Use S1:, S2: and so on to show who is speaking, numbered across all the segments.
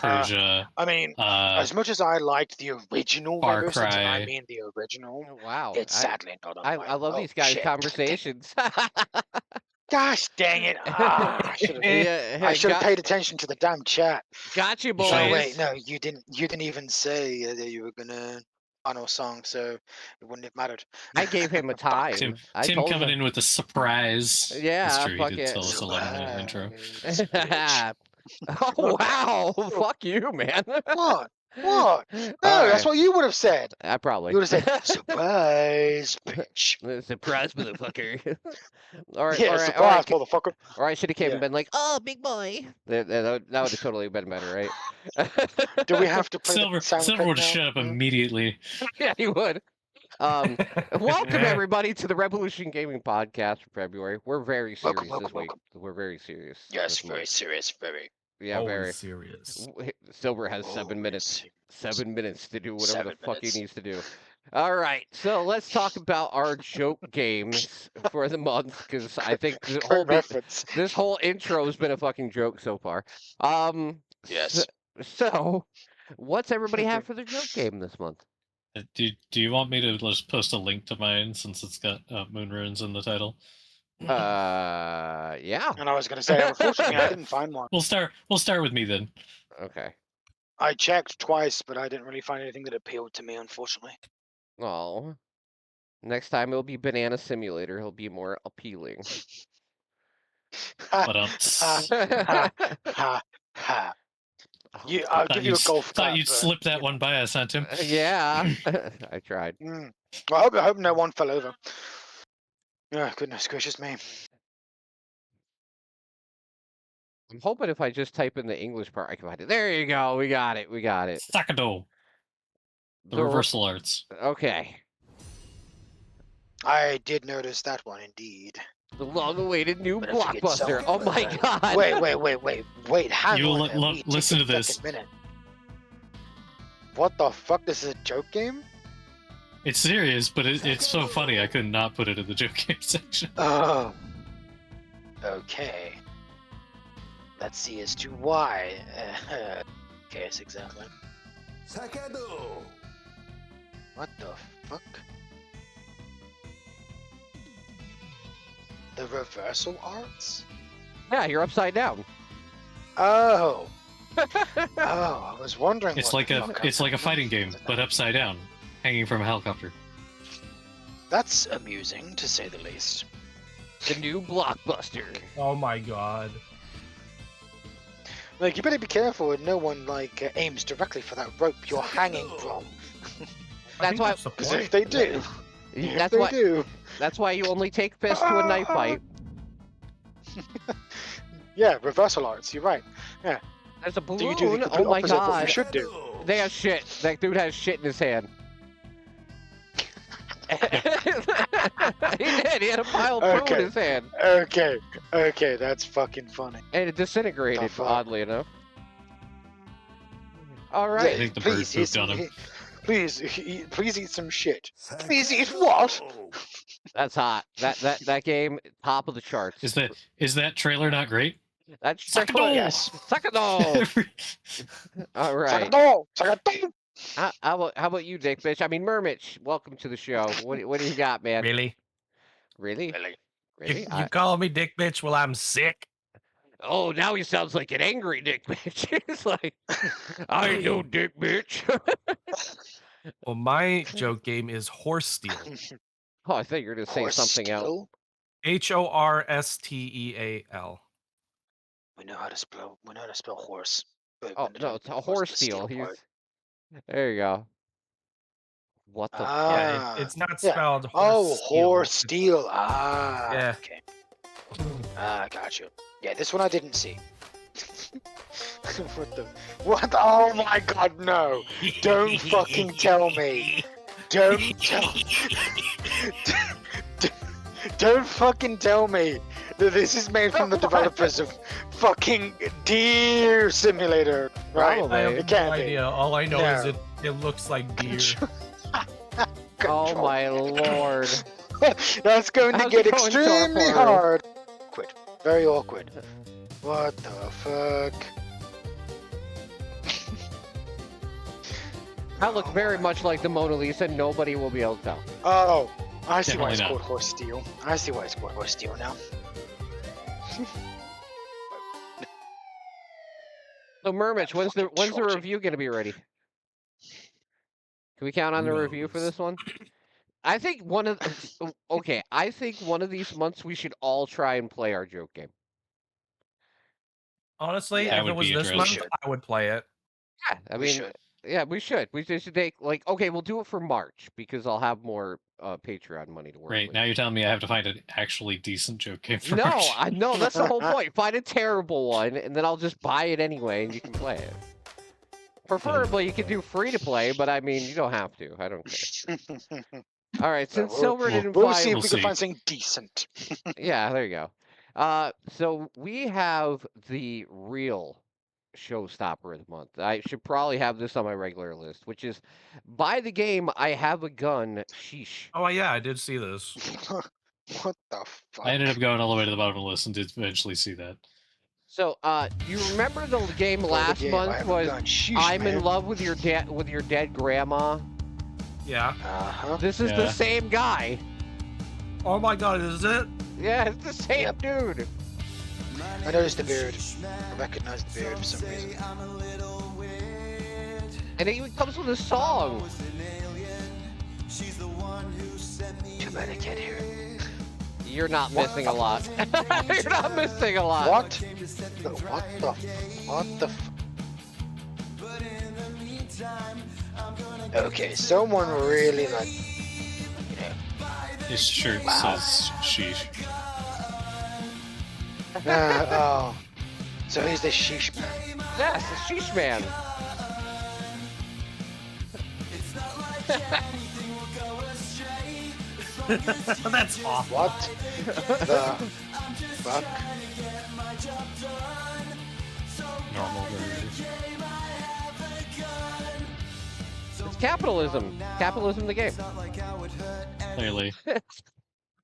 S1: Persia,
S2: I mean, as much as I liked the original
S1: Far
S2: Rainbow Six, and I
S1: Cry.
S2: mean the original,
S3: Oh, wow.
S2: it's sadly not on
S3: I
S2: my.
S3: love
S2: Oh,
S3: these guys'
S2: shit.
S3: conversations.
S2: Gosh dang it! I should have
S3: Yeah,
S2: paid attention to the damn chat.
S3: got you,
S1: You
S3: boys.
S1: should-
S2: Oh wait, no, you didn't. You didn't even say that you were gonna honor a song, so it wouldn't have mattered.
S3: I gave him a time.
S1: Tim
S3: I told
S1: coming
S3: him.
S1: in with a surprise.
S3: Yeah,
S1: That's true. He
S3: fuck
S1: did
S3: it.
S1: tell us a line in the intro.
S2: Surprise, bitch.
S3: Oh, wow. Fuck you, man.
S2: What? What? No,
S3: All
S2: that's
S3: right.
S2: what you would have said.
S3: Probably.
S2: You would have said, "Surprise, bitch."
S3: Surprise, motherfucker. All right,
S2: Yeah,
S3: all right,
S2: surprise, motherfucker.
S3: Or I should have came
S2: Yeah.
S3: and been like, "Oh, big boy." That would have totally been better, right?
S2: Do we have to play
S1: Silver
S2: the sound
S1: would
S2: clip
S1: have
S2: now?
S1: shut up immediately.
S3: Yeah, he would. Welcome everybody to the Revolution Gaming Podcast for February. We're very serious
S2: Welcome,
S3: this week.
S2: welcome.
S3: We're very serious.
S2: Yes,
S3: this
S2: very
S3: month.
S2: serious, very.
S3: Yeah,
S4: Always
S3: very
S4: serious.
S3: Silver has 7
S2: Always
S3: minutes.
S2: serious.
S3: 7 minutes to do whatever
S2: 7
S3: the fuck he
S2: minutes.
S3: needs to do. All right, so let's talk about our joke games for the month because I think the whole
S2: Great reference.
S3: this whole intro has been a fucking joke so far.
S2: Yes.
S3: So, what's everybody have for their joke game this month?
S1: Do you want me to just post a link to mine since it's got Moon Ruins in the title?
S3: Yeah.
S2: And I was going to say, unfortunately, I didn't find one.
S1: We'll start with me then.
S3: Okay.
S2: I checked twice, but I didn't really find anything that appealed to me, unfortunately.
S3: Oh. Next time it'll be Banana Simulator. He'll be more appealing.
S1: But
S2: ha, ha, ha. I'll give you a golf clap.
S1: Thought you'd slip that one by us, huh, Tim?
S3: Yeah. I tried.
S2: Well, I hope no one fell over. Oh, goodness gracious me.
S3: I'm hoping if I just type in the English part, I can find it. There you go. We got it. We got it.
S1: Sakado. The reversal arts.
S3: Okay.
S2: I did notice that one, indeed.
S3: The long-awaited new
S2: But I forget
S3: blockbuster.
S2: something.
S3: Oh my god.
S2: Wait. Hang on.
S1: Listen to this.
S2: Take a minute. What the fuck? This is a joke game?
S1: It's serious, but it's so funny I could not put it in the joke game section.
S2: Oh. Okay. Let's see as to why. Okay, yes, exactly.
S4: Sakado.
S2: What the fuck? The reversal arts?
S3: Yeah, you're upside down.
S2: Oh. I was wondering.
S1: It's
S2: what
S1: like a fighting game, but upside down, hanging from a helicopter.
S2: That's amusing, to say the least.
S3: The new blockbuster.
S4: Oh my god.
S2: Like, you better be careful and no one, aims directly for that rope you're hanging from.
S3: That's why.
S2: Because if they do,
S3: That's why you only take fists to a knife fight.
S2: Yeah, reversal arts, you're right. Yeah.
S3: There's a balloon.
S2: So you do the complete
S3: Oh my
S2: opposite of what you
S3: god.
S2: should do.
S3: They have shit. That dude has shit in his hand. He did. He had a pile of poo in his hand.
S2: Okay, that's fucking funny.
S3: And it disintegrated,
S2: fuck?
S3: oddly enough. All
S1: I
S3: right.
S1: think the bird pooped on him.
S2: Please eat some shit. Please eat what?
S3: That's hot. That game, top of the charts.
S1: Is that trailer not great?
S3: That's
S1: Sakado!
S2: Yes.
S3: Sakado! All right.
S2: Sakado!
S3: How about you, Dick Bitch? I mean, Mermitch, welcome to the show. What do you got, man?
S4: Really?
S3: Really?
S4: You call me dick bitch while I'm sick?
S3: Oh, now he sounds like an angry Dick Bitch. He's like, I know Dick Bitch.
S4: Well, my joke game is horse steal.
S3: Oh, I thought you were going to say something else.
S4: Horsteal.
S2: We know how to spell horse.
S3: Oh, no, it's a horse steal. There you go. What the
S4: Yeah, it's not
S2: yeah.
S4: spelled horse
S2: Oh,
S4: steal.
S2: horse steal. Ah,
S4: Yeah.
S2: okay. Got you. Yeah, this one I didn't see. What? Oh my god, no. Don't fucking tell me. Don't fucking tell me that this is made from the developers of fucking Deer Simulator, right?
S3: Probably.
S4: I have
S2: It
S4: no
S2: can't be.
S4: idea. All I know is
S2: No.
S4: it looks like deer.
S3: Oh my lord.
S2: That's going to
S3: How's
S2: get
S3: it going,
S2: extremely
S3: Torpor?
S2: hard. Awkward. Very awkward. What the fuck?
S3: That looks very much like the Mona Lisa. Nobody will be able to tell.
S2: Oh, I see why it's
S1: Definitely
S2: called horse steel. I see why it's called horse steel now.
S3: So, Mermich, when's the
S2: Fucking Georgie.
S3: review going to be ready? Can we count on
S4: Who
S3: the review for
S4: knows?
S3: this one? I think okay, I think one of these months we should all try and play our joke game.
S4: Honestly,
S2: Yeah,
S4: if
S1: would
S4: it was
S1: be
S4: this
S2: we
S4: month,
S2: should.
S4: I would play it.
S3: Yeah, I
S2: We
S3: mean,
S2: should.
S3: yeah, we should. We should take like, okay, we'll do it for March because I'll have more Patreon money to work
S1: Right,
S3: with.
S1: now you're telling me I have to find an actually decent joke game for
S3: No,
S1: March.
S3: I know that's the whole point. Find a terrible one, and then I'll just buy it anyway, and you can play it. Preferably, you can do free to play, but I mean, you don't have to. I don't care. All right, since
S2: We'll-
S3: Silver didn't
S2: We'll
S3: find,
S2: see if
S1: We'll
S2: we can
S1: see.
S2: find something decent.
S3: yeah, there you go. So we have the real showstopper of the month. I should probably have this on my regular list, which is buy the game I Have a Gun. Sheesh.
S4: Oh yeah, I did see this.
S2: What the fuck?
S1: I ended up going all the way to the bottom of the list and did eventually see that.
S3: So, you remember the game
S2: For the
S3: last
S2: game, I
S3: month
S2: have a
S3: was
S2: gun. Sheesh,
S3: I'm in
S2: man.
S3: love with your dead grandma.
S4: Yeah.
S2: Uh-huh.
S3: This is the
S1: Yeah.
S3: same guy.
S4: Oh my god, is it?
S3: Yeah, it's the same
S2: Yep.
S3: dude.
S2: I noticed the beard. I recognized the beard for some reason.
S3: And it even comes with a song.
S2: Too bad I can't hear it.
S3: You're not missing a lot. You're not missing a lot.
S2: What? What the? What the? Okay, someone really like.
S1: His shirt says sheesh.
S2: Oh, so he's the sheesh man.
S3: Yes, the Sheesh Man.
S4: That's awful.
S2: What the fuck?
S1: Normal version.
S3: It's capitalism. Capitalism the game.
S1: Clearly.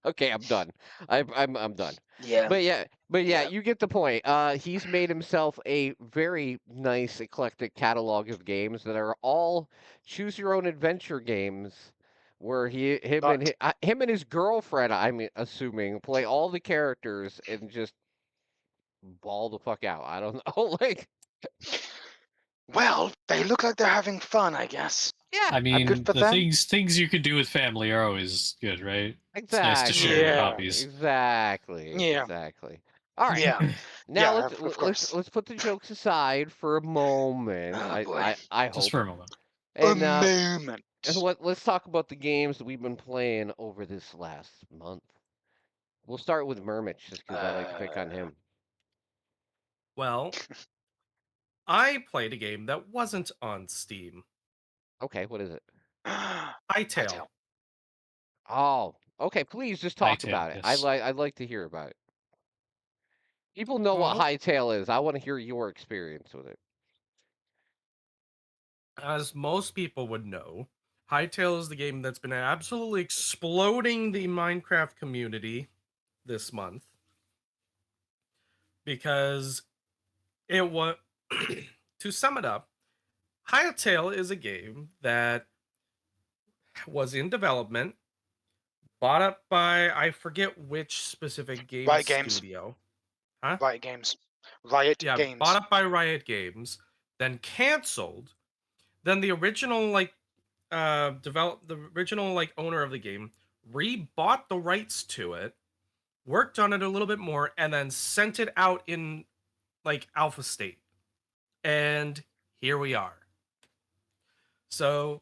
S3: Okay, I'm done. I'm done.
S2: Yeah.
S3: But yeah,
S2: Yeah.
S3: you get the point. He's made himself a very nice eclectic catalog of games that are all choose your own adventure games, where him and his girlfriend, I'm assuming, play all the characters and just ball the fuck out. I don't know, like
S2: Well, they look like they're having fun, I guess.
S3: yeah,
S1: I mean,
S2: good for
S1: the
S2: them.
S1: things you could do with family are always good, right?
S3: exactly.
S1: nice to share
S2: Yeah.
S1: hobbies.
S3: Exactly.
S2: Yeah.
S3: Exactly. All right.
S2: Yeah.
S3: Now
S2: Yeah, of course.
S3: let's put the jokes aside for a moment.
S2: Oh, boy.
S3: I
S1: Just
S3: hope.
S1: for a moment.
S3: And
S2: a moment.
S3: let's talk about the games that we've been playing over this last month. We'll start with Mermich, just because I like to pick on him.
S4: Well, I played a game that wasn't on Steam.
S3: Okay, what is it?
S4: Hytale.
S3: Oh, okay. Please just talk
S1: Hytale,
S3: about it.
S1: yes.
S3: I'd like to hear about it. People know what
S4: Well-
S3: Hytale is. I want to hear your experience with it.
S4: As most people would know, Hytale is the game that's been absolutely exploding the Minecraft community this month. Because it was, to sum it up, Hytale is a game that was in development, bought up by, I forget which specific game
S2: Riot Games.
S4: studio.
S2: Riot Games. Riot
S4: Yeah,
S2: Games.
S4: bought up by Riot Games, then canceled. Then the original the original owner of the game rebought the rights to it, worked on it a little bit more, and then sent it out in alpha state. And here we are. So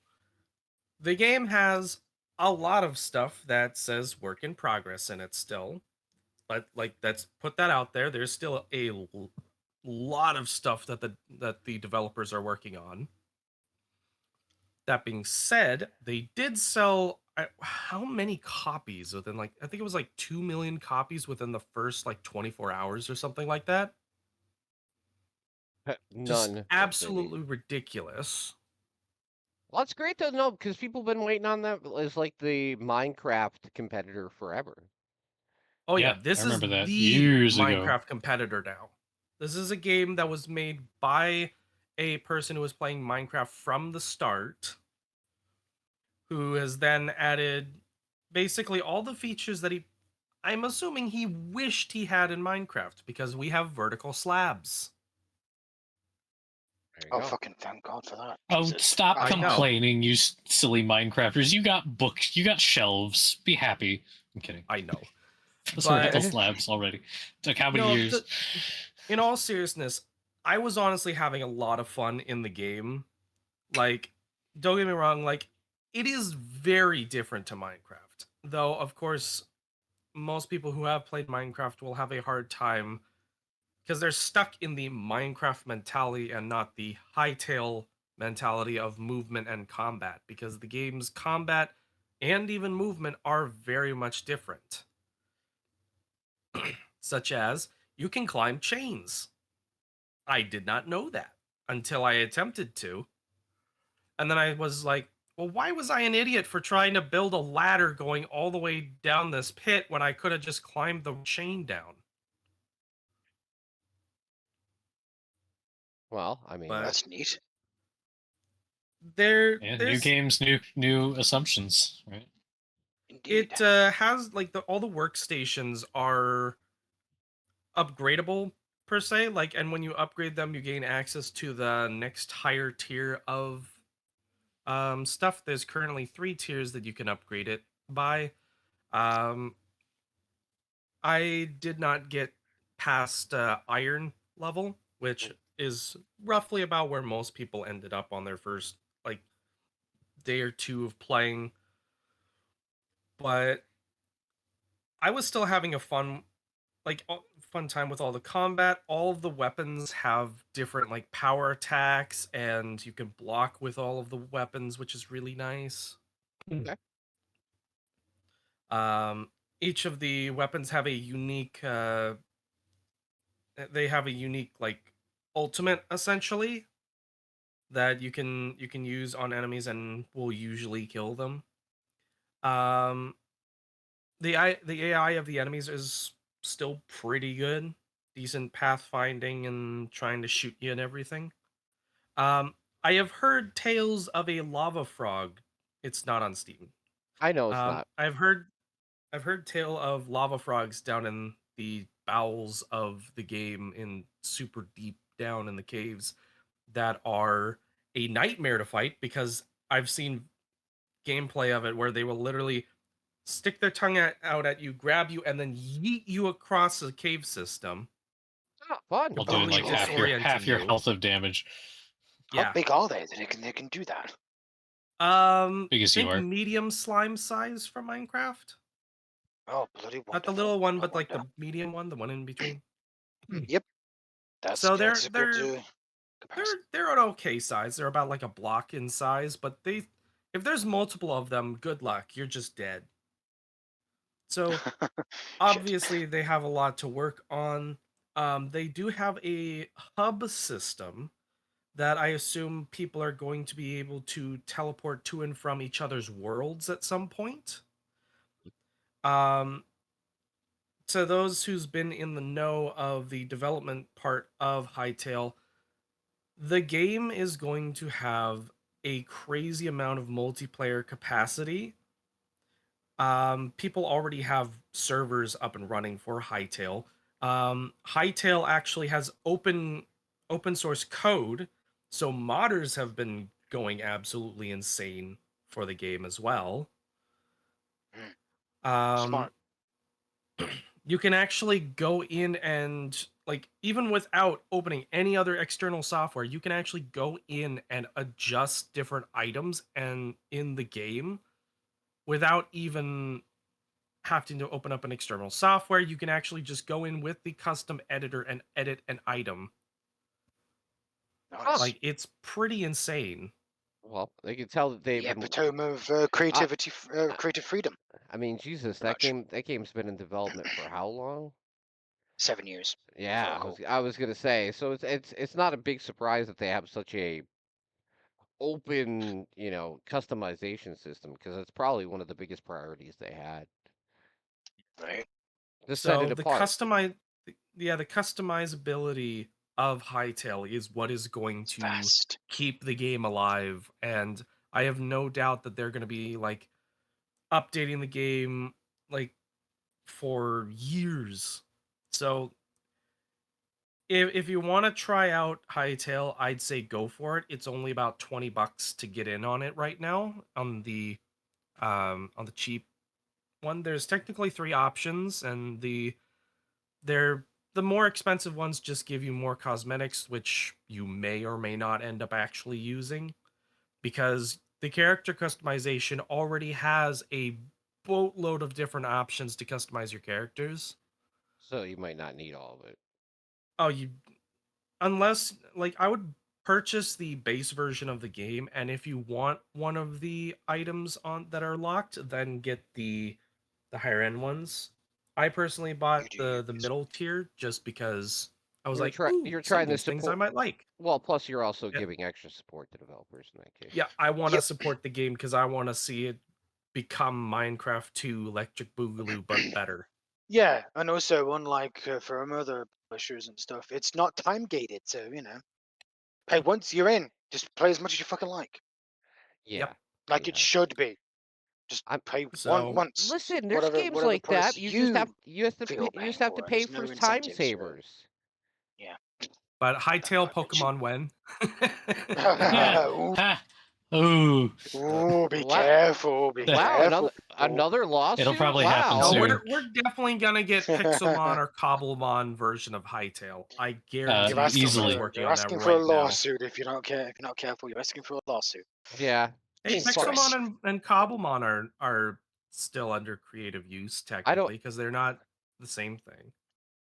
S4: the game has a lot of stuff that says work in progress in it still. But let's put that out there. There's still a lot of stuff that the developers are working on. That being said, they did sell how many copies within I think it was 2 million copies within the first 24 hours or something like that. Just
S3: None.
S4: absolutely ridiculous.
S3: Well, that's great to know because people have been waiting on that as like the Minecraft competitor forever.
S4: Oh yeah,
S1: Yeah,
S4: this
S1: I
S4: is
S1: remember that
S4: the
S1: years ago.
S4: Minecraft competitor now. This is a game that was made by a person who was playing Minecraft from the start who has then added basically all the features that I'm assuming he wished he had in Minecraft, because we have vertical slabs.
S3: There you
S2: Oh,
S3: go.
S2: fucking thank God for that.
S1: Oh,
S2: Jesus
S1: stop
S2: Christ.
S4: I know.
S1: complaining, you silly Minecrafters. You got books, you got shelves. Be happy. I'm kidding.
S4: I know.
S1: Those
S4: But-
S1: vertical slabs already. Took how many
S4: No,
S1: years?
S4: in all seriousness, I was honestly having a lot of fun in the game. Like, don't get me wrong, like, it is very different to Minecraft. Though, of course, most people who have played Minecraft will have a hard time because they're stuck in the Minecraft mentality and not the Hytale mentality of movement and combat, because the game's combat and even movement are very much different. Such as, you can climb chains. I did not know that until I attempted to. And then I was like, well, why was I an idiot for trying to build a ladder going all the way down this pit when I could have just climbed the chain down?
S3: Well, I mean,
S4: But
S2: That's neat.
S1: Yeah, new
S4: there's
S1: games, new assumptions, right?
S2: Indeed.
S4: it has like all the workstations are upgradable per se, like, and when you upgrade them you gain access to the next higher tier of stuff. There's currently 3 tiers that you can upgrade it by. um I did not get past iron level, which is roughly about where most people ended up on their first like day or two of playing. But I was still having a fun time with all the combat. All of the weapons have different like power attacks, and you can block with all of the weapons, which is really nice.
S3: Okay.
S4: Um, each of the weapons have a unique they have a unique like ultimate essentially that you can use on enemies and will usually kill them. Um, the AI of the enemies is still pretty good, decent pathfinding and trying to shoot you and everything. Um, I have heard tales of a lava frog. It's not on Steam.
S3: I know it's not.
S4: I've heard tale of lava frogs down in the bowels of the game, in super deep down in the caves, that are a nightmare to fight, because I've seen gameplay of it where they will literally stick their tongue out at you, grab you, and then yeet you across the cave system,
S3: Oh, fun.
S1: While doing like
S4: completely
S1: half your
S4: disorienting you.
S1: health of damage.
S2: How
S4: Yeah.
S2: big are they that they can do that?
S1: Big as you
S4: Think
S1: are.
S4: medium slime size from Minecraft.
S2: Oh, bloody wonderful.
S4: Not the little one,
S2: I
S4: but like
S2: wonder.
S4: the medium one, the one in between.
S2: That's
S4: So
S2: that's a good
S4: they're
S2: comparison.
S4: they're an okay size. They're about like a block in size, but if there's multiple of them, good luck. You're just dead. So
S2: Shit.
S4: obviously they have a lot to work on. They do have a hub system that I assume people are going to be able to teleport to and from each other's worlds at some point. Um, to those who's been in the know of the development part of Hytale, the game is going to have a crazy amount of multiplayer capacity. People already have servers up and running for Hytale. Hytale actually has open source code, so modders have been going absolutely insane for the game as well. Um,
S2: Smart.
S4: you can actually go in and, like, even without opening any other external software, you can actually go in and adjust different items and in the game without even having to open up an external software. You can actually just go in with the custom editor and edit an item.
S2: Nice.
S4: Like, it's pretty insane.
S3: Well, they can tell that
S2: The
S3: they've been.
S2: epitome of creativity, creative freedom.
S3: I mean, Jesus,
S2: Pretty much.
S3: that game's been in development for how long?
S2: 7 years.
S3: Yeah,
S2: recall.
S3: I was gonna say. So it's not a big surprise that they have such a open, customization system, because it's probably one of the biggest priorities they had
S2: Right.
S3: to set
S4: So
S3: it apart.
S4: the customizability of Hytale is what is going
S2: It's
S4: to
S2: vast.
S4: keep the game alive. And I have no doubt that they're going to be like updating the game like for years. So if you want to try out Hytale, I'd say go for it. It's only about $20 to get in on it right now on the cheap one. There's technically 3 options, and they're the more expensive ones just give you more cosmetics, which you may or may not end up actually using, because the character customization already has a boatload of different options to customize your characters.
S3: So you might not need all of it.
S4: Oh, unless like I would purchase the base version of the game, and if you want one of the items on that are locked, then get the higher end ones. I personally bought
S2: You do
S4: the
S2: Ubisoft.
S4: middle tier just because I was
S3: You're
S4: like, ooh,
S3: you're
S4: some
S3: trying
S4: of
S3: to
S4: these things I
S3: support.
S4: might like.
S3: Well, plus you're also
S4: Yeah,
S3: giving extra support to developers in that case.
S4: yeah, I want to
S2: Yep.
S4: support the game because I want to see it become Minecraft 2 Electric Boogaloo, but better.
S2: Yeah, and also unlike from other publishers and stuff, it's not time gated. So hey, once you're in, just play as much as you fucking like
S3: Yeah.
S2: it
S3: Yeah.
S2: should be. Just
S3: I'm
S2: pay
S4: So
S2: once,
S3: Listen, there's
S2: whatever
S3: games
S2: whatever
S3: like that.
S2: price
S3: You have to
S2: feel
S3: you just
S2: paying
S3: have to
S2: for.
S3: pay
S2: There's
S3: for
S2: no
S3: time
S2: incentives for
S3: savers.
S2: yeah.
S4: but
S2: That
S4: Hytale
S2: might mention.
S4: Pokemon when?
S2: Ooh,
S1: Ha! Ooh.
S2: ooh, be
S3: Wow,
S2: careful, be
S1: That-
S3: wow,
S2: careful.
S3: another
S1: It'll
S3: lawsuit.
S1: probably happen
S4: No,
S3: Wow.
S1: soon.
S4: we're definitely gonna get Pixelmon or Cobblemon version of Hytale. I guarantee
S2: You're asking
S4: someone's
S1: Easily.
S2: for
S4: working on that
S2: a
S4: right now.
S2: lawsuit if you don't care. If you're not careful, you're asking for a lawsuit.
S3: Yeah.
S4: Hey,
S2: Jesus
S4: Pixelmon
S2: Christ.
S4: and Cobblemon are still under creative use
S3: I don't
S4: technically because they're not the same thing,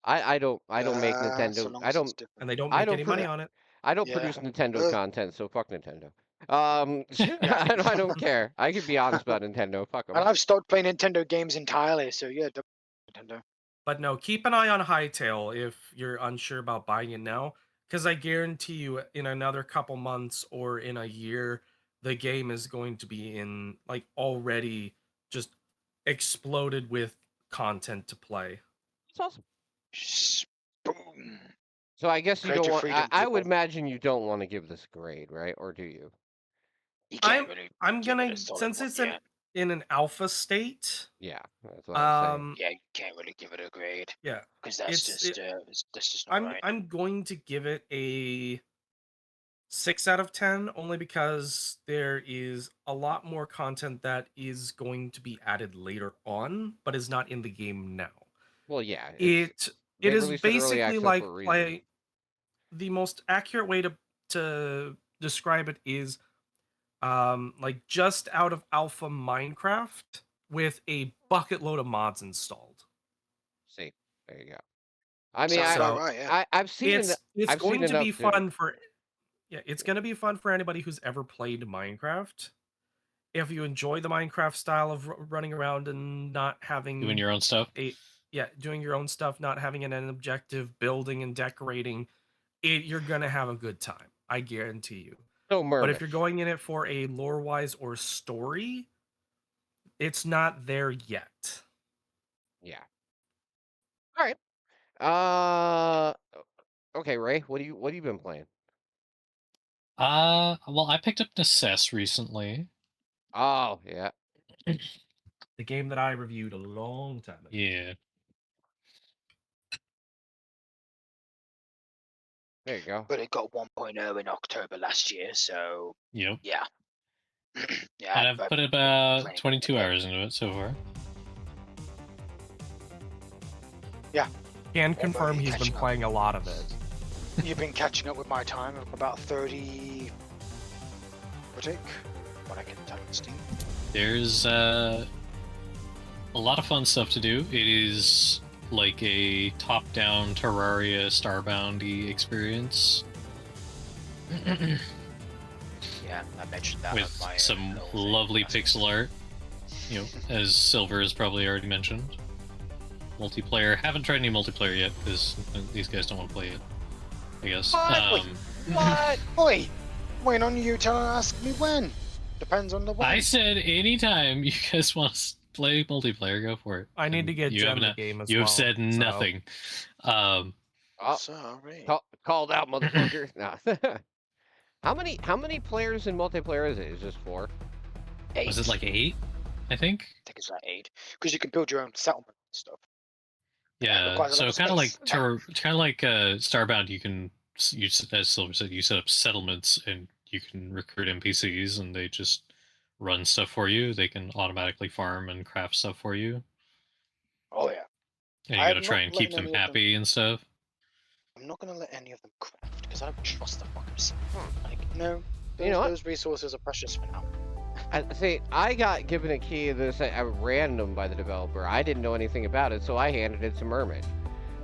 S3: I don't make
S2: So
S3: Nintendo.
S2: long as it's different.
S4: and they don't
S3: I
S4: make
S3: don't
S4: any money
S3: pro-
S4: on it.
S3: I don't
S2: Yeah.
S3: produce Nintendo
S2: Uh,
S3: content, so fuck Nintendo.
S2: yeah.
S3: I don't care. I can be honest about Nintendo. Fuck
S2: And
S3: them.
S2: I've stopped playing Nintendo games entirely. So yeah, Nintendo.
S4: But no, keep an eye on Hytale if you're unsure about buying it now, because I guarantee you, in another couple months or in a year, the game is going to be in like already just exploded with content to play.
S3: It's awesome.
S2: Boom.
S3: So I guess you don't
S2: Creative
S3: want.
S2: freedom,
S3: I would
S2: people.
S3: imagine you don't want to give this a grade, right? Or do you?
S2: You can't
S4: I'm
S2: really
S4: I'm
S2: give it
S4: gonna
S2: a solid
S4: since
S2: one
S4: it's
S2: yet.
S4: in an alpha state.
S3: Yeah, that's what I was saying.
S4: Um,
S2: Yeah, you can't really give it a grade
S4: yeah,
S2: because that's
S4: it's
S2: just
S4: it,
S2: that's just not right.
S4: I'm going to give it a 6 out of 10 only because there is a lot more content that is going to be added later on but is not in the game now.
S3: Well, yeah,
S4: It
S3: they
S4: is
S3: released it early
S4: basically
S3: access
S4: like
S3: for a reason.
S4: play the most accurate way to describe it is like just out of alpha Minecraft with a bucket load of mods installed.
S3: See, there you go. I mean,
S2: Sounds about
S4: So
S2: right. Yeah.
S3: I've seen
S4: it's
S3: I've seen
S4: going to
S3: enough
S4: be
S3: to.
S4: fun for yeah, it's going to be fun for anybody who's ever played Minecraft. If you enjoy the Minecraft style of running around and not having
S1: Doing your own stuff.
S4: doing your own stuff, not having an end objective, building and decorating, you're gonna have a good time. I guarantee you.
S3: No
S4: But if you're
S3: Murmish.
S4: going in it for a lore wise or story, it's not there yet.
S3: Yeah. All right. Uh. Okay, Ray. What have you been playing?
S1: Well, I picked up Necesse recently.
S3: Oh yeah.
S4: The game that I reviewed a long time ago.
S1: Yeah.
S3: There you go.
S2: But it got 1.0 in October last year, so
S1: Yep.
S2: yeah. Yeah.
S1: And I've put
S2: playing
S1: about
S2: it
S1: 22
S2: again.
S1: hours into it so far.
S2: Yeah.
S4: Can confirm he's been
S2: catching up.
S4: playing a lot of it.
S2: You've been catching up with my time of about 30. What I can type in Steam.
S1: There's a lot of fun stuff to do. It is like a top-down Terraria Starbound-y experience.
S2: Yeah, I mentioned that.
S1: With
S2: on my
S1: some
S2: little
S1: lovely
S2: thing.
S1: pixel art, as Silver has probably already mentioned. Multiplayer. Haven't tried any multiplayer yet because these guys don't want to play it, I guess.
S2: What? What? Oi! Waiting on you to ask me when. Depends on the when.
S1: I said anytime you guys want to play multiplayer, go for it.
S4: I need to get
S1: you
S4: Jen the
S1: haven't-
S4: game as
S1: You
S4: well.
S1: have said
S4: so-
S1: nothing.
S3: Oh,
S2: Sorry.
S3: called out, motherfucker. No. How many players in multiplayer is it? Is just 4?
S2: 8.
S1: Was it like 8? I think.
S2: I think it's like 8 because you can build your own settlement and stuff. It
S1: Yeah.
S2: requires a lot
S1: So
S2: of
S1: kind of like
S2: space.
S1: Starbound, you can as Silver said, you set up settlements and you can recruit NPCs and they just run stuff for you. They can automatically farm and craft stuff for you,
S2: Oh yeah.
S1: and you got to
S2: I'm
S1: try
S2: not
S1: and keep
S2: letting
S1: them
S2: any of them.
S1: happy and stuff.
S2: I'm not gonna let any of them craft because I don't trust the fuckers.
S3: Hmm.
S2: Like, no,
S3: You know what?
S2: those resources are precious for now.
S3: I got given a key to this at random by the developer. I didn't know anything about it, so I handed it to Mermaid.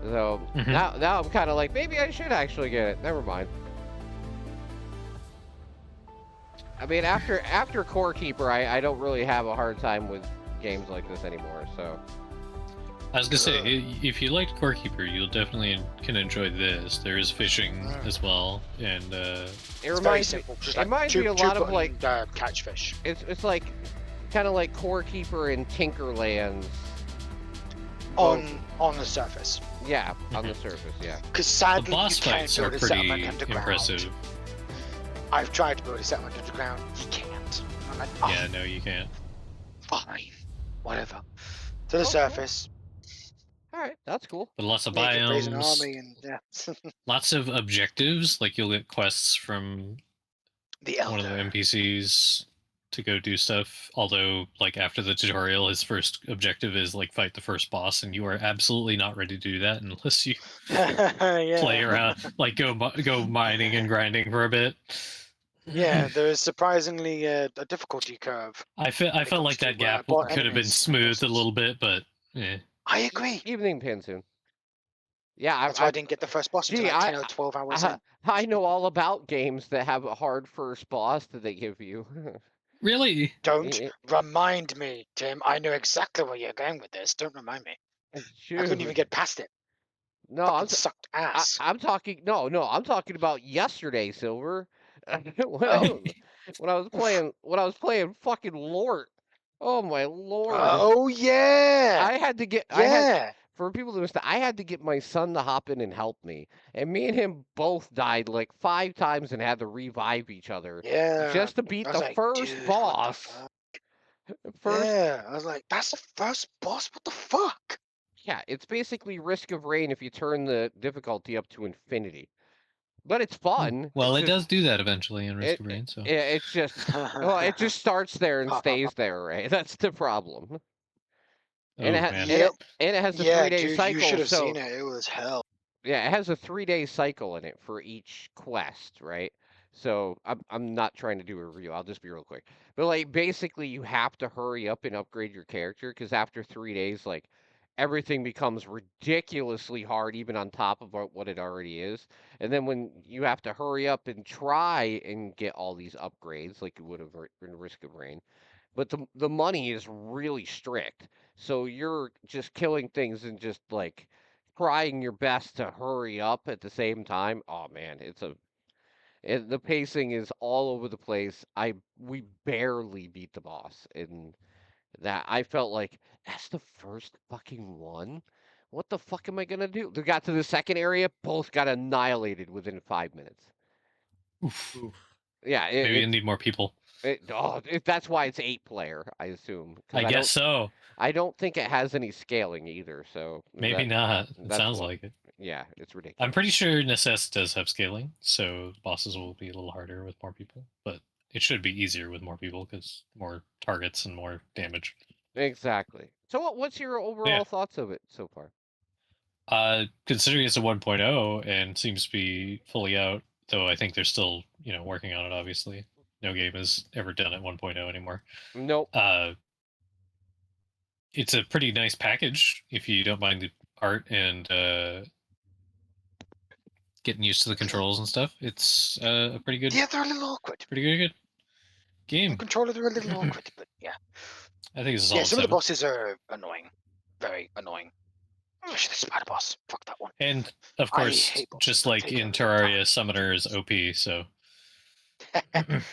S3: So
S1: Mhm.
S3: now I'm kind of like, maybe I should actually get it. Never mind. I mean, after Core Keeper, I don't really have a hard time with games like this anymore. So
S1: I was gonna say, if you liked Core Keeper, you'll definitely can enjoy this. There is fishing as well, and
S3: it
S2: It's very
S3: reminds me.
S2: simple. Just
S3: It
S2: like
S3: reminds
S2: two,
S3: me a
S2: two
S3: lot of
S2: button,
S3: like
S2: catch fish.
S3: it's like kind of like Core Keeper and Tinkerlands.
S2: On the surface.
S3: Yeah, on the surface. Yeah.
S2: Because
S1: the
S2: sadly
S1: boss
S2: you can't
S1: fights are
S2: build a settlement
S1: pretty
S2: underground.
S1: impressive.
S2: I've tried to build a settlement underground. You can't. I'm like, oh,
S1: Yeah, no, you can't.
S2: fine, whatever. To the
S3: Oh, cool.
S2: surface.
S3: All right, that's cool.
S1: But lots of
S2: You can raise an
S1: biomes,
S2: army and yeah.
S1: lots of objectives. Like you'll get quests from
S2: The
S1: one of the
S2: elder.
S1: NPCs to go do stuff. Although, like after the tutorial, his first objective is like fight the first boss, and you are absolutely not ready to do that unless you
S2: Yeah.
S1: play around, like go mining and grinding for a bit.
S2: Yeah, there is surprisingly a difficulty curve.
S1: I felt
S2: comes
S1: like that
S2: to,
S1: gap
S2: bot
S1: could have been
S2: enemies and
S1: smoothed a
S2: bosses.
S1: little bit, but yeah.
S2: I agree.
S3: Evening pin soon. Yeah,
S2: That's why I didn't get the first boss until
S3: Gee,
S2: like 10 or 12 hours in.
S3: I know all about games that have a hard first boss that they give you.
S1: Really?
S2: Don't remind me, Tim. I know exactly where you're going with this. Don't remind me. I couldn't even get past it.
S3: No,
S2: Fucking sucked ass.
S3: I'm talking. No, I'm talking about yesterday, Silver. when I was playing fucking Lort. Oh my lord!
S2: Oh yeah.
S3: I had to get.
S2: Yeah.
S3: For people to understand, I had to get my son to hop in and help me, and me and him both died like 5 times and had to revive each other
S2: Yeah.
S3: just to beat
S2: I was
S3: the
S2: like,
S3: first
S2: dude,
S3: boss.
S2: what the fuck?
S3: First,
S2: Yeah. I was like, that's the first boss. What the fuck?
S3: yeah, it's basically Risk of Rain if you turn the difficulty up to infinity. But it's fun.
S1: Well,
S3: It's
S1: it
S3: just,
S1: does do that eventually in Risk of Rain. So
S3: it's just well, it just starts there and
S2: Pop, pop,
S3: stays
S2: pop.
S3: there, right? That's the problem. And
S1: oh
S3: it
S1: man,
S2: Yep.
S3: and it has a
S2: Yeah,
S3: 3-day
S2: dude, you should
S3: cycle.
S2: have
S3: So
S2: seen it. It was hell.
S3: yeah, it has a 3-day cycle in it for each quest, right? So I'm not trying to do a review. I'll just be real quick. But like basically you have to hurry up and upgrade your character because after 3 days, like everything becomes ridiculously hard, even on top of what it already is. And then when you have to hurry up and try and get all these upgrades, like you would have in Risk of Rain, but the money is really strict. So you're just killing things and just like trying your best to hurry up at the same time. Oh man, the pacing is all over the place. We barely beat the boss, and that I felt like that's the first fucking one. What the fuck am I gonna do? They got to the second area, both got annihilated within 5 minutes.
S1: oof.
S3: Yeah,
S1: Maybe you need more people.
S3: that's why it's 8-player, I assume.
S1: I guess so.
S3: I don't think it has any scaling either, so
S1: Maybe not. It
S3: that's
S1: sounds
S3: why.
S1: like it.
S3: Yeah, it's ridiculous.
S1: I'm pretty sure Necesse does have scaling, so bosses will be a little harder with more people, but it should be easier with more people because more targets and more damage.
S3: Exactly. So what's your overall thoughts of it so far?
S1: Considering it's a 1.0 and seems to be fully out, though I think they're still, working on it, obviously. No game has ever done it 1.0 anymore.
S3: Nope.
S1: It's a pretty nice package if you don't mind the art and getting used to the controls and stuff. It's a pretty good.
S2: Yeah, they're a little awkward.
S1: Pretty good game.
S2: The controller, they're a little awkward, but yeah.
S1: I think it's a
S2: Yeah,
S1: solid
S2: some of the
S1: 7.
S2: bosses are annoying. Very annoying. Especially the spider boss. Fuck that one.
S1: And of
S2: I
S1: course,
S2: hate bosses
S1: just
S2: that
S1: like
S2: take a
S1: in
S2: long
S1: Terraria,
S2: time.
S1: Summoner is OP, so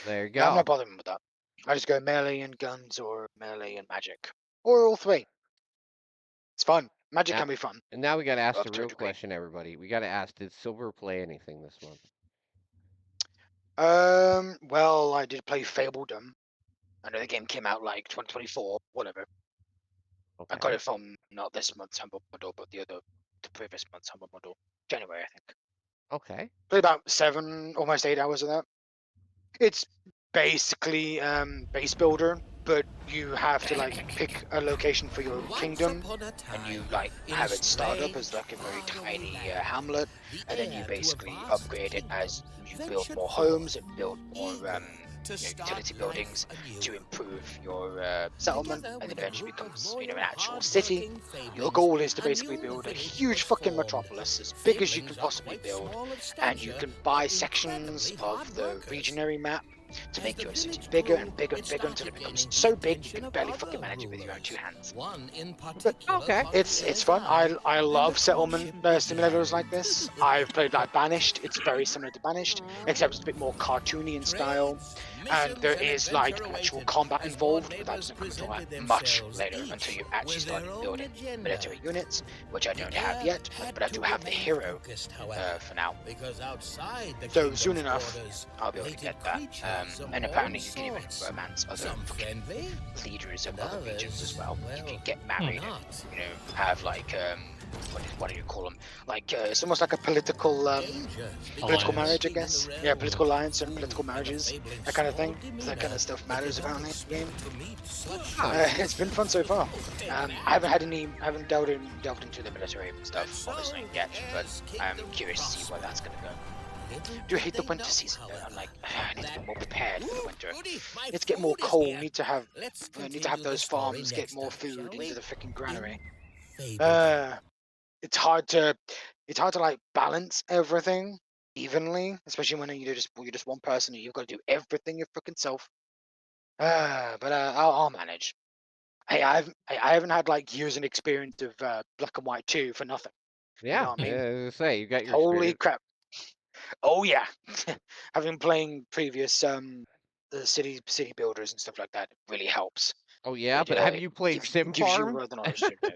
S3: There you
S2: Yeah, I'm
S3: go.
S2: not bothering with that. I just go melee and guns or melee and magic. Or all three. It's fun. Magic
S3: Now-
S2: can be fun.
S3: And now we got to ask
S2: Up
S3: the
S2: to a
S3: real
S2: degree.
S3: question, everybody. We got to ask, did Silver play anything this month?
S2: Well, I did play Fabled. I know the game came out like 2024, whatever. I got
S3: Okay.
S2: it from not this month's Humble Bundle, but the previous month's Humble Bundle, January, I think.
S3: Okay.
S2: Played about 7, almost 8 hours of that. It's basically base builder, but you have to like pick a location for your kingdom, and you like have it start up as like a very tiny hamlet, and then you basically upgrade it as you build more homes and build more utility buildings to improve your settlement, and then eventually becomes an actual city. Your goal is to basically build a huge fucking metropolis as big as you can possibly build, and you can buy sections of the regionary map to make your city bigger and bigger and bigger until it becomes so big you can barely fucking manage it with your own 2 hands. But
S3: Okay.
S2: it's fun. I love settlement simulators like this. I've played like Banished. It's very similar to Banished, except it's a bit more cartoony in style, and there is like actual combat involved, but that doesn't come until like much later, until you actually start building military units, which I don't have yet, but I do have the hero for now. So soon enough, I'll be able to get that. And apparently you can even romance other leaders of other regions as well. You can get married and, have like what do you call them? Like it's almost like a political
S1: Alliance.
S2: marriage, I guess. Yeah, political alliance and political marriages, that kind of thing. That kind of stuff matters apparently in the game. It's been fun so far. I haven't delved into the military stuff obviously yet, but I'm curious to see where that's gonna go. Do hate the winter season though. I'm like, I need to be more prepared for the winter. Need to get more coal. Need to have those farms get more food into the freaking granary. It's hard to like balance everything evenly, especially when you're just one person and you've got to do everything your freaking self. But I'll manage. Hey, I haven't had like years and experience of Black and White 2 for nothing.
S3: Yeah.
S2: know what I mean?
S3: As I say, you got your
S2: Holy
S3: experience.
S2: crap! Oh yeah, having playing previous the city builders and stuff like that really helps.
S3: Oh yeah, but have you played Sim
S2: Gives you
S3: Farm?
S2: the knowledge to know.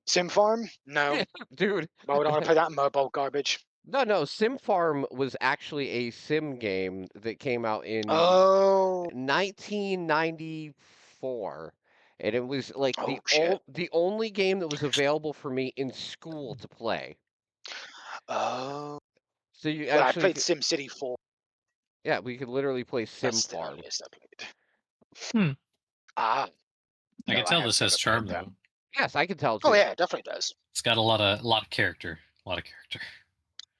S2: Sim Farm? No.
S3: Dude.
S2: Why would I want to play that mobile garbage?
S3: No, Sim Farm was actually a sim game that came out in
S2: Oh,
S3: 1994. And it was like
S2: oh shit.
S3: the only game that was available for me in school to play.
S2: Oh.
S3: So you
S2: Well, I
S3: actually
S2: played Sim City 4.
S3: yeah, we could literally play Sim
S2: That's the
S3: Farm.
S2: earliest I played.
S1: Hmm.
S2: Ah.
S1: I can tell this has charm though.
S3: Yes, I can tell too.
S2: Oh yeah, it definitely does.
S1: It's got a lot of character. A lot of character.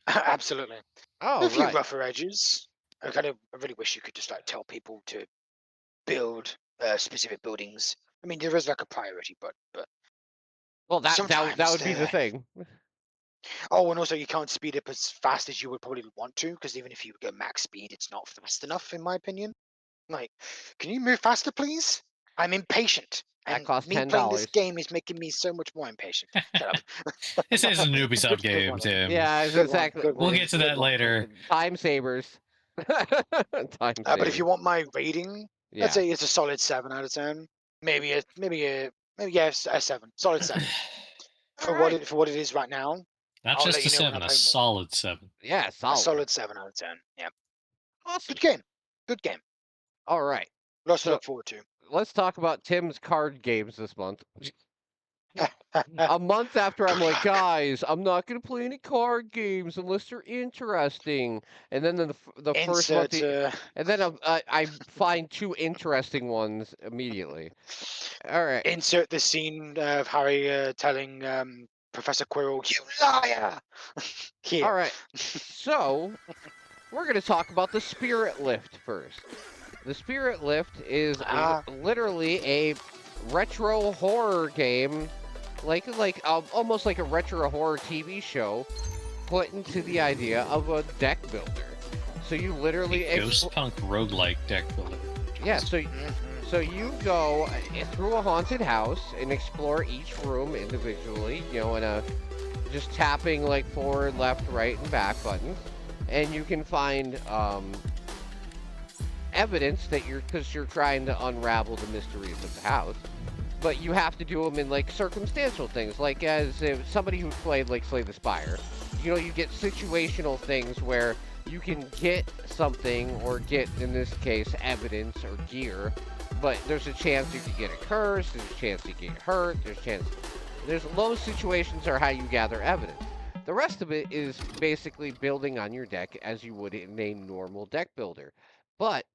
S2: Absolutely.
S3: Oh,
S2: A few
S3: right.
S2: rougher edges. I really wish you could just like tell people to build specific buildings. I mean, there is like a priority, but
S3: Well, that
S2: sometimes
S3: would be the thing.
S2: Oh, and also you can't speed up as fast as you would probably want to, because even if you go max speed, it's not fast enough, in my opinion. Like, can you move faster, please? I'm impatient.
S3: That
S2: And
S3: costs
S2: me playing this
S3: $10.
S2: game is making me so much more impatient. Shut up.
S1: This is an Ubisoft
S2: Good
S1: game,
S2: one.
S1: Tim.
S3: Yeah, it's
S2: Good one,
S3: exactly.
S2: good
S1: We'll
S2: one,
S1: get to
S2: good
S1: that
S2: one.
S1: later.
S3: Time savers. Time
S2: But if
S3: savers.
S2: you want my rating,
S3: Yeah.
S2: I'd say it's a solid 7 out of 10. Maybe a 7. Solid 7. For what it is right now.
S1: Not
S2: I'll
S1: just
S2: let
S1: a
S2: you know when I
S1: 7, a
S2: play more.
S1: solid 7.
S3: Yeah,
S2: A
S3: solid.
S2: solid 7 out of 10. Yeah.
S3: Awesome.
S2: Good game. Good game.
S3: All right.
S2: Lots to
S3: So-
S2: look forward to.
S3: Let's talk about Tim's card games this month. A month after I'm like, guys, I'm not going to play any card games unless they're interesting. And then the first month,
S2: Insert,
S3: and then I find 2 interesting ones immediately. All right.
S2: insert the scene of Harry telling Professor Quirrell, "You liar!" Here.
S3: All right. So, we're going to talk about the Spirit Lift first. The Spirit Lift is literally a retro horror game, like almost like a retro horror TV show, put into the idea of a deck builder. So you literally
S1: Ghost punk roguelike deck builder.
S3: yeah. So you go through a haunted house and explore each room individually. And just tapping like forward, left, right, and back buttons, and you can find evidence that because you're trying to unravel the mysteries of the house, but you have to do them in like circumstantial things, like as if somebody who played like Slay the Spire, you get situational things where you can get something or get, in this case, evidence or gear, but there's a chance you could get a curse, there's a chance you get hurt, there's those situations are how you gather evidence. The rest of it is basically building on your deck as you would in a normal deck builder. But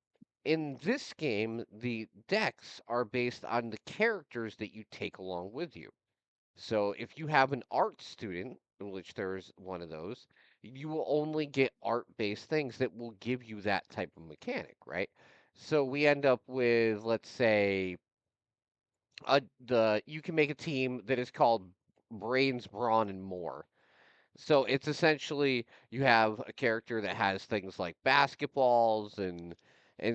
S3: in this game, the decks are based on the characters that you take along with you. So if you have an art student, in which there's one of those, you will only get art-based things that will give you that type of mechanic, right? So we end up with, let's say, you can make a team that is called Brains, Brawn, and More. So it's essentially you have a character that has things like basketballs and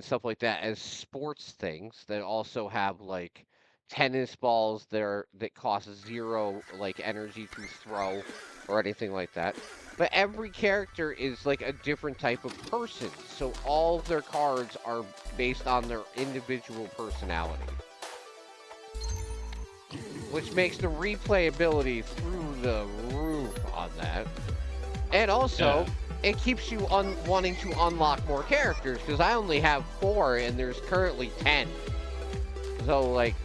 S3: stuff like that as sports things that also have like tennis balls that cost zero like energy to throw or anything like that. But every character is like a different type of person. So all of their cards are based on their individual personality, which makes the replayability through the roof on that. And also, it keeps you wanting to unlock more characters, because I only have 4 and there's currently 10. So, like,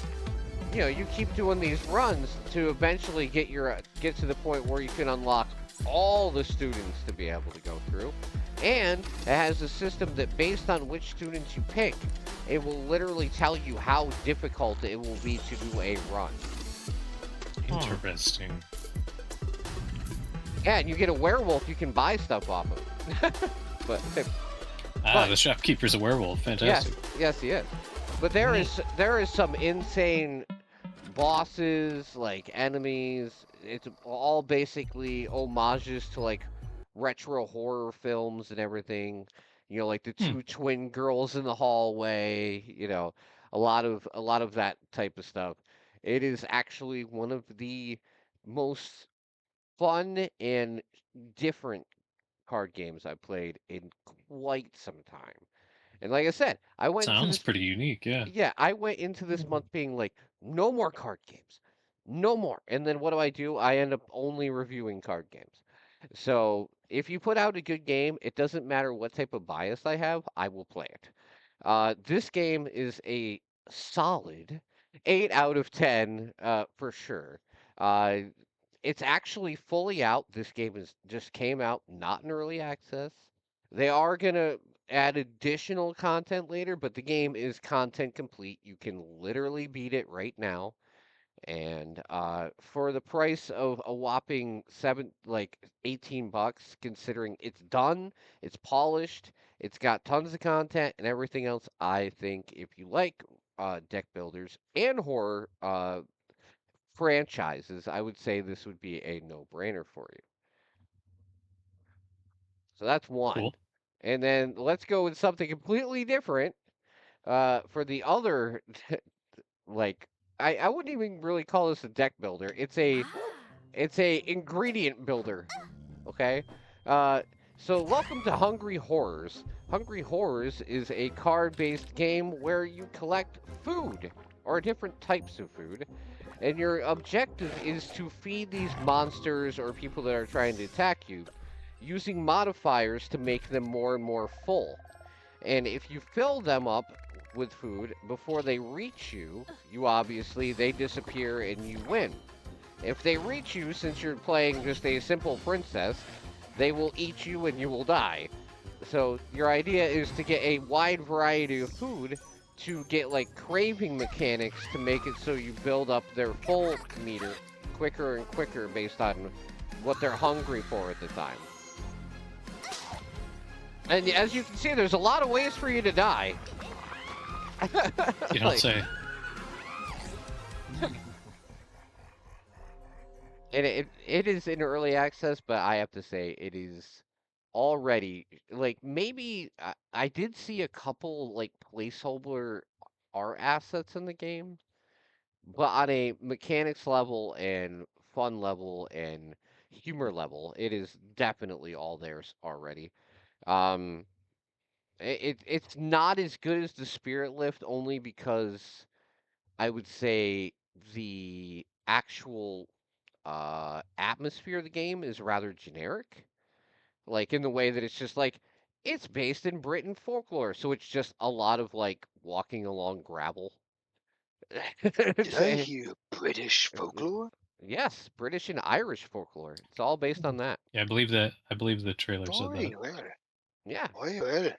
S3: you keep doing these runs to eventually get to the point where you can unlock all the students to be able to go through. And it has a system that, based on which students you pick, it will literally tell you how difficult it will be to do a run.
S1: Interesting.
S3: Yeah, and you get a werewolf you can buy stuff off of. but
S1: the shopkeeper's a werewolf. Fantastic.
S3: Yes, he is. But there is some insane bosses, like enemies. It's all basically homages to like retro horror films and everything. Like the two twin girls in the hallway. A lot of that type of stuff. It is actually one of the most fun and different card games I've played in quite some time. And like I said,
S1: Sounds pretty unique, yeah.
S3: Yeah, I went into this month being like, no more card games. No more. And then what do? I end up only reviewing card games. So if you put out a good game, it doesn't matter what type of bias I have, I will play it. This game is a solid 8 out of 10 for sure. Uh, it's actually fully out. This game just came out, not in early access. They are gonna add additional content later, but the game is content complete. You can literally beat it right now. And for the price of a whopping 18 bucks, considering it's done, it's polished, it's got tons of content and everything else, I think if you like deck builders and horror franchises, I would say this would be a no-brainer for you. So that's one.
S1: Cool.
S3: And then let's go with something completely different. For the other, like, I wouldn't even really call this a deck builder. It's a ingredient builder. Okay. So welcome to Hungry Horrors. Hungry Horrors is a card-based game where you collect food or different types of food. And your objective is to feed these monsters or people that are trying to attack you using modifiers to make them more and more full. And if you fill them up with food before they reach you, they disappear and you win. If they reach you, since you're playing just a simple princess, they will eat you and you will die. So your idea is to get a wide variety of food to get like craving mechanics to make it so you build up their full meter quicker and quicker based on what they're hungry for at the time. And as you can see, there's a lot of ways for you to die.
S1: You don't say.
S3: And it is in early access, but I have to say it is already like maybe I did see a couple like placeholder art assets in the game, but on a mechanics level and fun level and humor level, it is definitely all theirs already. Um, it's not as good as the Spirit Lift only because I would say the actual atmosphere of the game is rather generic. Like in the way that it's just like It's based in Britain folklore, so it's just a lot of like walking along gravel.
S2: Did I hear British folklore?
S3: Yes, British and Irish folklore. It's all based on that.
S1: Yeah, I believe that. I believe the trailer said
S2: Very
S1: that.
S2: well.
S3: Yeah,
S2: Very well.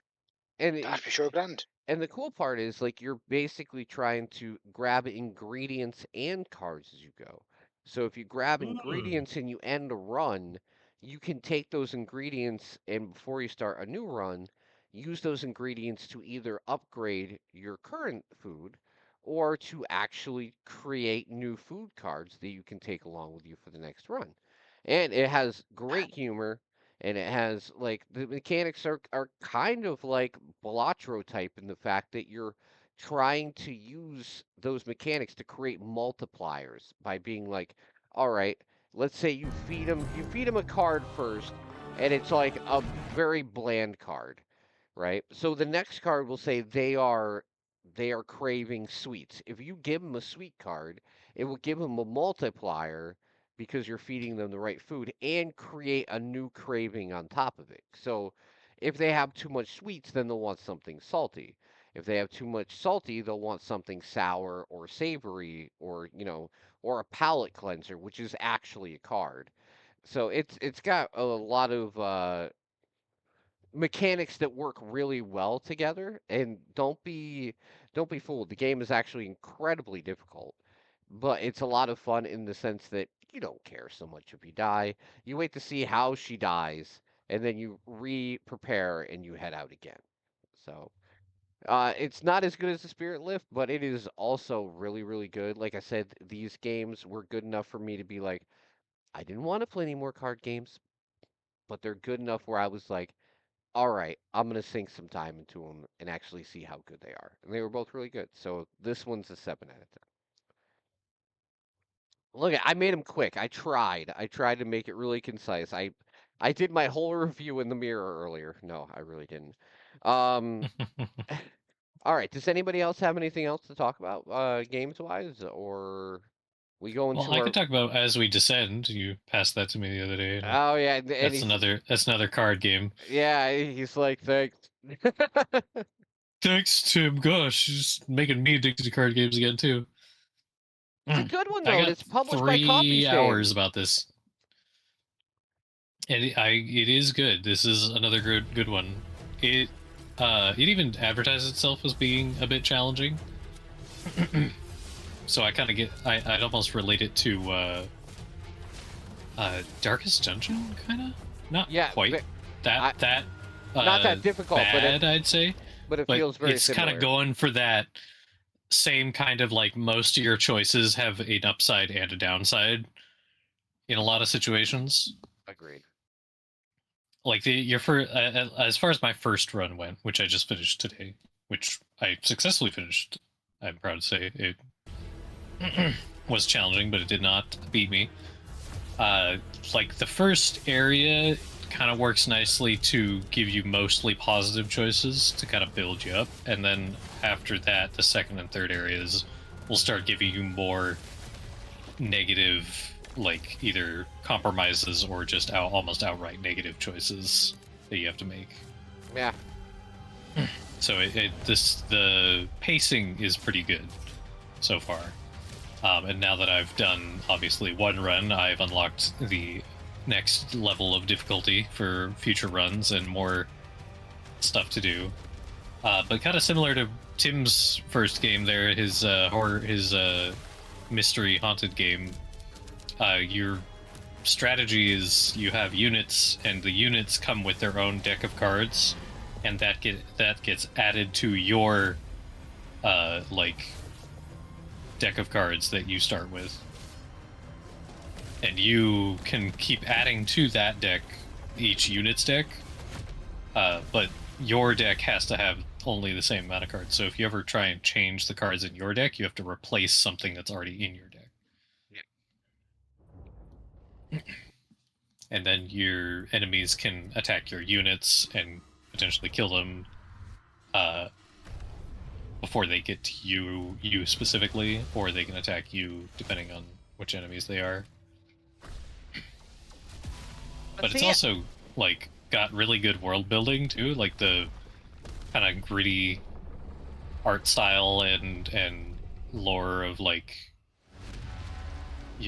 S3: and
S2: That'd be sure grand.
S3: and the cool part is like you're basically trying to grab ingredients and cards as you go. So if you grab ingredients and you end a run, you can take those ingredients and before you start a new run, use those ingredients to either upgrade your current food or to actually create new food cards that you can take along with you for the next run. And it has great humor and it has like the mechanics are kind of like Balatro type in the fact that you're trying to use those mechanics to create multipliers by being like, all right, let's say you feed him a card first, and it's like a very bland card, right? So the next card will say they are craving sweets. If you give them a sweet card, it will give them a multiplier because you're feeding them the right food and create a new craving on top of it. So if they have too much sweets, then they'll want something salty. If they have too much salty, they'll want something sour or savory or a palate cleanser, which is actually a card. So it's got a lot of mechanics that work really well together. And don't be fooled. The game is actually incredibly difficult, but it's a lot of fun in the sense that you don't care so much if you die. You wait to see how she dies, and then you re-prepare and you head out again. So it's not as good as the Spirit Lift, but it is also really, really good. Like I said, these games were good enough for me to be like, I didn't want to play any more card games, but they're good enough where I was like, all right, I'm gonna sink some time into them and actually see how good they are. And they were both really good. So this one's a 7 out of 10. Look, I made them quick. I tried. I tried to make it really concise. I did my whole review in the mirror earlier. No, I really didn't. Um, all right. Does anybody else have anything else to talk about, games wise, or we go into
S1: Well, I
S3: our?
S1: could talk about As We Descend. You passed that to me the other day. And
S3: Oh yeah, and
S1: that's another card game.
S3: Yeah, he's like, thanks.
S1: Thanks, Tim. Gosh, just making me addicted to card games again too.
S3: It's a good one
S1: I
S3: though, and
S1: got
S3: it's published by Coffee
S1: 3 hours
S3: Stain.
S1: about this, and it is good. This is another good one. It even advertised itself as being a bit challenging. So I kind of I'd almost relate it to Darkest Dungeon, kind of. Not quite not
S3: that difficult,
S1: bad, I'd say.
S3: But it
S1: But
S3: feels very
S1: it's
S3: similar.
S1: kind of going for that same kind of like most of your choices have an upside and a downside in a lot of situations.
S3: Agreed.
S1: Like as far as my first run went, which I just finished today, which I successfully finished, I'm proud to say it was challenging, but it did not beat me. Like the first area kind of works nicely to give you mostly positive choices to kind of build you up, and then after that, the second and third areas will start giving you more negative, like either compromises or just almost outright negative choices that you have to make.
S3: Yeah.
S1: So the pacing is pretty good so far. And now that I've done obviously one run, I've unlocked the next level of difficulty for future runs and more stuff to do. But kind of similar to Tim's first game there, his mystery haunted game. Your strategy is you have units, and the units come with their own deck of cards, and that gets added to your deck of cards that you start with. And you can keep adding to that deck, each unit's deck, but your deck has to have only the same amount of cards. So if you ever try and change the cards in your deck, you have to replace something that's already in your deck. Yeah. And then your enemies can attack your units and potentially kill them before they get to you specifically, or they can attack you depending on which enemies they are. But it's also like got really good world building too, like the kind of gritty art style and lore of like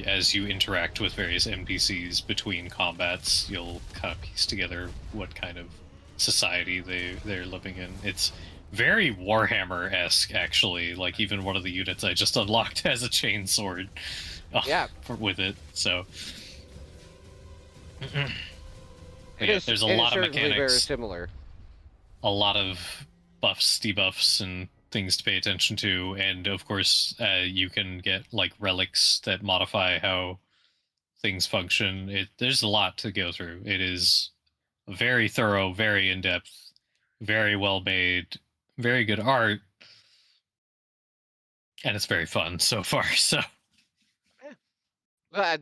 S1: as you interact with various NPCs between combats, you'll kind of piece together what kind of society they're living in. It's very Warhammer-esque, actually. Like even one of the units I just unlocked has a chain sword
S3: Yeah.
S1: with it. So
S3: It
S1: yeah,
S3: is.
S1: there's a
S3: It is
S1: lot of
S3: certainly very
S1: mechanics,
S3: similar.
S1: a lot of buffs, debuffs, and things to pay attention to, and of course, you can get like relics that modify how things function. There's a lot to go through. It is very thorough, very in depth, very well made, very good art, and it's very fun so far. So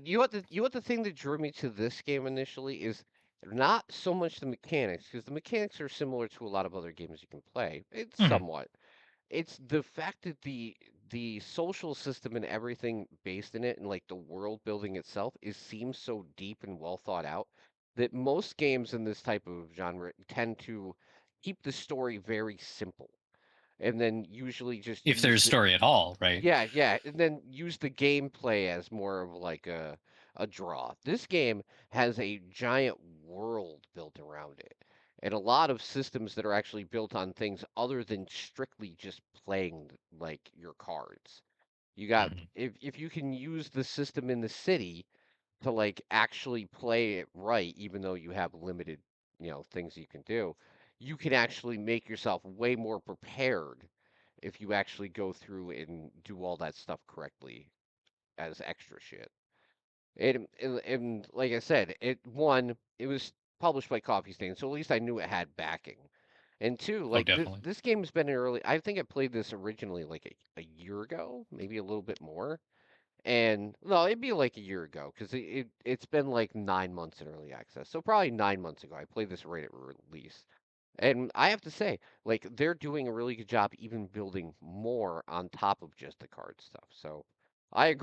S3: You what the thing that drew me to this game initially is not so much the mechanics, because the mechanics are similar to a lot of other games you can play. It's
S1: mhm.
S3: somewhat. It's the fact that the social system and everything based in it and like the world building itself seems so deep and well thought out that most games in this type of genre tend to keep the story very simple and then usually just
S1: If
S3: use
S1: there's
S3: the
S1: story at all, right?
S3: yeah, and then use the gameplay as more of like a draw. This game has a giant world built around it, and a lot of systems that are actually built on things other than strictly just playing like your cards. You got
S1: Mhm.
S3: if you can use the system in the city to like actually play it right, even though you have limited, things you can do, you can actually make yourself way more prepared if you actually go through and do all that stuff correctly as extra shit. And like I said, it was published by Coffee Stain, so at least I knew it had backing. And two,
S1: Oh,
S3: like
S1: definitely.
S3: this game's been early. I think I played this originally like a year ago, maybe a little bit more. And no, it'd be like a year ago because it's been like 9 months in early access. So probably 9 months ago, I played this right at release. And I have to say, like they're doing a really good job even building more on top of just the card stuff. So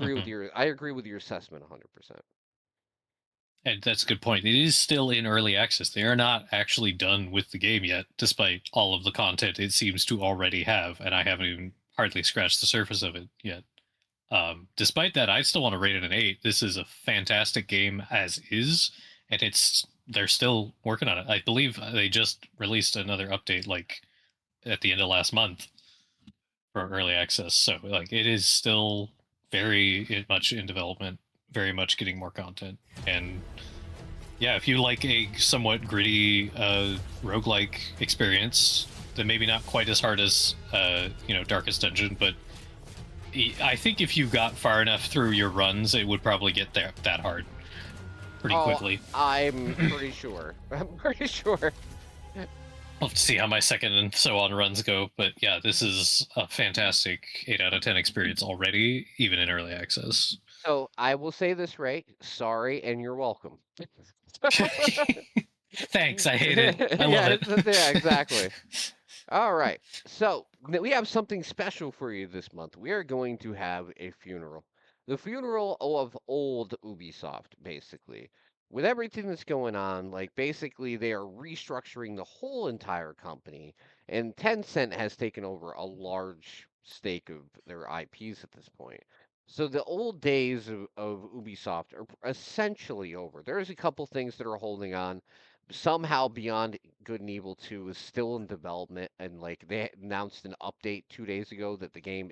S1: Mhm.
S3: I agree with your assessment 100%.
S1: And that's a good point. It is still in early access. They are not actually done with the game yet, despite all of the content it seems to already have, and I haven't even hardly scratched the surface of it yet. Despite that, I still want to rate it an 8. This is a fantastic game as is, and they're still working on it. I believe they just released another update like at the end of last month for early access. So like it is still very much in development, very much getting more content. And yeah, if you like a somewhat gritty roguelike experience, then maybe not quite as hard as Darkest Dungeon, but I think if you got far enough through your runs, it would probably get there that hard pretty
S3: Oh,
S1: quickly.
S3: I'm pretty sure. I'm pretty sure.
S1: I'll have to see how my second and so on runs go, but yeah, this is a fantastic 8 out of 10 experience already, even in early access.
S3: So I will say this right. Sorry, and you're welcome.
S1: Thanks, I hate it. I love
S3: Yeah,
S1: it.
S3: yeah, exactly. All right. So we have something special for you this month. We are going to have a funeral. The funeral of old Ubisoft, basically. With everything that's going on, like basically they are restructuring the whole entire company, and Tencent has taken over a large stake of their IPs at this point. So the old days of Ubisoft are essentially over. There's a couple things that are holding on. Somehow Beyond Good and Evil 2 is still in development, and like they announced an update 2 days ago that the game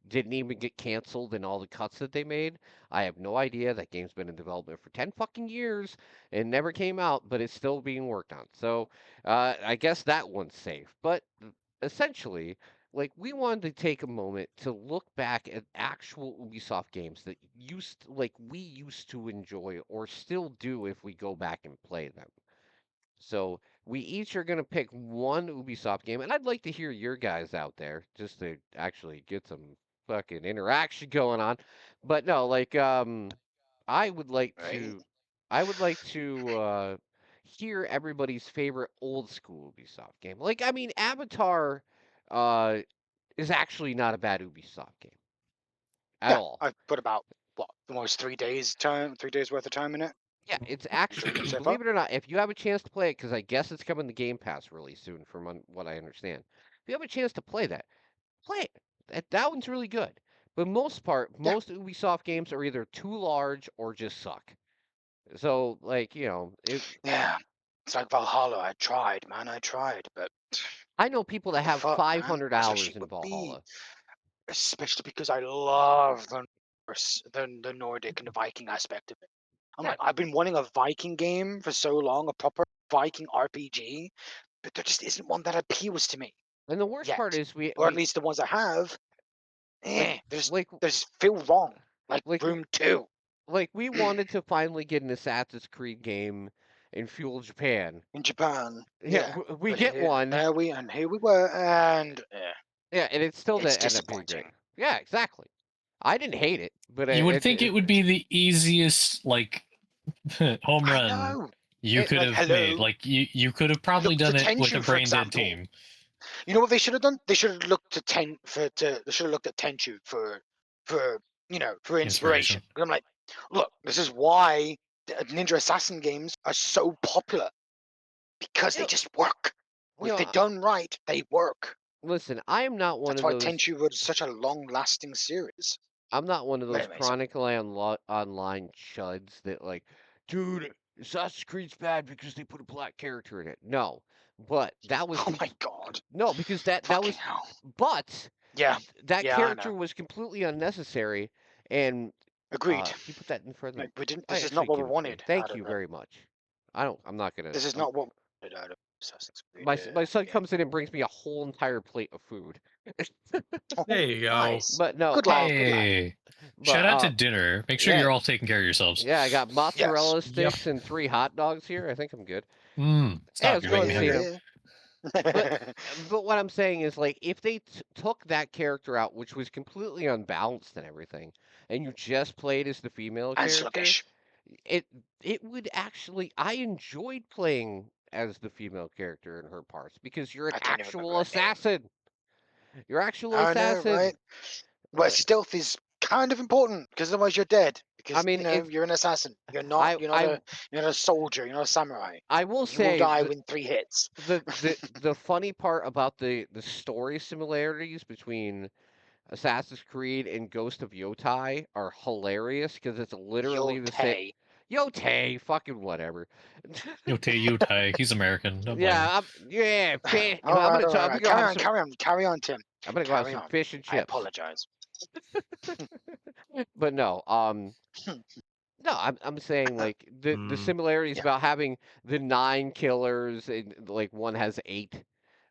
S3: didn't even get canceled in all the cuts that they made. I have no idea. That game's been in development for 10 fucking years and never came out, but it's still being worked on. So I guess that one's safe. But essentially, like we wanted to take a moment to look back at actual Ubisoft games that we used to enjoy or still do if we go back and play them. So we each are gonna pick one Ubisoft game, and I'd like to hear your guys out there just to actually get some fucking interaction going on. But no, like I would like
S2: Right?
S3: to I would like to hear everybody's favorite old school Ubisoft game. Like I mean Avatar uh is actually not a bad Ubisoft game at
S2: Yeah,
S3: all.
S2: I've put about what almost 3 days worth of time in it.
S3: Yeah, it's actually,
S2: Enjoyed it so far.
S3: believe it or not, if you have a chance to play it, because I guess it's coming to Game Pass really soon, from what I understand. If you have a chance to play that, play it. That one's really good. But most part,
S2: Yeah.
S3: most Ubisoft games are either too large or just suck. So, like,
S2: Yeah. It's like Valhalla. I tried, man. I tried, but
S3: I know people that
S2: what the
S3: have
S2: fuck, man?
S3: 500
S2: That's what
S3: hours
S2: she
S3: in
S2: would be.
S3: Valhalla.
S2: Especially because I love the Nordic and the Viking aspect of it. I'm
S3: Yeah.
S2: like, I've been wanting a Viking game for so long, a proper Viking RPG, but there just isn't one that appeals to me
S3: And the worst part
S2: yet.
S3: is
S2: Or at least the ones I have,
S3: like,
S2: they
S3: like,
S2: just feel wrong. Like
S3: like,
S2: Room 2
S3: we wanted to finally get an Assassin's Creed game in feudal Japan.
S2: in Japan.
S3: Yeah,
S2: Yeah.
S3: we
S2: But
S3: get one.
S2: here we were, and
S3: Yeah, and it still
S2: it's
S3: didn't end up being great.
S2: disappointing.
S3: Yeah, exactly. I didn't hate it, but
S1: You would think it would be the easiest like home
S2: I
S1: run
S2: know.
S1: you could
S2: Like,
S1: have made.
S2: hello.
S1: Like you could have probably
S2: Look to
S1: done it with a
S2: Tenchu, for
S1: brain dead
S2: example.
S1: team.
S2: You know what they should have done? They should have looked to they should have looked at Tenchu for for inspiration. 'Cause I'm like, look, this is why the Ninja Assassin games are so popular, because
S3: You
S2: they
S3: know-
S2: just work.
S3: you
S2: If they're
S3: know,
S2: done right, they work.
S3: Listen, I am not one
S2: That's
S3: of
S2: why
S3: those.
S2: Tenchu was such a long-lasting series.
S3: I'm not one of
S2: But
S3: those
S2: anyway, so-
S3: Chronicle Online chuds that like, dude, Assassin's Creed's bad because they put a black character in it. No, but that was
S2: oh my god,
S3: no, because that
S2: fucking
S3: was,
S2: hell.
S3: but
S2: Yeah,
S3: that
S2: yeah, I
S3: character
S2: know.
S3: was completely unnecessary, and
S2: Agreed.
S3: can you put that in front of
S2: Like, we didn't.
S3: I
S2: This is not
S3: actually
S2: what we
S3: give it to you.
S2: wanted.
S3: Thank
S2: out
S3: you
S2: of
S3: very much. I'm not gonna.
S2: This is not what we wanted out of Assassin's Creed.
S3: My son
S2: game.
S3: comes in and brings me a whole entire plate of food.
S2: Oh,
S4: There you go.
S2: nice.
S3: But no,
S2: Good lad. Good lad.
S1: Hey,
S3: but,
S1: shout out to dinner. Make sure
S3: yeah.
S1: you're all taking care of yourselves.
S3: Yeah, I got mozzarella
S2: Yes.
S3: sticks and 3 hot dogs here. I think I'm good.
S1: Stop,
S3: it's
S1: you're
S3: going
S1: making me
S3: to
S1: hungry.
S3: see them. But what I'm saying is, like, if they took that character out, which was completely unbalanced and everything, and you just played as the female
S2: and
S3: character,
S2: sluggish.
S3: it would actually. I enjoyed playing as the female character in her parts because you're an
S2: I don't even
S3: actual
S2: remember her name.
S3: assassin. You're actual
S2: I know,
S3: assassin.
S2: right? Well, stealth is kind of important because otherwise you're dead. Because
S3: I mean, if
S2: you're an assassin. You're not. You're not a soldier. You're not a samurai.
S3: I will
S2: You will
S3: say
S2: die within 3 hits.
S3: the funny part about the story similarities between Assassin's Creed and Ghost of Yotai are hilarious because it's literally the same. Yotai, fucking whatever.
S1: Yotai, he's American. Don't blame him.
S3: Fish.
S2: All
S3: I'm
S2: right,
S3: gonna
S2: all right. Carry on, Tim.
S3: I'm gonna go have
S2: Carry
S3: some
S2: on.
S3: fish and
S2: I
S3: chips.
S2: apologize.
S3: But no, no, I'm saying like the similarities
S2: Yeah.
S3: about having the 9 killers and like one has 8,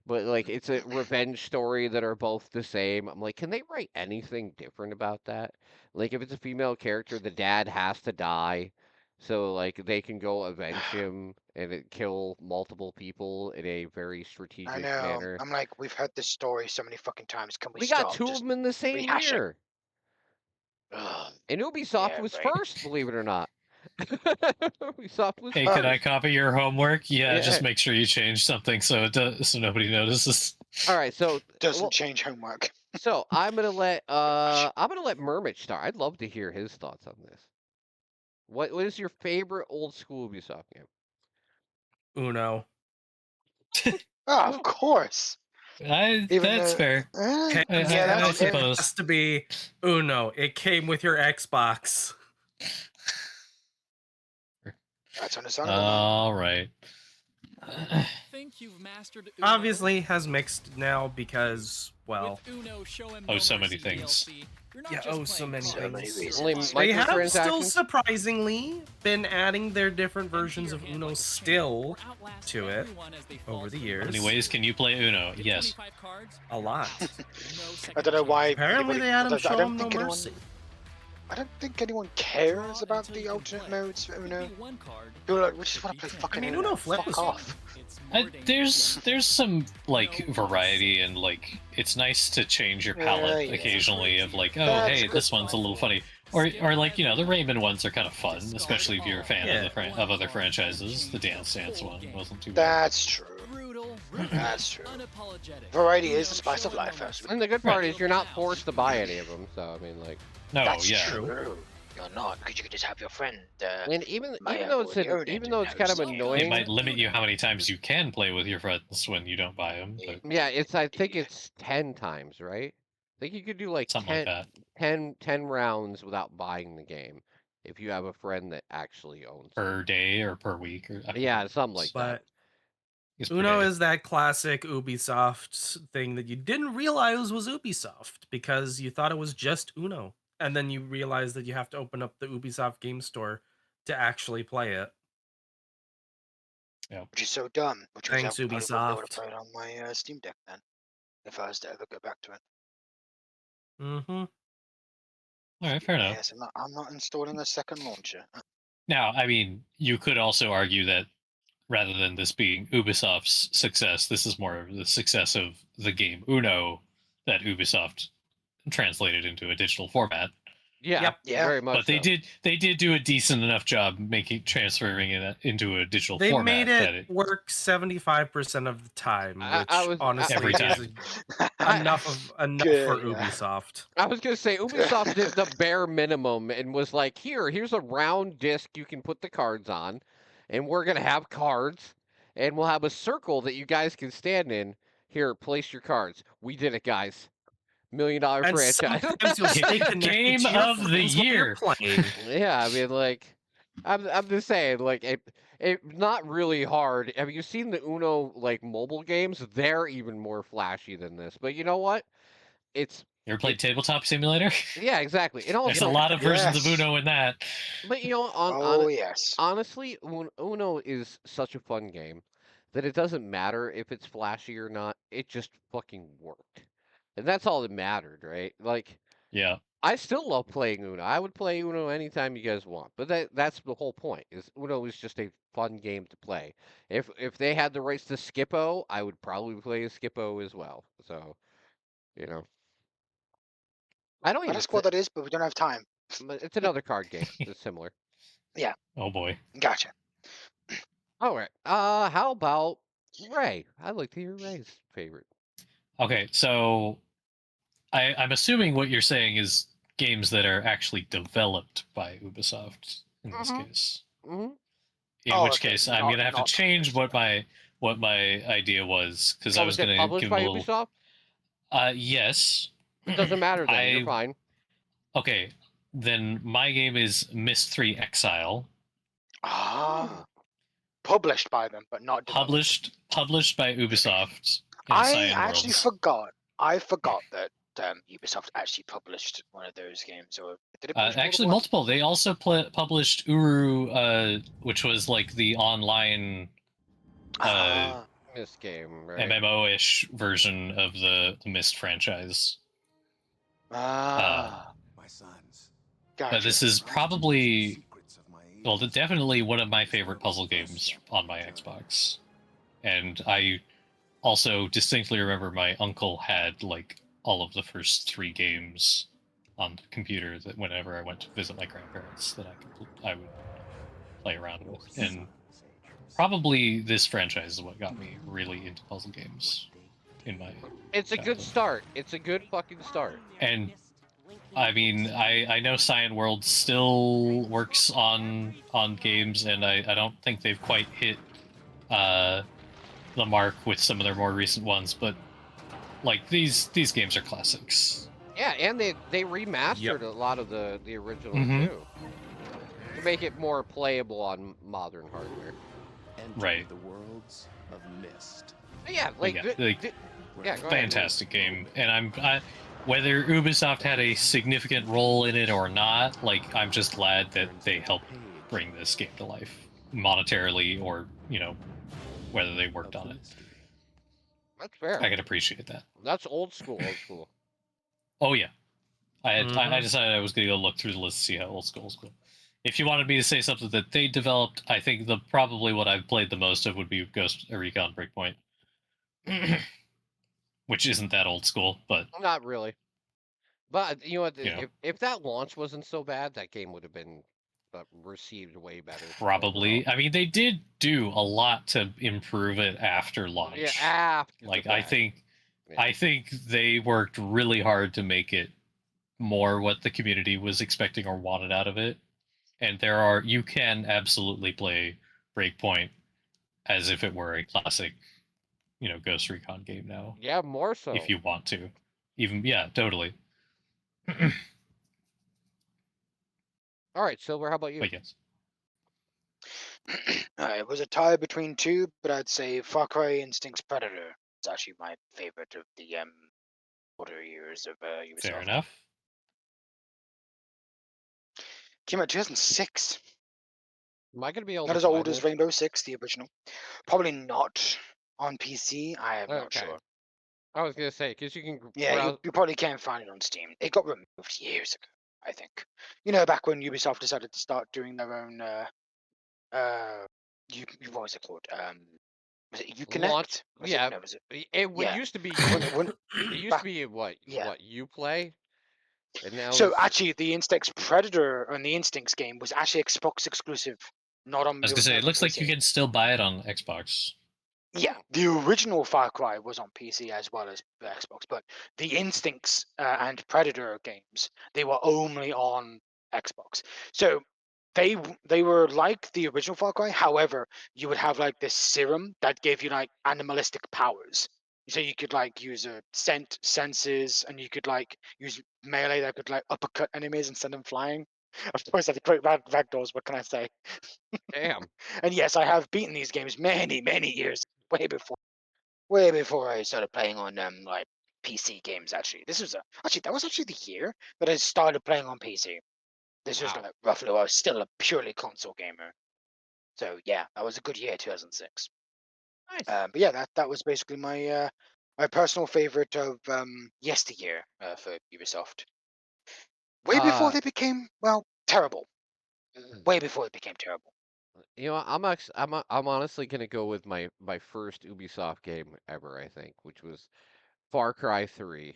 S3: but like it's a revenge story that are both the same. I'm like, can they write anything different about that? Like if it's a female character, the dad has to die, so like they can go avenge him and kill multiple people in a very strategic
S2: I know.
S3: manner.
S2: I'm like, we've heard this story so many fucking times. Can we
S3: We
S2: stop?
S3: got 2 of
S2: just
S3: them in the same
S2: rehash it?
S3: year.
S2: Ugh.
S3: And Ubisoft
S2: Yeah,
S3: was
S2: right.
S3: first, believe it or not. Ubisoft was
S1: Hey,
S3: first.
S1: could I copy your homework? Yeah,
S3: Yeah.
S1: just make sure you change something so it does, so nobody notices.
S3: All right, so
S2: Doesn't change homework.
S3: so I'm gonna let Mermich start. I'd love to hear his thoughts on this. What is your favorite old school Ubisoft game?
S4: Uno.
S2: Oh, of course.
S1: That's fair.
S2: Yeah,
S1: I
S2: that's fair.
S1: suppose.
S4: Has to be Uno. It came with your Xbox.
S2: That's understandable.
S1: All right.
S5: Think you've mastered Uno?
S4: Obviously has mixed now because, well,
S5: With Uno, show him
S1: Oh,
S5: no
S1: so many
S5: mercy
S1: things.
S5: DLC, you're not
S4: yeah,
S5: just
S4: oh, so
S5: playing
S4: many
S5: cards.
S2: So many
S4: things.
S2: reasons.
S3: Only
S4: They have still
S3: microtransactions?
S4: surprisingly been adding their different versions of
S5: Empty your hand
S4: Uno
S5: like a champ,
S4: still
S5: or outlast
S4: to it
S5: everyone as they fall
S4: over the
S5: to
S4: years.
S1: How many ways can you play Uno?
S5: Get
S1: Yes.
S5: 25 cards,
S4: a lot.
S5: no
S2: I
S5: second
S2: don't know why.
S4: Apparently
S2: anybody-
S4: they had
S2: I
S4: them show
S2: don't
S4: them no
S2: think anyone-
S4: mercy.
S2: I don't think anyone cares about the alternate modes for Uno.
S5: one card.
S2: People are like, we just want to play
S5: I
S2: fucking
S4: mean,
S2: Uno.
S4: Uno Flip
S2: Fuck
S4: was
S2: off.
S5: It's more dangerous.
S1: There's some like variety and like it's nice to change your palette
S2: Yeah.
S1: occasionally of like, oh
S2: That's
S1: hey,
S2: good.
S1: this one's a little funny, or like the Rayman ones are kind of fun, especially if you're a fan of of other franchises. The Dance Dance one wasn't too bad.
S2: That's true.
S5: Brutal,
S2: That's true.
S5: unapologetic.
S2: Variety is
S5: Uno,
S2: the spice
S5: show
S2: of
S5: him
S2: life,
S5: no
S2: first.
S5: mercy.
S3: And the good part is you're not forced to buy any of them. So I mean, like,
S1: No,
S2: That's
S1: yeah.
S2: true. you're not, because you could just have your friend.
S3: And even
S2: Maya
S3: though it's
S2: already own
S3: even
S2: it,
S3: though
S2: who
S3: it's kind of
S2: knows?
S3: annoying,
S1: It might limit you how many times you can play with your friends when you don't buy them, but
S3: yeah, I think it's 10 times, right? I think you could do like
S1: something like that.
S3: 10 rounds without buying the game if you have a friend that actually owns
S1: Per day or per week, or I
S3: it. Yeah,
S1: forget.
S3: something like that.
S4: But
S1: It's per
S4: Uno
S1: day.
S4: is that classic Ubisoft thing that you didn't realize was Ubisoft because you thought it was just Uno. And then you realize that you have to open up the Ubisoft game store to actually play it.
S2: Which is so dumb. Which was I
S4: Thanks,
S2: probably wouldn't be able to
S4: Ubisoft.
S2: play it on my Steam Deck then, if I was to ever go back to it.
S4: Mm-hmm.
S1: All right, fair enough.
S2: Yes, I'm not installing a second launcher.
S1: Now, I mean, you could also argue that rather than this being Ubisoft's success, this is more of the success of the game Uno that Ubisoft translated into a digital format.
S3: Yeah,
S4: Yep.
S2: Yeah.
S3: very much.
S1: But they did do a decent enough job transferring it into a digital
S4: They
S1: format
S4: made
S1: that
S4: it work 75% of the time, which honestly
S1: Every
S4: is
S1: time.
S4: enough for
S2: Good, yeah.
S4: Ubisoft.
S3: I was gonna say Ubisoft did the bare minimum and was like, here's a round disc you can put the cards on, and we're gonna have cards, and we'll have a circle that you guys can stand in. Here, place your cards. We did it, guys. $1 million
S4: And
S3: franchise.
S4: sometimes you'll stay connected
S1: Game
S4: to your
S1: of the
S4: friends while you're
S1: year.
S4: playing.
S3: Yeah, I mean, like, I'm just saying, like, it not really hard. Have you seen the Uno like mobile games? They're even more flashy than this. But you know what? It's
S1: You ever played Tabletop Simulator?
S3: yeah, exactly. And
S1: There's a
S3: also,
S1: lot of versions of
S2: Yes.
S1: Uno in that.
S3: but you know,
S2: Oh yes.
S3: honestly, Uno is such a fun game that it doesn't matter if it's flashy or not. It just fucking worked, and that's all that mattered, right? Like,
S1: Yeah.
S3: I still love playing Uno. I would play Uno anytime you guys want. But that's the whole point. Is Uno is just a fun game to play. If they had the rights to Skippo, I would probably play Skippo as well. So, you know. I don't
S2: I'd
S3: even
S2: ask what that is, but we don't have time.
S3: but it's another card game. It's similar.
S2: Yeah,
S1: Oh boy.
S2: gotcha.
S3: All right. How about Ray? I'd like to hear Ray's favorite.
S1: Okay, so I'm assuming what you're saying is games that are actually developed by Ubisoft in this case.
S3: Mm-hmm.
S1: In
S2: Oh,
S1: which
S2: okay,
S1: case, I'm gonna have to
S2: not
S1: change
S2: published,
S1: what my idea was because I
S3: Oh,
S1: was
S3: was it
S1: gonna
S3: published
S1: give
S3: by
S1: a little.
S3: Ubisoft?
S1: Yes.
S3: It doesn't matter then. You're fine.
S1: Okay, then my game is Myst 3 Exile,
S2: Ah, published by them, but not developed.
S1: published by Ubisoft and
S2: I
S1: Cyan
S2: actually
S1: Worlds.
S2: forgot. I forgot that Ubisoft actually published one of those games, or did it publish
S1: Actually, multiple. They also published Uru, which was like the online
S3: This game, right?
S1: MMO-ish version of the Myst franchise.
S2: My sons. Gotcha.
S1: This is probably, well, definitely one of my favorite puzzle games on my Xbox. And I also distinctly remember my uncle had like all of the first 3 games on the computer that whenever I went to visit my grandparents that I would play around with. And probably this franchise is what got me really into puzzle games in my
S3: It's a good
S1: childhood.
S3: start. It's a good fucking start.
S1: And I mean, I know Cyan World still works on games, and I don't think they've quite hit the mark with some of their more recent ones, but like these games are classics.
S3: Yeah, and they remastered a lot of the original too to make it more playable on modern hardware.
S1: Right.
S5: The worlds of Myst.
S3: But yeah, like,
S1: Yeah,
S3: go ahead.
S1: fantastic game, and whether Ubisoft had a significant role in it or not, like I'm just glad that they helped bring this game to life monetarily, or whether they worked on it.
S3: That's fair.
S1: I can appreciate that.
S3: That's old school. Old school.
S1: Oh yeah, I decided I was gonna go look through the list to see how old school. If you wanted me to say something that they developed, I think probably what I've played the most of would be Ghost Recon Breakpoint, which isn't that old school, but
S3: Not really. But you know what? If that launch wasn't so bad, that game would have been received way better.
S1: probably.
S3: Overall.
S1: I mean, they did do a lot to improve it after launch.
S3: Yeah, after
S1: like
S3: the fact.
S1: I think they worked really hard to make it more what the community was expecting or wanted out of it. And you can absolutely play Breakpoint as if it were a classic, Ghost Recon game now.
S3: Yeah, more so.
S1: If you want to. Totally.
S3: All right, Silver, how about you?
S1: But yes.
S2: It was a tie between two, but I'd say Far Cry Instincts Predator is actually my favorite of the older years of Ubisoft.
S1: Fair enough.
S2: Came out 2006.
S3: Am I going to be able
S2: Not
S3: to
S2: as
S3: find
S2: old as
S3: this?
S2: Rainbow Six, the original. Probably not on PC. I am not
S3: Okay.
S2: sure.
S3: I was going to say, because you can
S2: Yeah,
S3: browse.
S2: you probably can't find it on Steam. It got removed years ago, I think. Back when Ubisoft decided to start doing their own what was it called? Was it
S3: Launch.
S2: Uconnect? Was
S3: Yeah.
S2: it? No, was it?
S3: It
S2: Yeah.
S3: used to be
S2: When
S3: it used
S2: back,
S3: to be what
S2: yeah.
S3: Uplay, and now
S2: So
S3: it's
S2: actually, the Instincts Predator and the Instincts game was actually Xbox exclusive, not on.
S1: I was
S2: It
S1: gonna
S2: was
S1: say,
S2: not
S1: it
S2: on
S1: looks like
S2: PC.
S1: you can still buy it on Xbox.
S2: Yeah, the original Far Cry was on PC as well as Xbox, but the Instincts and Predator games, they were only on Xbox. So they were like the original Far Cry. However, you would have like this serum that gave you like animalistic powers. So you could like use senses, and you could like use melee that could like uppercut enemies and send them flying. Of course, I had great ragdolls. What can I say?
S3: damn.
S2: And yes, I have beaten these games many years, way before I started playing on like PC games. Actually, that was actually the year that I started playing on PC. This was
S3: Wow.
S2: like roughly while I was still a purely console gamer. So yeah, that was a good year, 2006.
S3: Nice.
S2: But yeah, that was basically my personal favorite of yesteryear for Ubisoft. Way before they became terrible. Way before it became terrible.
S3: I'm honestly gonna go with my first Ubisoft game ever. I think, which was Far Cry 3.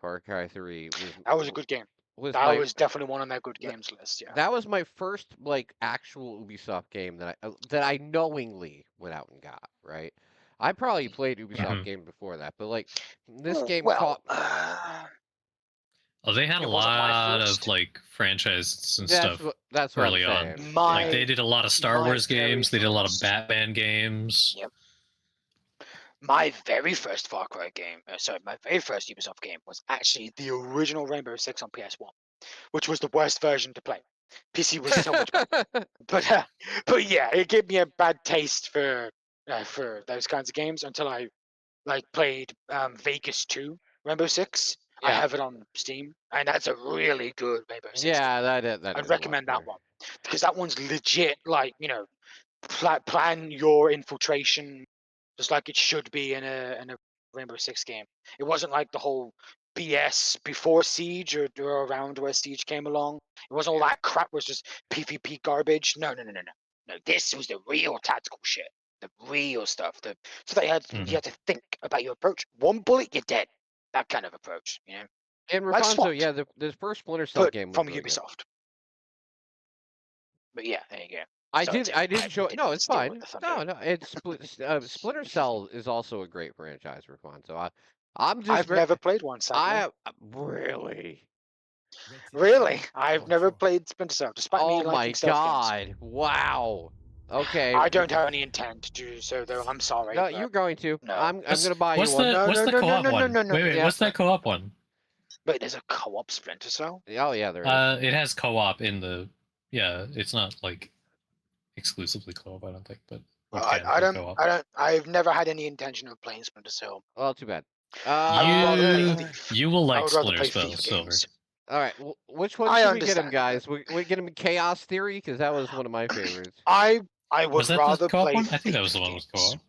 S3: Far Cry 3
S2: That was a good game.
S3: was
S2: That
S3: my
S2: was definitely one on that good
S3: th-
S2: games list. Yeah.
S3: that was my first like actual Ubisoft game that I knowingly went out and got, right? I probably played Ubisoft
S1: Mhm.
S3: game before that, but like this game
S2: Well,
S1: Oh, they had a
S2: it wasn't my
S1: lot of
S2: first.
S1: like franchises and
S3: that's
S1: stuff
S3: what I'm
S1: early on.
S3: saying.
S1: Like
S3: Yeah.
S1: they did a lot of Star
S2: My
S1: Wars
S2: very
S1: games. They did a lot of
S2: first.
S1: Batman games.
S2: Yep. My very first Far Cry game, my very first Ubisoft game was actually the original Rainbow Six on PS1, which was the worst version to play. PC was so much better. But yeah, it gave me a bad taste for those kinds of games until I played Vegas 2 Rainbow Six. I
S3: Yeah.
S2: have it on Steam, and that's a really good Rainbow Six game.
S3: Yeah, that
S2: I'd
S3: is a lot
S2: recommend
S3: better.
S2: that one because that one's legit. Plan your infiltration just like it should be in a Rainbow Six game. It wasn't like the whole BS before Siege or around where Siege came along. It wasn't all that crap. Was just PvP garbage. No. No, this was the real tactical shit. The real stuff. So that you had to think about your approach. One bullet, you're dead. That kind of approach.
S3: And
S2: Like
S3: Rafonso,
S2: SWAT,
S3: yeah, the first Splinter Cell
S2: but
S3: game was
S2: from
S3: really good.
S2: Ubisoft. But yeah, there you go.
S3: I
S2: Sorry,
S3: did
S2: Tim.
S3: I did enjoy.
S2: didn't
S3: No,
S2: mean to
S3: it's
S2: steal
S3: fine.
S2: the thunder.
S3: No, it's Splinter Cell is also a great franchise, Rafonso. I'm just
S2: I've
S3: very
S2: never played one, sadly.
S3: really.
S2: Really? I've never played Splinter Cell, despite me
S3: Oh my
S2: liking stealth games.
S3: God! Wow. Okay.
S2: I don't have any intent to do so, though. I'm sorry.
S3: No,
S2: but
S3: you're going to.
S2: no.
S3: I'm gonna buy you
S1: What's
S3: one.
S1: the
S2: No,
S1: what's
S2: no,
S1: the
S2: no, no,
S1: co-op
S2: no, no,
S1: one?
S2: no, no,
S1: Wait,
S2: no.
S1: what's that co-op one?
S2: Wait, there's a co-op Splinter Cell?
S3: Oh yeah, there is.
S1: It has co-op in the. Yeah, it's not like exclusively co-op, I don't think, but what can play co-op.
S2: I've never had any intention of playing Splinter Cell.
S3: Well, too bad.
S2: I would rather play
S1: You
S2: Thief.
S1: you will
S2: I
S1: like
S2: would rather
S1: Splinter
S2: play
S1: Cell,
S2: Thief
S1: Silver.
S2: games.
S3: All right. Which one
S2: I
S3: should we get him,
S2: understand,
S3: guys? We get him Chaos Theory because that was one of my favorites.
S2: I would
S1: Was that the
S2: rather
S1: co-op
S2: play
S1: one? I think that was the
S2: Thief
S1: one with
S2: games.
S1: co-op.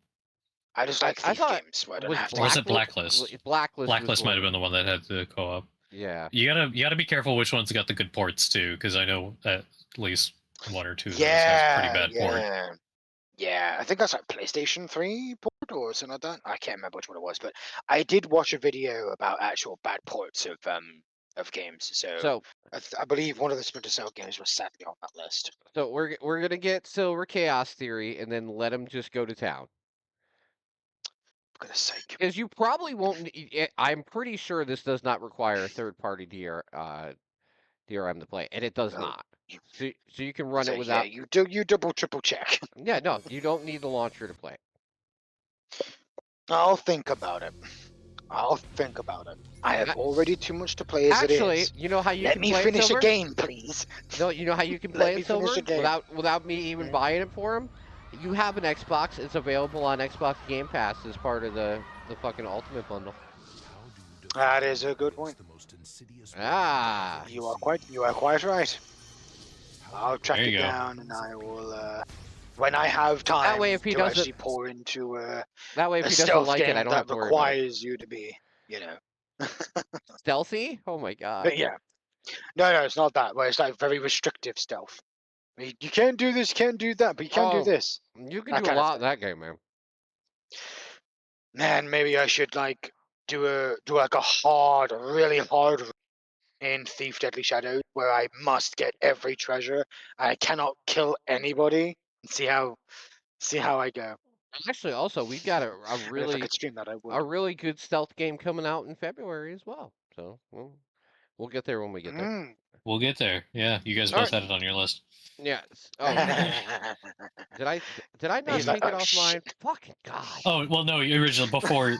S2: I just like
S3: I
S2: Thief
S3: thought
S2: games where I don't
S3: was
S2: have to.
S1: Or was it Blacklist?
S3: Blacklist
S1: Blacklist
S3: was
S1: might have been the one that had the co-op.
S3: Yeah.
S1: You gotta be careful which ones got the good ports too, because I know at least one or two of those has pretty bad port.
S2: Yeah, I think that's like PlayStation 3 port or something like that. I can't remember which one it was, but I did watch a video about actual bad ports of games. So I believe one of the Splinter Cell games was sadly on that list.
S3: So we're gonna get Silver Chaos Theory and then let him just go to town.
S2: goodness sake.
S3: Because you probably won't. I'm pretty sure this does not require a third-party DRM to play, and it does
S2: Oh,
S3: not.
S2: you-
S3: So you can run
S2: So,
S3: it without.
S2: you double triple check.
S3: Yeah, no, you don't need the launcher to play it.
S2: I'll think about it. I have already too much to play as
S3: Actually,
S2: it is.
S3: you know how you
S2: Let
S3: can
S2: me
S3: play
S2: finish
S3: it, Silver?
S2: a game, please.
S3: No, you know how you can
S2: Let
S3: play
S2: me
S3: it,
S2: finish
S3: Silver,
S2: the game.
S3: without me even buying it for him. You have an Xbox. It's available on Xbox Game Pass as part of the fucking Ultimate Bundle.
S2: That is a good point.
S3: Ah.
S2: You are quite right. I'll track
S1: There
S2: it
S1: you go.
S2: down, and I will. When I have time
S3: way if he
S2: to
S3: doesn't-
S2: actually pour into
S3: That way, if
S2: a
S3: he doesn't
S2: stealth
S3: like
S2: game
S3: it, I don't have
S2: that
S3: to worry about it.
S2: requires you to be,
S3: Stealthy? Oh my god.
S2: But yeah, no, it's not that. Well, it's like very restrictive stealth. You can't do this, can't do that, but you can do
S3: Oh,
S2: this.
S3: You can
S2: That
S3: do a
S2: kind of
S3: lot in
S2: thing.
S3: that game, man.
S2: Man, maybe I should like do like a really hard in Thief Deadly Shadows where I must get every treasure. I cannot kill anybody. And see how I go.
S3: Actually, also, we've got a
S2: And if I
S3: really
S2: could stream that, I would.
S3: a really good stealth game coming out in February as well. So we'll get there when we get there.
S2: Mm.
S1: We'll get there. Yeah, you guys
S3: All
S1: both
S3: right.
S1: had it on your list.
S3: Yeah. Oh, did I not
S2: He's like,
S3: take it
S2: "Oh,
S3: off
S2: shit."
S3: mine? Fucking god.
S1: Oh well, no, original before.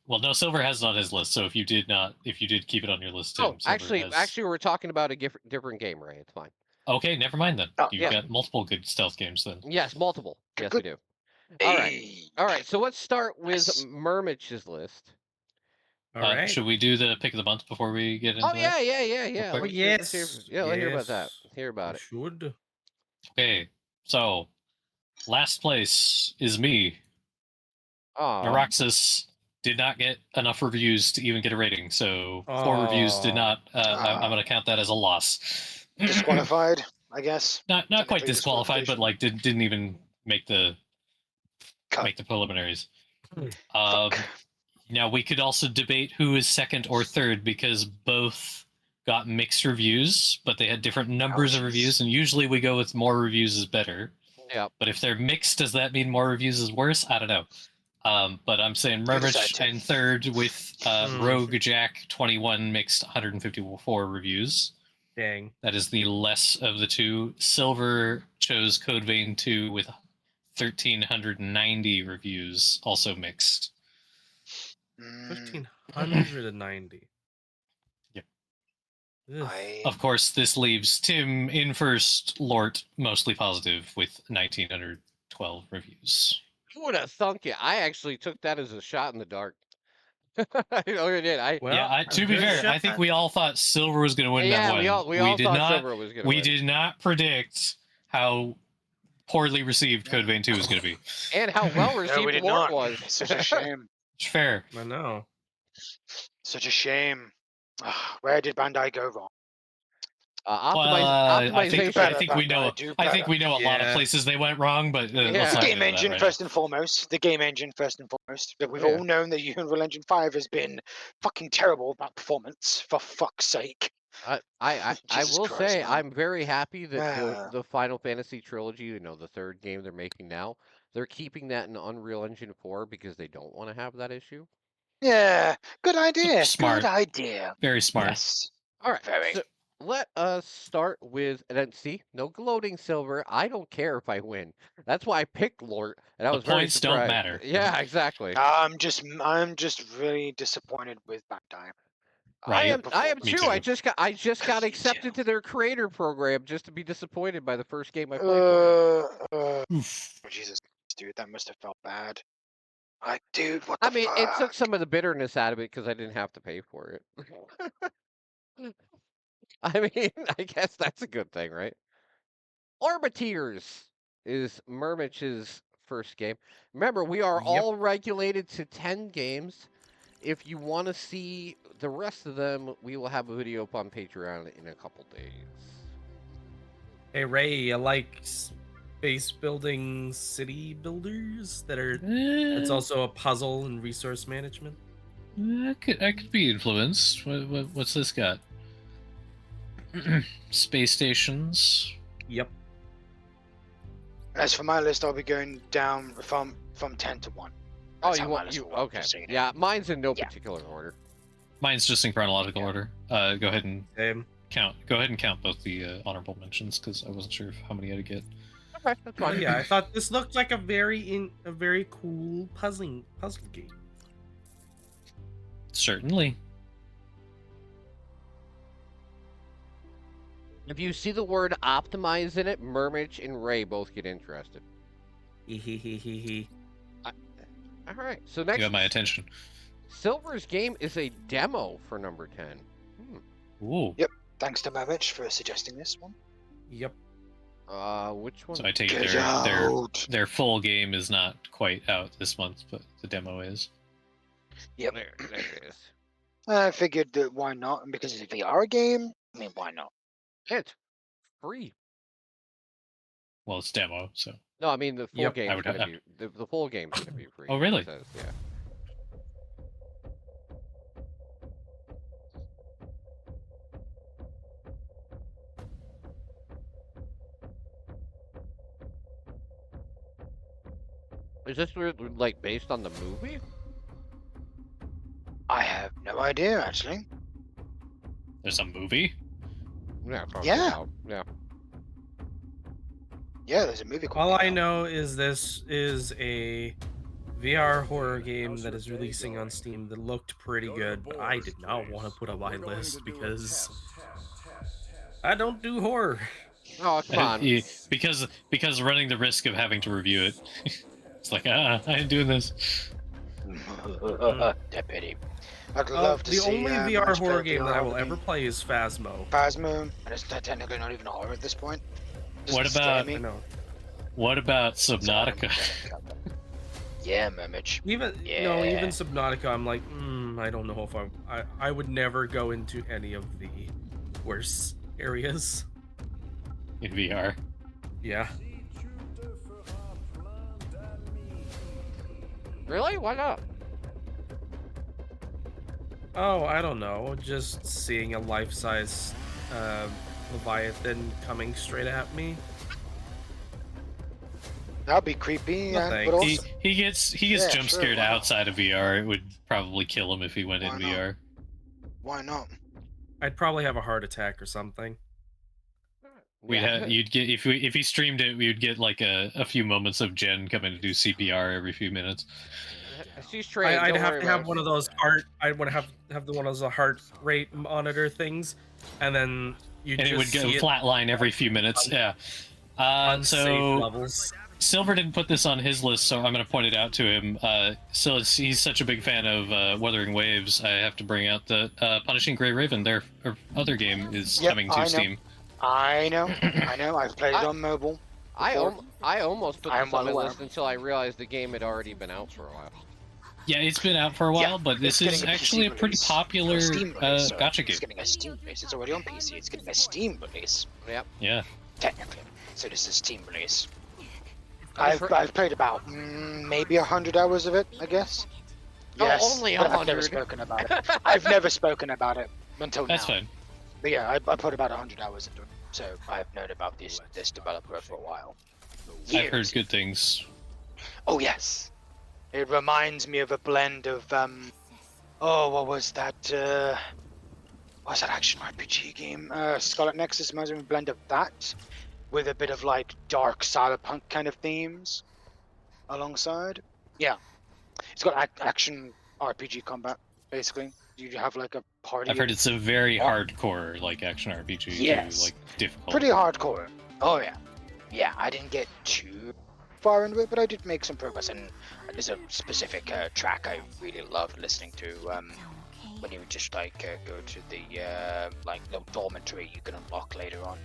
S1: Well, no, Silver has it on his list. So if you did keep it on your list, Tim,
S3: Oh,
S1: Silver has...
S3: actually, we're talking about a different game, Ray. It's fine.
S1: Okay, never mind then.
S2: Oh,
S1: You've
S3: yeah.
S1: got multiple good stealth games then.
S3: Yes, multiple. Yes, we
S2: Good.
S3: do. All right.
S2: Hey.
S3: All right. So let's start with
S2: Yes.
S3: Murmich's list.
S4: All right.
S1: Should we do the pick of the month before we get into
S3: Oh yeah,
S1: that?
S3: yeah.
S1: quick?
S3: Let's
S4: yes.
S3: hear about that. Hear about it.
S4: Should.
S1: Okay, so last place is me.
S3: Oh.
S1: Neuroxis did not get enough reviews to even get a rating, so 4 reviews did not. I'm going to count that as a loss.
S2: Disqualified, I guess.
S1: Not quite
S2: Technically
S1: disqualified, but like didn't even make the
S2: Cut.
S1: preliminaries.
S2: Fuck.
S1: Now we could also debate who is second or third because both got mixed reviews, but they had different numbers of
S2: jeez.
S1: reviews, and usually we go with more reviews is better.
S3: Yep.
S1: But if they're mixed, does that mean more reviews is worse? I don't know. But I'm saying
S2: decide,
S1: Murmich
S2: Tim.
S1: and third with Rogue Jack 21 mixed 154 reviews.
S4: Dang.
S1: That is the less of the two. Silver chose Code Vein 2 with 1,390 reviews, also mixed.
S4: 1,590.
S1: Yep.
S4: Ugh.
S1: Of course, this leaves Tim in first, Lort mostly positive with 1,912 reviews.
S3: Who would have thunk it? I actually took that as a shot in the dark. I really did.
S1: To be fair, I think we all thought Silver was going to win that one.
S3: we all
S1: did
S3: thought
S1: not.
S3: Silver was going to
S1: We
S3: win.
S1: did not predict how poorly received Code Vein 2 was going to be.
S3: And how well
S2: No, we
S3: received
S2: did
S3: Lord
S2: not.
S3: was.
S2: It's such a shame.
S1: It's fair.
S4: I know.
S2: Such a shame. Where did Bandai go wrong?
S3: Optimization.
S1: I think we know.
S2: Do
S1: I think
S2: better.
S1: we know a lot of
S4: Yeah.
S1: places they went wrong, but
S3: Yeah.
S1: let's
S2: The
S1: not
S2: game
S1: get into that
S2: engine
S1: right
S2: first and foremost. The game engine first and foremost. We've
S3: Yeah.
S2: all known that Unreal Engine 5 has been fucking terrible about performance. For fuck's sake.
S3: I
S2: Jesus
S3: will
S2: Christ,
S3: say
S2: man.
S3: I'm very happy that
S2: Ah.
S3: the Final Fantasy trilogy, the third game they're making now, they're keeping that in Unreal Engine 4 because they don't want to have that issue.
S2: Yeah, good idea.
S1: Smart.
S2: Good idea.
S1: Very smart.
S2: Yes.
S3: All right.
S2: Very.
S3: So let us start with, and then see, no gloating, Silver. I don't care if I win. That's why I picked Lord, and I
S1: The
S3: was very
S1: points don't
S3: surprised.
S1: matter.
S3: Yeah, exactly.
S2: I'm just really disappointed with Bandai.
S1: Right.
S3: I am
S1: Me
S3: too.
S1: too.
S3: I just got
S2: Me
S3: accepted
S2: too.
S3: to their creator program just to be disappointed by the first game I played.
S2: Oh, Jesus, dude, that must have felt bad. Dude, what the
S3: I mean, it took
S2: fuck?
S3: some of the bitterness out of it because I didn't have to pay for it. I mean, I guess that's a good thing, right? Orbiteers is Murmich's first game. Remember, we are
S4: Yep.
S3: all regulated to 10 games. If you want to see the rest of them, we will have a video up on Patreon in a couple days.
S4: Hey Ray, you like space building city builders that are? It's also a puzzle and resource management.
S1: I could be influenced. What's this got? Space stations.
S4: Yep.
S2: As for my list, I'll be going down from 10 to 1.
S3: Oh,
S2: That's
S3: you
S2: how my
S3: want
S2: list
S3: you?
S2: will work,
S3: Okay.
S2: just so you know.
S3: Yeah, mine's in no
S2: Yeah.
S3: particular order.
S1: Mine's just in chronological
S2: Yeah.
S1: order. Go ahead and
S4: Same.
S1: count. Go ahead and count both the honorable mentions because I wasn't sure how many I had to get.
S3: Okay, that's
S4: But
S3: fine.
S4: yeah, I thought this looked like a very cool puzzle game.
S1: Certainly.
S3: If you see the word optimize in it, Murmich and Ray both get interested.
S4: Hee.
S3: All right. So
S1: You
S3: next,
S1: got my attention.
S3: Silver's game is a demo for number 10.
S1: Ooh.
S2: Yep. Thanks to Mamich for suggesting this one.
S4: Yep.
S3: Which one?
S1: So I take it
S2: Get out.
S1: their full game is not quite out this month, but the demo is.
S2: Yep.
S3: There it is.
S2: I figured that why not? And because it's a VR game, I mean, why not?
S3: It's free.
S1: Well, it's demo, so.
S3: No, I mean the full
S4: Yep, I
S3: game's
S1: would
S3: gonna
S1: have-
S3: be the full game's gonna be free.
S1: Oh, really?
S3: It says, yeah. Is this like based on the movie?
S2: I have no idea, actually.
S1: There's a movie?
S3: Yeah. Probably
S2: Yeah.
S3: out. Yeah.
S2: Yeah, there's a movie called
S4: All I
S2: Get Out.
S4: know is this is a VR horror game that is releasing on Steam that looked pretty good, but I did not want to put on my list because I don't do horror.
S3: Oh, come on.
S1: Yeah, because running the risk of having to review it. It's like, I ain't doing this.
S2: That pity. I'd love to
S4: The
S2: see
S4: only
S2: Mamich
S4: VR
S2: play
S4: horror
S2: a
S4: game
S2: VR
S4: that I will
S2: horror
S4: ever
S2: game.
S4: play is Phasmo.
S2: Phasmo, and it's technically not even a horror at this point. Doesn't
S1: What
S2: scare
S1: about-
S2: me.
S4: I know.
S1: What about
S2: So I'm
S1: Subnautica?
S2: gonna Yeah, Mamich.
S4: Even
S2: Yeah.
S4: even Subnautica, I'm like, I don't know if I would never go into any of the worse areas.
S1: In VR.
S4: Yeah.
S3: Really? Why not?
S4: Oh, I don't know. Just seeing a life-size Leviathan coming straight at me.
S2: That'd be creepy,
S4: No
S2: but
S4: thanks.
S2: also
S1: He gets
S2: Yeah,
S1: jump
S2: sure,
S1: scared
S2: why not?
S1: outside of VR. It would probably kill him if he went in
S2: Why not?
S1: VR.
S2: why not?
S4: I'd probably have a heart attack or something.
S1: You'd get if he streamed it, we'd get like a few moments of Jen coming to do CPR every few minutes.
S3: She's trained.
S4: I'd
S3: don't
S4: have
S3: worry
S4: to
S3: about
S4: have
S3: it.
S4: one of those heart. I would have one of those heart rate monitor things, and then you
S1: And
S4: just
S1: it would go
S4: see it
S1: flatline every few minutes. Yeah.
S4: on safe
S1: So
S4: levels.
S1: Silver didn't put this on his list, so I'm going to point it out to him. So he's such a big fan of Wuthering Waves, I have to bring out the Punishing Grey Raven. Their other game is
S2: Yep,
S1: coming
S2: I
S1: to
S2: know.
S1: Steam.
S2: I know. I've played it on mobile.
S3: I
S2: before.
S3: almost put
S2: I'm
S3: this on my
S2: well aware.
S3: list until I realized the game had already been out for a while.
S1: Yeah, it's been out for a while, but this
S2: it's
S1: is
S2: getting a
S1: actually a
S2: PC
S1: pretty
S2: release.
S1: popular
S2: Steam release, sorry.
S1: gacha game.
S2: It's getting a Steam release. It's already on PC. It's getting a Steam release,
S3: Yep.
S1: Yeah.
S2: technically. So this is Steam release.
S3: I've
S2: I've played about maybe 100 hours of it, I guess.
S3: Oh,
S2: Yes,
S3: only
S2: but I've never
S3: 100.
S2: spoken about it. I've never spoken about it until
S1: That's
S2: now.
S1: fine.
S2: But yeah, I put about 100 hours into it, so I've known about this developer for a while.
S1: I've heard
S2: Years.
S1: good things.
S2: Oh yes, it reminds me of a blend of what was that? What's that action RPG game? Scarlet Nexus reminds me of a blend of that, with a bit of like dark cyberpunk kind of themes alongside. Yeah, it's got action RPG combat basically. You have like a party.
S1: I've heard
S2: of-
S1: it's a very hardcore like action RPG
S2: Yes.
S1: too, like difficult.
S2: pretty hardcore. Oh yeah, yeah. I didn't get too far into it, but I did make some progress. And there's a specific track I really loved listening to. When you just like go to the like little dormitory you can unlock later on.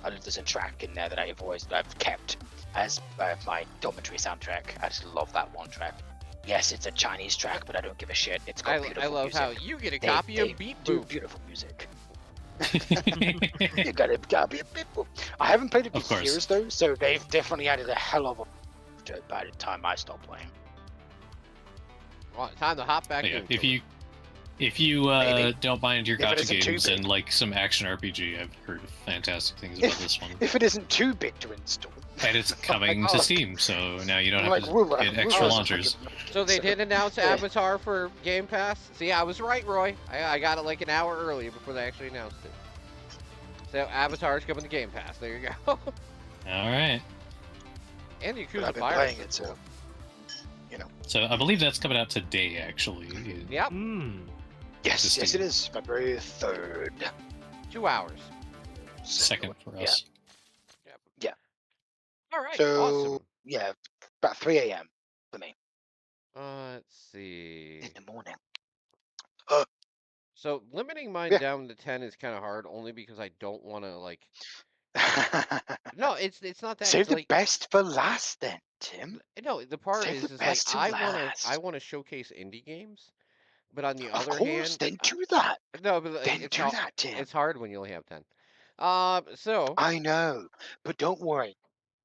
S2: There's a track in there that I've kept as my dormitory soundtrack. I just love that one track. Yes, it's a Chinese track, but I don't give a shit. It's got beautiful
S3: I love
S2: music.
S3: how you get a
S2: They-
S3: copy
S2: they
S3: of Beat
S2: do
S3: Boop.
S2: beautiful music. You got a copy of Beat Boop. I haven't played it
S1: Of
S2: for
S1: course.
S2: years though, so they've definitely added a hell of a to it by the time I stopped playing.
S3: Well, time to hop back
S1: Yeah,
S3: into
S1: if you
S2: Maybe.
S1: don't mind your
S2: If it
S1: gacha
S2: isn't too
S1: games
S2: big.
S1: and like some action RPG, I've heard fantastic things about this one.
S2: If it isn't too big to install.
S1: And it's coming to Steam, so now you don't
S2: I'm
S1: have
S2: like,
S1: to
S2: woo,
S1: get extra launchers.
S3: So they did announce
S2: Yeah.
S3: Avatar for Game Pass. See, I was right, Roy. I got it like an hour early before they actually announced it. So Avatar's coming to Game Pass. There you go.
S1: All right.
S3: And
S2: But
S3: Yakuza
S2: I've been
S3: Pirates.
S2: playing it, so
S1: So I believe that's coming out today, actually.
S3: Yep,
S2: yes,
S1: to
S2: yes,
S1: Steam.
S2: it is February 3rd.
S3: 2 hours.
S1: Second for us.
S3: All right,
S2: So
S3: awesome.
S2: yeah, about 3 a.m. for me
S3: Let's see.
S2: in the morning.
S3: So limiting mine
S2: Yeah.
S3: down to 10 is kind of hard, only because I don't want to like. No, it's not that.
S2: Save
S3: It's
S2: the
S3: like
S2: best for last, then, Tim.
S3: no. The part
S2: Save the
S3: is like
S2: best to
S3: I
S2: last.
S3: want to showcase indie games, but on the
S2: Of
S3: other
S2: course,
S3: hand,
S2: then do that.
S3: no, but like,
S2: Then do that, Tim.
S3: it's hard when you only have 10. So
S2: I know, but don't worry.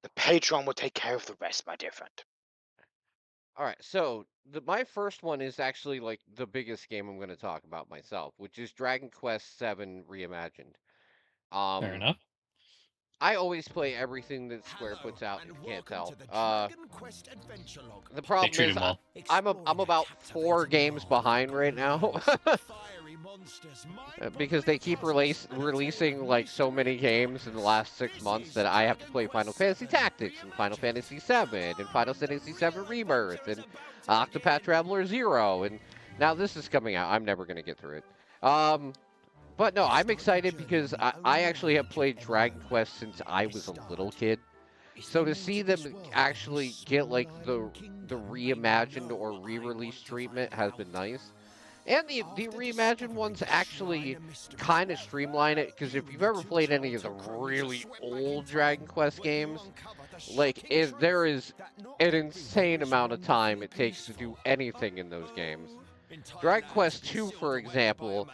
S2: The Patreon will take care of the rest, my dear friend.
S3: all right, so my first one is actually like the biggest game I'm going to talk about myself, which is Dragon Quest VII Reimagined.
S1: Fair enough.
S3: I always play everything that Square puts out. If you can't tell. The
S1: They
S3: problem
S1: treat
S3: is
S1: them well.
S3: I'm about 4 games behind right now. Because they keep releasing like so many games in the last 6 months that I have to play Final Fantasy Tactics and Final Fantasy VII and Final Fantasy VII Rebirth and Octopath Traveler 0 and now this is coming out. I'm never gonna get through it. But no, I'm excited because I actually have played Dragon Quest since I was a little kid. So to see them actually get like the reimagined or re-release treatment has been nice. And the reimagined ones actually kind of streamline it, because if you've ever played any of the really old Dragon Quest games, like there is an insane amount of time it takes to do anything in those games. Dragon Quest 2, for example,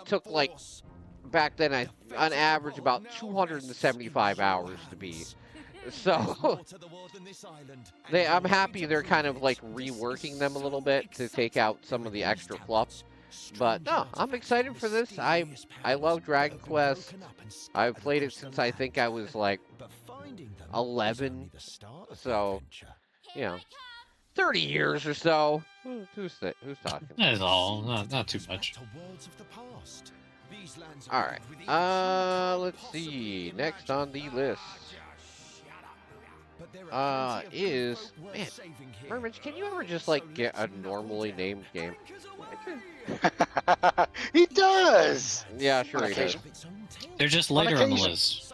S3: took like back then on average about 275 hours to beat. So I'm happy they're kind of like reworking them a little bit to take out some of the extra fluff. But no, I'm excited for this. I love Dragon Quest. I've played it since I think I was like 11. So, you know, 30 years or so. Who's talking?
S1: That is all. Not too much.
S3: All right. Let's see. Next on the list. Is man, Mermage, can you ever just like get a normally named game?
S2: He does.
S3: Yeah, sure
S2: On
S3: he does.
S2: occasion.
S1: They're just later on the
S2: occasion.
S1: list.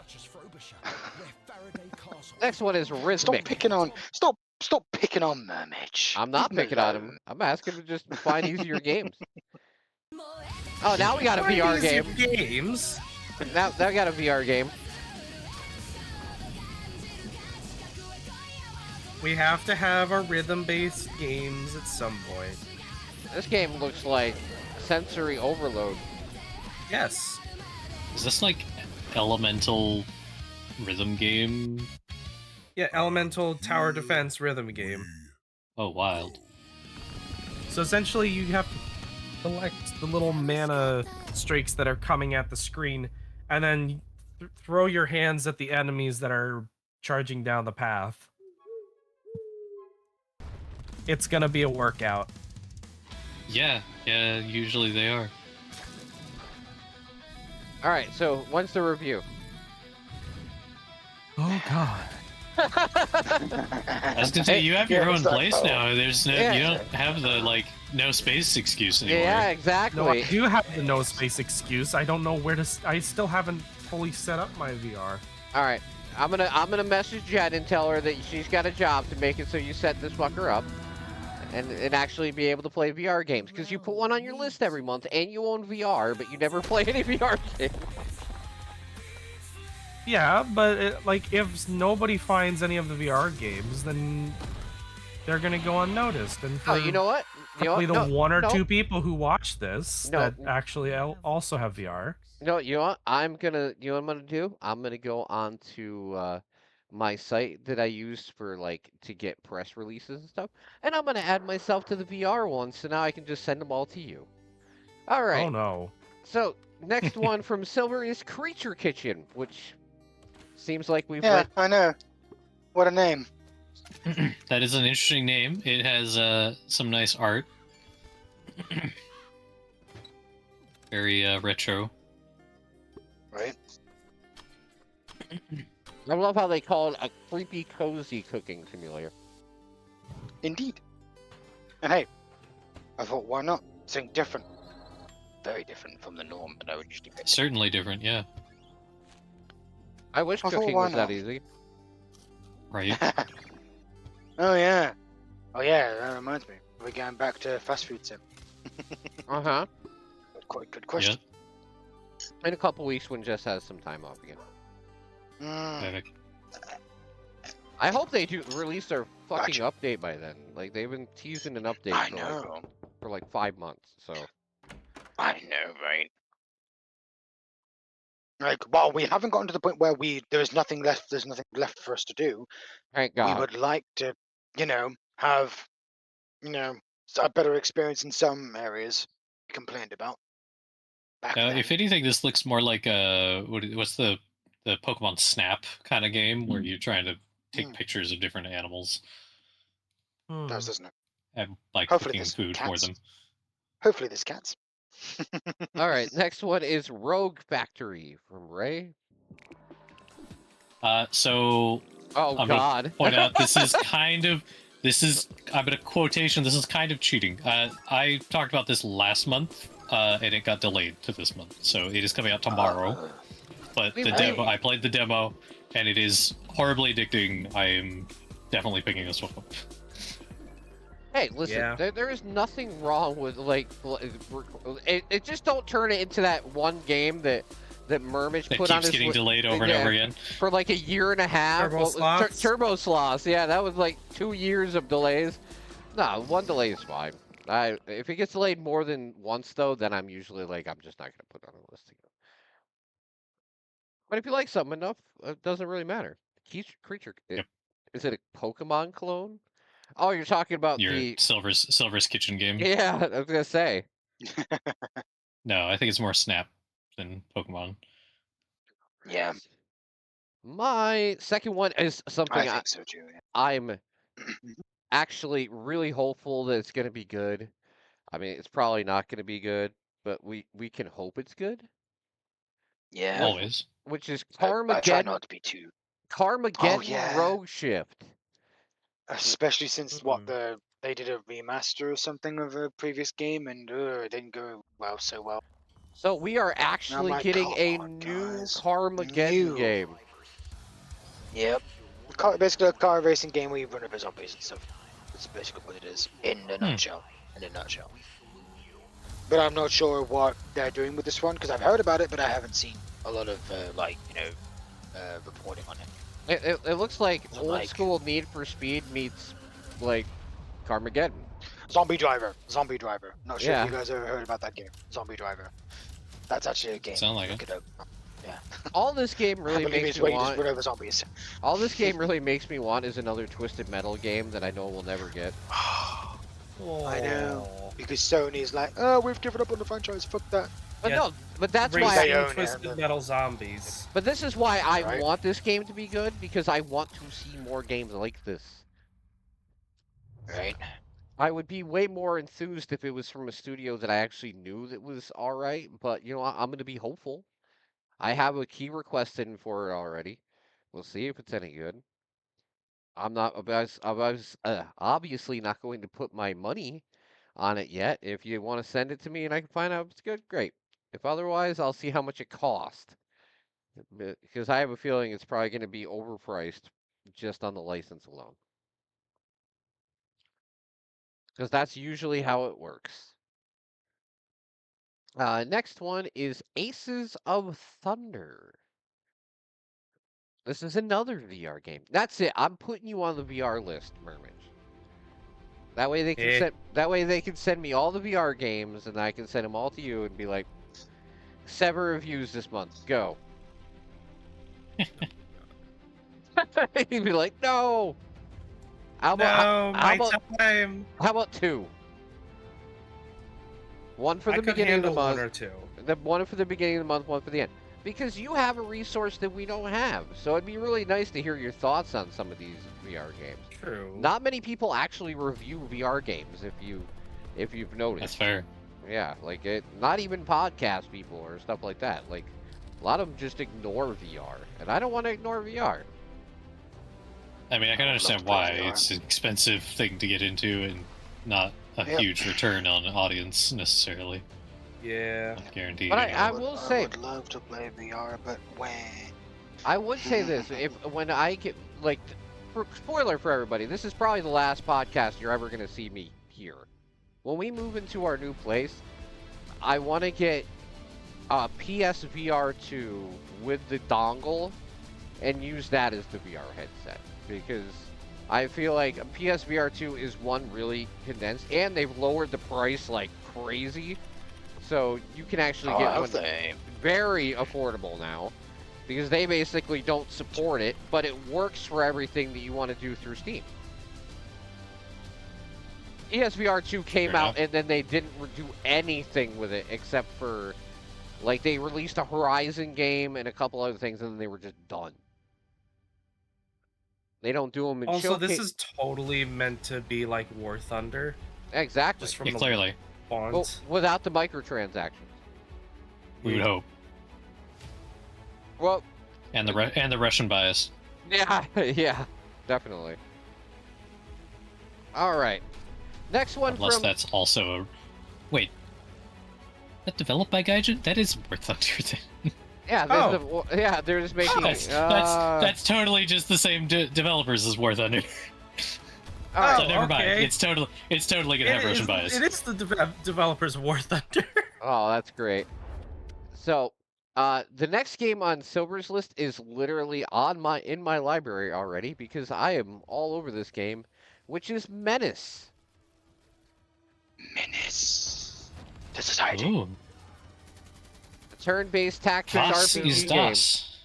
S3: Next one is
S2: Stop
S3: Rhythmic.
S2: picking on. Stop picking on Mermage.
S3: I'm not
S2: Leave
S3: picking on him.
S2: alone.
S3: I'm asking him to just find easier games. Oh, now we got a VR game.
S4: Games.
S3: Now we got a VR game.
S4: We have to have our rhythm-based games at some point.
S3: This game looks like sensory overload.
S4: Yes.
S1: Is this like elemental rhythm game?
S4: Yeah, elemental tower defense rhythm game.
S1: Oh, wild.
S4: So essentially, you have to collect the little mana streaks that are coming at the screen, and then throw your hands at the enemies that are charging down the path. It's gonna be a workout.
S1: Yeah, usually they are.
S3: All right, so when's the review?
S4: Oh god.
S1: I was gonna say, you have your
S2: Yeah,
S1: own
S2: it's like,
S1: place
S2: oh.
S1: now. There's no,
S3: Yeah.
S1: you don't have the like no space excuse anymore.
S3: Yeah,
S4: No, I
S3: exactly.
S4: do have the no space excuse. I don't know where to. I still haven't fully set up my VR.
S3: All right, I'm gonna message Jen and tell her that she's got a job to make it so you set this fucker up, and actually be able to play VR games, because you put one on your list every month and you own VR, but you never play any VR games.
S4: Yeah, but like if nobody finds any of the VR games, then they're gonna go unnoticed. And for
S3: Oh, you know what? You know
S4: hopefully
S3: what?
S4: the
S3: No,
S4: one or
S3: no,
S4: two people who watch this
S3: No.
S4: that actually also have VR.
S3: No, you know what? You know what I'm gonna do? I'm gonna go on to my site that I use for like to get press releases and stuff, and I'm gonna add myself to the VR one, so now I can just send them all to you. All right.
S4: Oh no.
S3: So next one from Silver is Creature Kitchen, which seems like we've
S2: Yeah,
S3: read.
S2: I know. What a name.
S1: That is an interesting name. It has some nice art. Very retro.
S2: Right?
S3: I love how they call it a creepy, cozy cooking simulator.
S2: Indeed. And hey, I thought, why not? Something different. Very different from the norm that I would usually pick.
S1: Certainly different, yeah.
S3: I wish
S2: I thought,
S3: cooking
S2: why
S3: was that
S2: not?
S3: easy.
S1: Right.
S2: Oh yeah. Oh yeah, that reminds me. We're going back to fast food sim.
S3: Uh-huh.
S2: Good question.
S3: In a couple weeks when Jess has some time off again.
S2: Mm,
S3: I hope they do release their fucking
S2: Gotcha.
S3: update by then. Like, they've been teasing an update
S2: I
S3: for
S2: know.
S3: like 5 months, so.
S2: I know, right? Like, while we haven't gotten to the point where there's nothing left for us to do,
S3: Thank
S2: we
S3: God.
S2: would like to, have, a better experience in some areas we complained about back then.
S1: If anything, this looks more like what's the Pokemon Snap kind of game where you're trying to take pictures of different animals
S2: Doesn't it?
S1: and like
S2: Hopefully
S1: cooking
S2: there's
S1: food for
S2: cats.
S1: them.
S2: Hopefully there's cats.
S3: All right, next one is Rogue Factory from Ray.
S1: So
S3: Oh,
S1: I'm
S3: God.
S1: gonna point out this is I'm in a quotation. This is kind of cheating. I talked about this last month, and it got delayed to this month, so it is coming out tomorrow. But the demo, I played the demo, and it is horribly addicting. I am definitely picking this one up.
S3: Hey, listen,
S4: Yeah.
S3: there is nothing wrong with, like, it just don't turn it into that one game that Murmich
S1: It
S3: put on
S1: keeps
S3: his
S1: getting delayed over and over again.
S3: for like a year and a half.
S4: Turbo Sloths?
S3: Turbo Sloths, yeah, that was like 2 years of delays. No, one delay is fine. If it gets delayed more than once, though, then I'm usually like, I'm just not going to put it on the list again. But if you like something enough, it doesn't really matter. Creature,
S1: Yep.
S3: is it a Pokemon clone? Oh, you're talking about
S1: Your
S3: the...
S1: Silver's Kitchen game.
S3: Yeah, I was going to say.
S1: No, I think it's more Snap than Pokemon.
S2: Yeah.
S3: My second one is something
S2: I think so too.
S3: I'm actually really hopeful that it's going to be good. I mean, it's probably not going to be good, but we can hope it's good.
S2: Yeah.
S1: Always.
S3: Which is
S2: I try
S3: Carmageddon.
S2: not to be too.
S3: Carmageddon
S2: yeah.
S3: Rogue Shift.
S2: Especially since they did a remaster or something of a previous game and it didn't go so well.
S3: So we are actually
S2: like,
S3: getting
S2: come
S3: a
S2: on,
S3: new
S2: guys.
S3: Carmageddon game.
S2: Yep. Basically a car racing game where you run over zombies and stuff. That's basically what it is in a nutshell. But I'm not sure what they're doing with this one because I've heard about it, but I haven't seen a lot of reporting on it.
S3: It looks like
S2: So,
S3: old
S2: like-
S3: school Need for Speed meets like Carmageddon.
S2: Zombie Driver. Not sure
S3: Yeah.
S2: if you guys ever heard about that game. Zombie Driver. That's actually a game.
S1: Sound like
S2: Look
S1: it.
S2: up. Yeah.
S3: All this game really
S2: I believe
S3: makes
S2: it's
S3: me
S2: where you just
S3: want.
S2: run over zombies.
S3: All this game really makes me want is another Twisted Metal game that I know we'll never get.
S2: I know. Because Sony's like, oh, we've given up on the franchise. Fuck that.
S3: But
S4: Yeah.
S3: no, but that's
S2: Racing
S3: why.
S2: They own it,
S4: Twisted
S2: but-
S4: Metal Zombies.
S3: But this is why I
S2: Right.
S3: want this game to be good because I want to see more games like this.
S2: Right.
S3: I would be way more enthused if it was from a studio that I actually knew that was all right. But you know, I'm going to be hopeful. I have a key request in for it already. We'll see if it's any good. I'm not obviously not going to put my money on it yet. If you want to send it to me and I can find out if it's good, great. If otherwise, I'll see how much it cost. Because I have a feeling it's probably going to be overpriced just on the license alone. Because that's usually how it works. Next one is Aces of Thunder. This is another VR game. That's it. I'm putting you on the VR list, Mermage. That way they can they can send me all the VR games, and I can send them all to you and be like, 7 reviews this month. Go. He'd be like, no. How about 2? One for
S4: I
S3: the
S4: could
S3: beginning of the
S4: handle
S3: month.
S4: one or two.
S3: One for the beginning of the month, one for the end. because you have a resource that we don't have. So it'd be really nice to hear your thoughts on some of these VR games.
S4: True.
S3: Not many people actually review VR games, if you've noticed.
S1: That's fair.
S3: Yeah, like not even podcast people or stuff like that. Like a lot of them just ignore VR, and I don't want to ignore VR.
S1: I mean, I can
S2: I'd
S1: understand
S2: love to play
S1: why.
S2: VR.
S1: It's an expensive thing to get into and not a huge return on audience necessarily.
S4: Yeah.
S1: Not guaranteed.
S3: But
S1: anyway.
S3: I will say,
S2: I would love to play VR, but when?
S3: I would say this: when I get like, spoiler for everybody, this is probably the last podcast you're ever gonna see me here. When we move into our new place, I want to get a PSVR 2 with the dongle and use that as the VR headset, because I feel like a PSVR 2 is one really condensed, and they've lowered the price like crazy, so you can actually get one very affordable now, because they basically don't support it, but it works for everything that you want to do through Steam. PSVR 2 came
S1: Fair
S3: out,
S1: enough.
S3: and then they didn't do anything with it except for, like, they released a Horizon game and a couple other things, and then they were just done. They don't do them in
S4: Also, this
S3: showcase.
S4: is totally meant to be like War Thunder,
S3: Exactly.
S4: just from
S1: Yeah,
S4: the
S1: clearly.
S4: font.
S3: Well, without the microtransactions.
S1: We would hope.
S3: Well,
S1: And the Russian bias.
S3: yeah, yeah, definitely. All right. Next one
S1: Unless
S3: from...
S1: that's also a... Wait. That developed by Gaijin? That is War Thunder then.
S3: Yeah, yeah, they're just making...
S1: That's totally just the same developers as War Thunder.
S3: all right.
S1: So never mind.
S4: okay.
S1: It's totally gonna have Russian bias.
S4: It is the developers of War Thunder.
S3: Oh, that's great. So, the next game on Silver's list is literally in my library already, because I am all over this game, which is Menace.
S2: Menace. This is Heidi.
S1: Ooh.
S3: A turn-based tactics
S1: Was
S3: RPG
S1: ist
S3: game.
S1: das?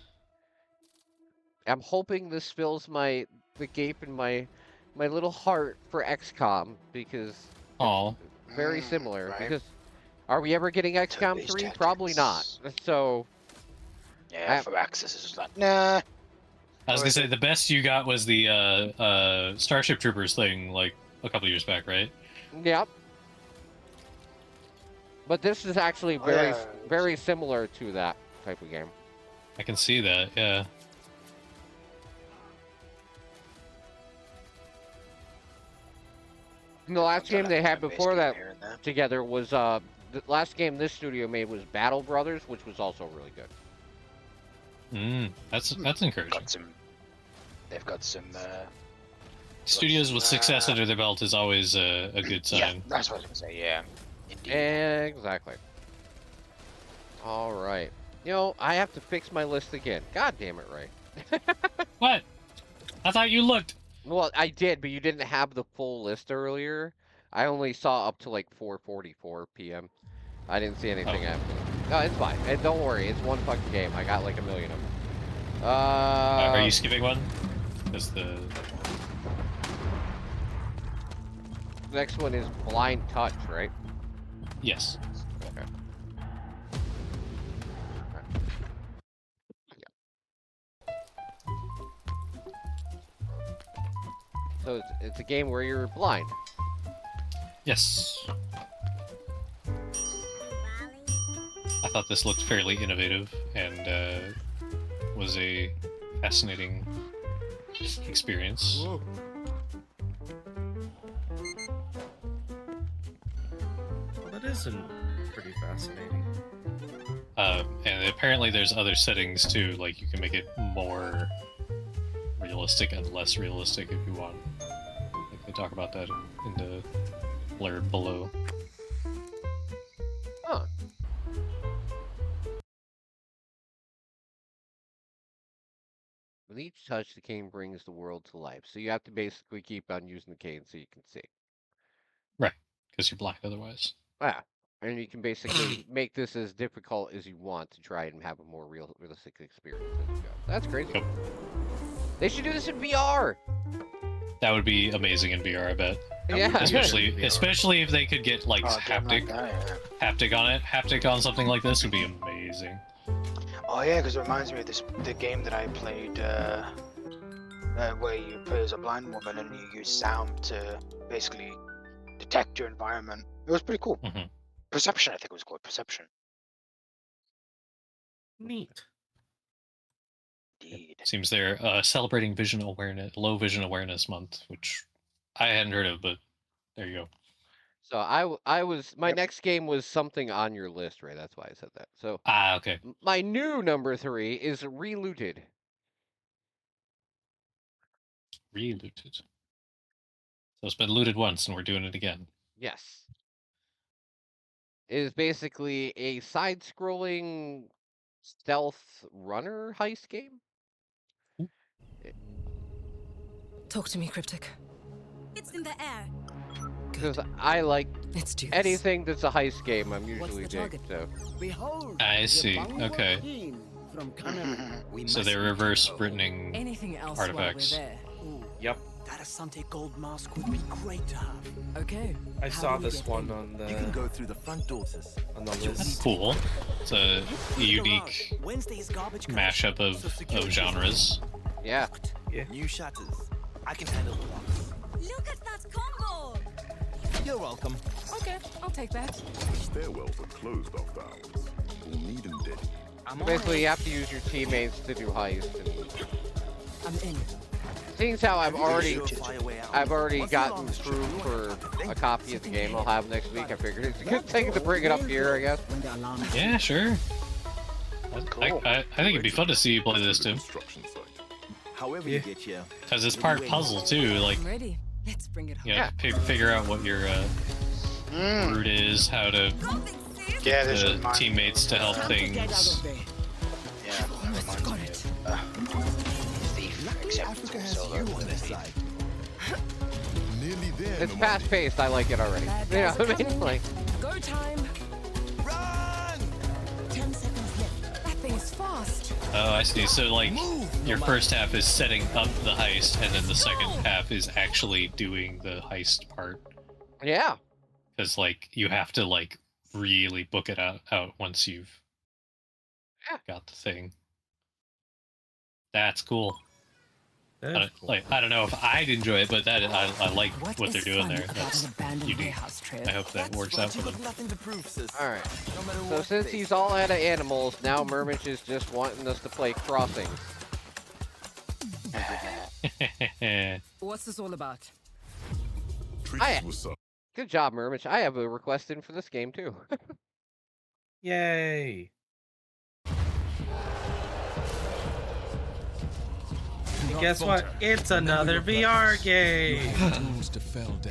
S3: I'm hoping this fills the gape in my little heart for XCOM, because
S1: Oh.
S3: very similar.
S2: Right.
S3: Because are we ever getting XCOM
S2: Turn-based
S3: 3? Probably not.
S2: tactics.
S3: So,
S2: Yeah, for access, it's just like, nah.
S1: I was gonna say the best you got was the Starship Troopers thing like a couple years back, right?
S3: yep. But this is actually
S2: Oh,
S3: very,
S2: yeah.
S3: very similar to that type of game.
S1: I can see that, yeah.
S3: And the last game they had
S2: Turn-based
S3: before
S2: game
S3: that
S2: here and there.
S3: together was the last game this studio made was Battle Brothers, which was also really good.
S1: That's encouraging.
S2: They've got some.
S1: Studios with success under their belt is always a good
S2: Yeah,
S1: sign.
S2: that's what I was gonna say. Yeah, indeed.
S3: Exactly. All right. You know, I have to fix my list again. God damn it, Ray.
S1: What? I thought you looked.
S3: Well, I did, but you didn't have the full list earlier. I only saw up to like 4:44 p.m. I didn't see anything after. No, it's fine. And don't worry, it's one fucking game. I got like a million of them.
S1: Are you skipping one? Because the
S3: Next one is Blind Touch, right?
S1: yes.
S3: Okay. So it's a game where you're blind.
S1: Yes. I thought this looked fairly innovative and was a fascinating experience.
S4: Whoa. Well, that isn't pretty fascinating.
S1: And apparently there's other settings too, like you can make it more realistic and less realistic if you want. I think they talk about that in the blurb below.
S3: Huh. With each touch, the cane brings the world to life. So you have to basically keep on using the cane so you can see.
S1: Because you're black otherwise.
S3: Yeah. And you can basically make this as difficult as you want to try and have a more realistic experience as you go. That's crazy.
S1: Yep.
S3: They should do this in VR.
S1: That would be amazing in VR, I bet.
S3: Yeah.
S1: Especially if they could get like
S2: Oh, damn like
S1: haptic
S2: that, yeah.
S1: haptic on it. Haptic on something like this would be amazing.
S2: Oh yeah, because it reminds me of the game that I played, where you play as a blind woman and you use sound to basically detect your environment. It was pretty cool.
S1: Mhm.
S2: Perception, I think it was called Perception.
S4: Neat.
S2: Indeed.
S1: Seems they're celebrating low vision awareness month, which I hadn't heard of, but there you go.
S3: So my
S2: Yep.
S3: next game was something on your list, Ray. That's why I said that. So
S1: Okay.
S3: my new number 3 is Relooted.
S1: Relooted. So it's been looted once, and we're doing it again.
S3: Yes. It is basically a side-scrolling stealth runner heist game.
S6: Talk to me, Cryptic.
S7: It's in the air.
S3: Because I like
S6: Let's do this.
S3: anything that's a heist game, I'm
S6: What's
S3: usually
S6: the
S3: dig.
S6: target?
S3: So
S5: Behold,
S1: I
S5: the
S1: see.
S5: Bangor
S1: Okay.
S5: Queen from Canada. We
S1: So
S5: must
S1: they're
S5: be
S1: reverse
S5: careful.
S1: Brittning
S6: Anything else
S1: artifacts.
S6: while we're there?
S5: Ooh,
S4: Yep.
S5: that Asante gold mask would be great to have.
S6: Okay.
S4: I
S6: How
S4: saw
S6: do we
S4: this
S6: get
S4: one
S6: in?
S4: on
S5: You can
S4: the
S5: go through the front door, sis.
S1: That's cool. It's a
S5: Look
S1: unique
S5: around. Wednesday's garbage
S1: mashup
S5: collection, so
S1: of
S5: security's
S1: genres.
S3: yeah.
S4: Yeah.
S5: New shutters. I can handle the locks.
S7: Look at that combo!
S5: You're welcome.
S6: Okay, I'll take that.
S8: Stairwells are closed after hours. We'll need them dead.
S5: I'm
S3: Basically, you
S5: alright.
S3: have to use your teammates to do heists. And
S6: I'm in.
S3: seeing as how I've already
S5: Surefire way out.
S3: I've already
S5: Once the
S3: gotten
S5: alarm is
S3: through
S5: true,
S3: for
S5: I think.
S3: a copy of the game I'll have next week. I figured it's a good thing to bring it up here, I guess.
S5: When the alarm is
S1: Yeah, sure.
S2: Cool.
S1: I think it'd be fun to see you play this,
S8: To the
S1: Tim.
S8: construction site.
S5: However
S4: Yeah.
S5: you get here.
S1: Because it's part puzzle, too. Like,
S6: I'm ready. Let's bring it home.
S1: you gotta figure out what your route is, how to
S7: Dropping sis!
S2: Yeah, this
S1: the
S2: reminds me
S1: teammates to help
S6: Time to get out
S1: things.
S6: of there.
S2: Yeah, that reminds
S6: Got
S2: me
S6: it.
S2: of Thief, except
S5: Africa
S2: it's
S5: has
S2: also
S5: you
S2: a
S5: on
S2: little
S5: this
S2: bit.
S5: side.
S8: Nearly there,
S3: It's
S8: Nomadi.
S3: fast paced. I like it already.
S6: Bad
S3: You know
S6: guys
S3: what I
S6: are
S3: mean?
S6: coming.
S3: Like,
S6: Go time.
S5: Run!
S6: 10 seconds left. That thing is fast.
S1: Oh, I see. So, like,
S5: Move,
S1: your
S5: Nomadi.
S1: first half is setting up the heist, and then the second half is actually doing the heist part.
S3: yeah.
S1: Because, like, you have to, like, really book it out once you've
S3: Yeah.
S1: got the thing. That's cool.
S4: That's cool.
S1: Like, I don't know if I'd enjoy it, but I like what they're
S6: is
S1: doing
S6: fun
S1: there.
S6: about
S1: That's
S6: an abandoned
S1: unique.
S6: warehouse trip?
S1: I hope that
S5: That's
S1: works
S5: right,
S1: out for
S5: you
S1: them.
S5: got nothing to prove, sis.
S3: All right.
S5: No matter
S3: So
S5: what
S3: since
S5: they
S3: he's
S5: say.
S3: all out of animals, now Murmich is just wanting us to play Crossings.
S6: What's this all about?
S8: Treat
S3: I-
S8: us with some.
S3: Good job, Murmich. I have a request in for this game too.
S4: Yay. And guess what? It's another VR game.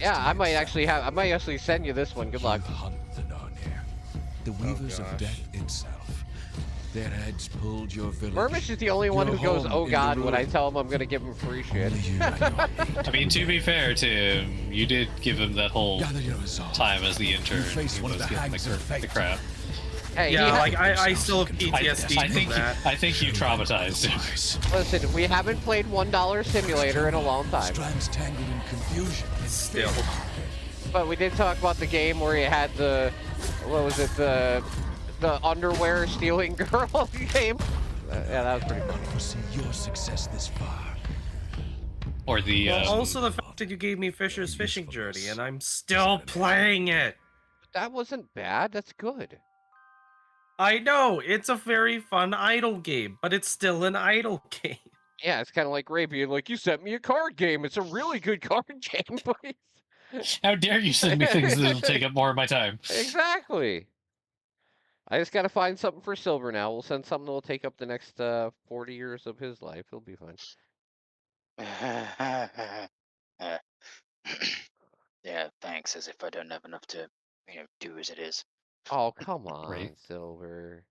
S3: Yeah, I might actually send you this one. Good luck.
S9: The weavers
S4: gosh.
S9: of death itself. Their heads pulled your village.
S3: Murmich is the only one
S9: Your
S3: who goes,
S9: home
S3: "Oh
S9: in
S3: God,"
S9: the
S3: when I
S9: ruin.
S3: tell him I'm gonna give him free shit.
S9: Only you and your hate.
S1: I mean, to be fair to him, you did give him that whole
S9: Gather your resolve.
S1: time as the intern.
S9: face
S1: He
S9: one of
S1: was
S9: the
S1: getting
S9: hags of
S1: the
S9: fate.
S1: crap.
S3: Hey,
S4: Yeah,
S3: he
S4: like I still have PTSD
S1: I
S4: from that.
S1: think you traumatized him.
S3: listen, we haven't played $1 Simulator in a long time,
S9: Strands tangled in confusion.
S4: Still.
S3: but we did talk about the game where you had the, what was it, the underwear stealing girl game. Yeah, that was pretty funny.
S9: To see your success this far.
S1: Or the
S4: Well, also the fact that you gave me Fisher's Fishing Journey, and I'm still playing it.
S3: That wasn't bad. That's good.
S4: I know, it's a very fun idle game, but it's still an idle game.
S3: Yeah, it's kind of like Ray being like, "You sent me a card game. It's a really good card game, please."
S1: how dare you send me things that'll take up more of my time?
S3: Exactly. I just gotta find something for Silver now. We'll send something that will take up the next 40 years of his life. He'll be fine.
S2: Yeah, thanks. As if I don't have enough to, do as it is.
S3: Oh, come on,
S1: Right.
S3: Silver.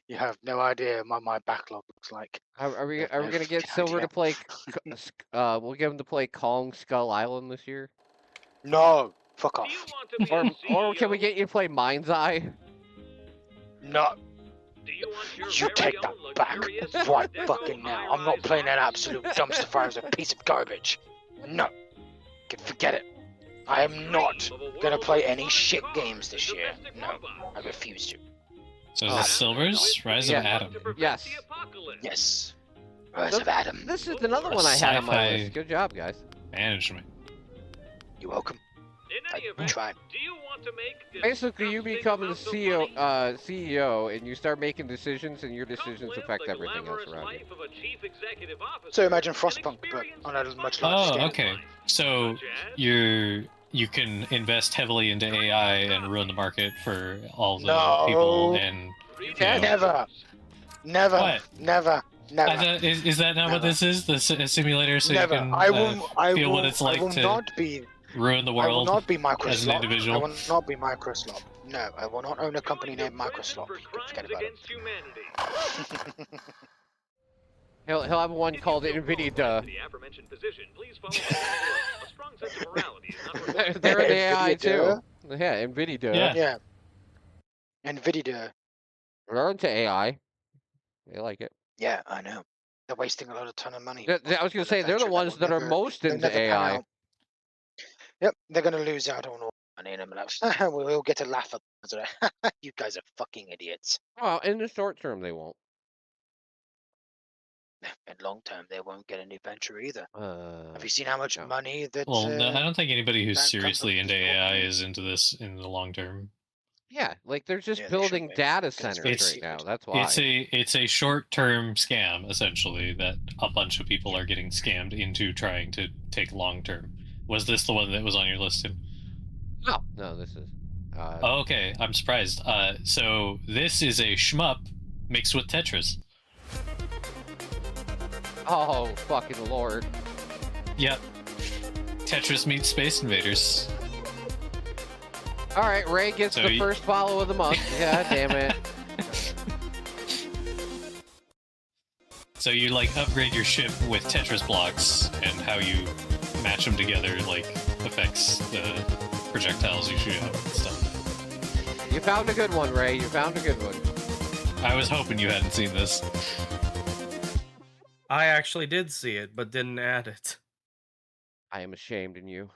S2: You have no idea what my backlog looks like.
S3: Are we
S2: You have
S3: are we
S2: no
S3: gonna get
S2: fucking
S3: Silver
S2: idea.
S3: to play? We'll get him to play Kong Skull Island this year,
S2: No, fuck off.
S3: or can we get you to play Mind's Eye?
S2: No. You take that back right fucking now. I'm not playing that absolute dumpster fire as a piece of garbage. No. Can forget it. I am not gonna play any shit games this year. No, I refuse to.
S1: So is this Silver's Rise
S3: Yeah.
S1: of Adam?
S3: Yes.
S2: Yes. Rise of Adam.
S3: This is another
S1: A
S3: one I had on my
S1: sci-fi-
S3: list. Good job, guys.
S1: Management.
S2: You're welcome. I tried.
S3: Basically, you become the CEO, and you start making decisions, and your decisions affect everything else around you.
S2: So imagine Frostpunk, but on a much larger
S1: Oh,
S2: scale.
S1: okay. So you can invest heavily into AI and ruin the market for all the people, and
S3: You can.
S2: Never. Never.
S1: What?
S2: Never. Never.
S1: Is that not what
S2: Never.
S1: this is? The simulator, so
S2: Never.
S1: you can
S2: I
S1: feel
S2: will,
S1: what it's like
S2: I will
S1: to
S2: not be.
S1: ruin the
S2: I will
S1: world
S2: not be
S1: as an
S2: Microsoft.
S1: individual.
S2: I will not be Microsoft. No, I will not own a company named Microsoft. You can forget about it.
S3: He'll have one called NVIDIA. They're in AI too. Yeah, NVIDIA.
S1: Yeah.
S2: Yeah. NVIDIA.
S3: They're into AI. They like it.
S2: Yeah, I know. They're wasting a lot of ton of money.
S3: I was gonna say they're the ones that are most
S2: they'll
S3: into
S2: never pan
S3: AI.
S2: out. Yep, they're gonna lose out on all money, and I'm like, we'll get to laugh at them. You guys are fucking idiots.
S3: Well, in the short term, they won't.
S2: In long term, they won't get any venture either.
S3: Have
S2: Have you seen how much money that?
S1: Well, no, I don't think anybody who's
S2: that
S1: seriously
S2: company
S1: into
S2: is
S1: AI
S2: making?
S1: is into this in the long term.
S3: Yeah, like they're just
S2: Yeah, they
S3: building
S2: should be,
S3: data
S2: 'cause it's
S3: centers
S2: very
S3: right
S2: secret.
S3: now. That's why.
S1: It's a short-term scam essentially that a bunch of people are getting scammed into trying to take long-term. Was this the one that was on your list, Tim?
S3: No, this is.
S1: Oh, okay, I'm surprised. So this is a shmup mixed with Tetris.
S3: Oh, fucking lord.
S1: Yep. Tetris meets Space Invaders.
S3: All right, Ray gets
S1: So
S3: the
S1: you-
S3: first follow of the month. Yeah, damn it.
S1: So you like upgrade your ship with Tetris blocks, and how you match them together like affects the projectiles you shoot out and stuff.
S3: You found a good one, Ray. You found a good one.
S1: I was hoping you hadn't seen this.
S4: I actually did see it, but didn't add it.
S3: I am ashamed in you.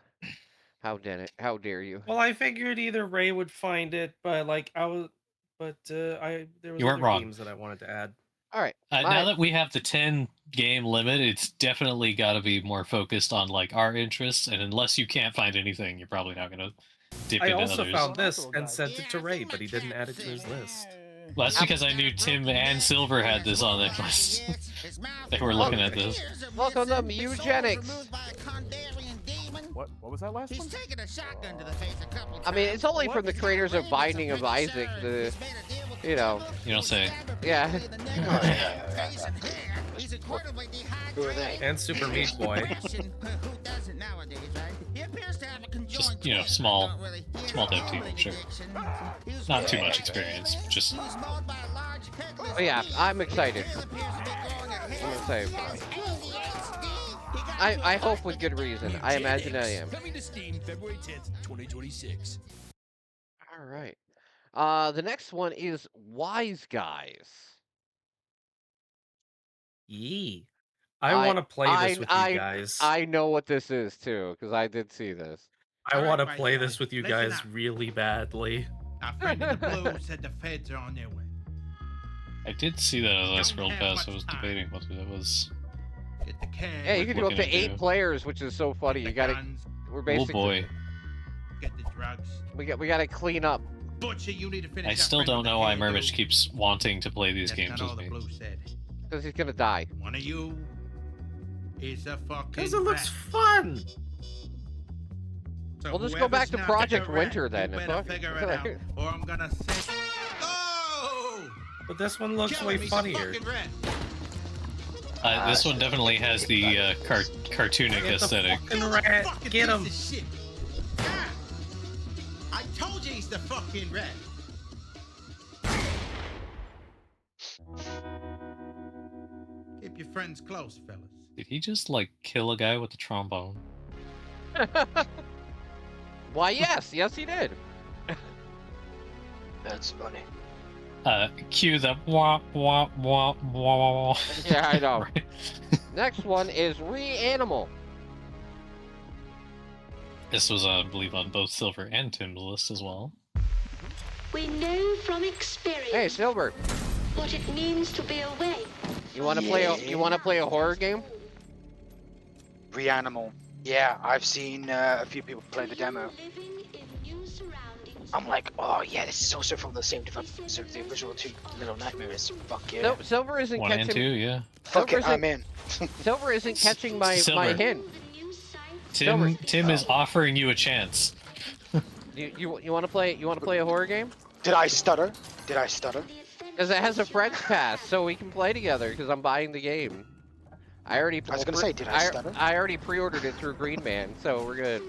S3: How dare you?
S4: Well, I figured either Ray would find it, but like there was
S1: You weren't
S4: other
S1: wrong.
S4: games that I wanted to add.
S3: All right.
S1: Now that we have the 10 game limit, it's definitely got to be more focused on like our interests. And unless you can't find anything, you're probably not going to dip
S4: I
S1: into
S4: also
S1: others.
S4: found this and sent it to Ray, but he didn't add it to his list.
S1: Well, that's because I knew Tim and Silver had this on their list. They were looking at this.
S3: Welcome to Eugenics.
S10: What was that last one?
S3: I mean, it's only from the creators of Binding of Isaac. You know.
S1: You don't say.
S3: Yeah.
S2: Who are they?
S4: And Super Meat Boy.
S1: Just, small dev team, I'm sure. Not too much experience, just...
S3: Oh, yeah, I'm excited. I'm excited. I hope with good reason. I imagine I am.
S9: Coming to Steam February 10th, 2026.
S3: All right. The next one is Wise Guys.
S4: Yee. I want to play this with you guys.
S3: I know what this is too, because I did see this.
S4: I want to play this with you guys really badly.
S11: Our friend in the blue said the feds are on their way.
S1: I did see that as I scrolled past. I was debating whether that was...
S11: Get the can.
S3: Yeah, you can do up to
S1: Looking at
S3: 8
S1: you.
S3: players, which is so funny. You gotta. We're
S1: Oh
S3: basically.
S1: boy.
S11: Get the drugs.
S3: We gotta clean up.
S11: Butcher, you need to finish.
S1: I
S11: our
S1: still
S11: friend
S1: don't
S11: with the
S1: know why
S11: hairdo.
S1: Murmich keeps wanting to play these
S11: That's
S1: games
S11: not all
S1: with
S11: the
S1: me.
S11: blue said.
S3: Because he's gonna die.
S11: One of you is a fucking.
S4: Because it looks
S11: rat.
S4: fun.
S11: So
S3: We'll just go back
S11: whoever's
S3: to
S11: not
S3: Project
S11: a rat,
S3: Winter then,
S11: You
S3: if
S11: better
S3: I-
S11: figure it out, or I'm gonna say. Oh!
S4: But this one looks
S11: Kill
S4: way
S11: him, he's a
S4: funnier.
S11: fucking rat.
S1: This one definitely has the cartoonic
S4: It's a
S1: aesthetic.
S4: fucking rat.
S11: Fucking
S4: Get him.
S11: piece of shit. Ah! I told you he's the fucking rat. Keep your friends close, fellas.
S1: Did he just, like, kill a guy with a trombone?
S3: Why, yes, yes, he did.
S2: That's funny.
S1: Cue the wah wah wah wah.
S3: Yeah, I know. Next one is Reanimal.
S1: This was, I believe, on both Silver and Tim's list as well.
S6: We know from experience.
S3: Hey, Silver.
S6: What it means to be awake.
S3: You want to play? You want to play a horror game?
S2: Reanimal. Yeah, I've seen a few people play the demo. I'm like, oh yeah, this is also from the same developers of the original 2 Little Nightmares. Fuck yeah.
S3: Silver isn't
S1: 1
S3: catching.
S1: and 2, yeah.
S2: Fuck it, I'm in.
S3: Silver isn't catching my hint.
S1: Tim is offering you a chance.
S3: You want to play? You want to play a horror game?
S2: Did I stutter? Did I stutter?
S3: Because it has a French pass, so we can play together. Because I'm buying the game. I was
S2: gonna say, did I stutter?
S3: I already pre-ordered it through Green Man, so we're good.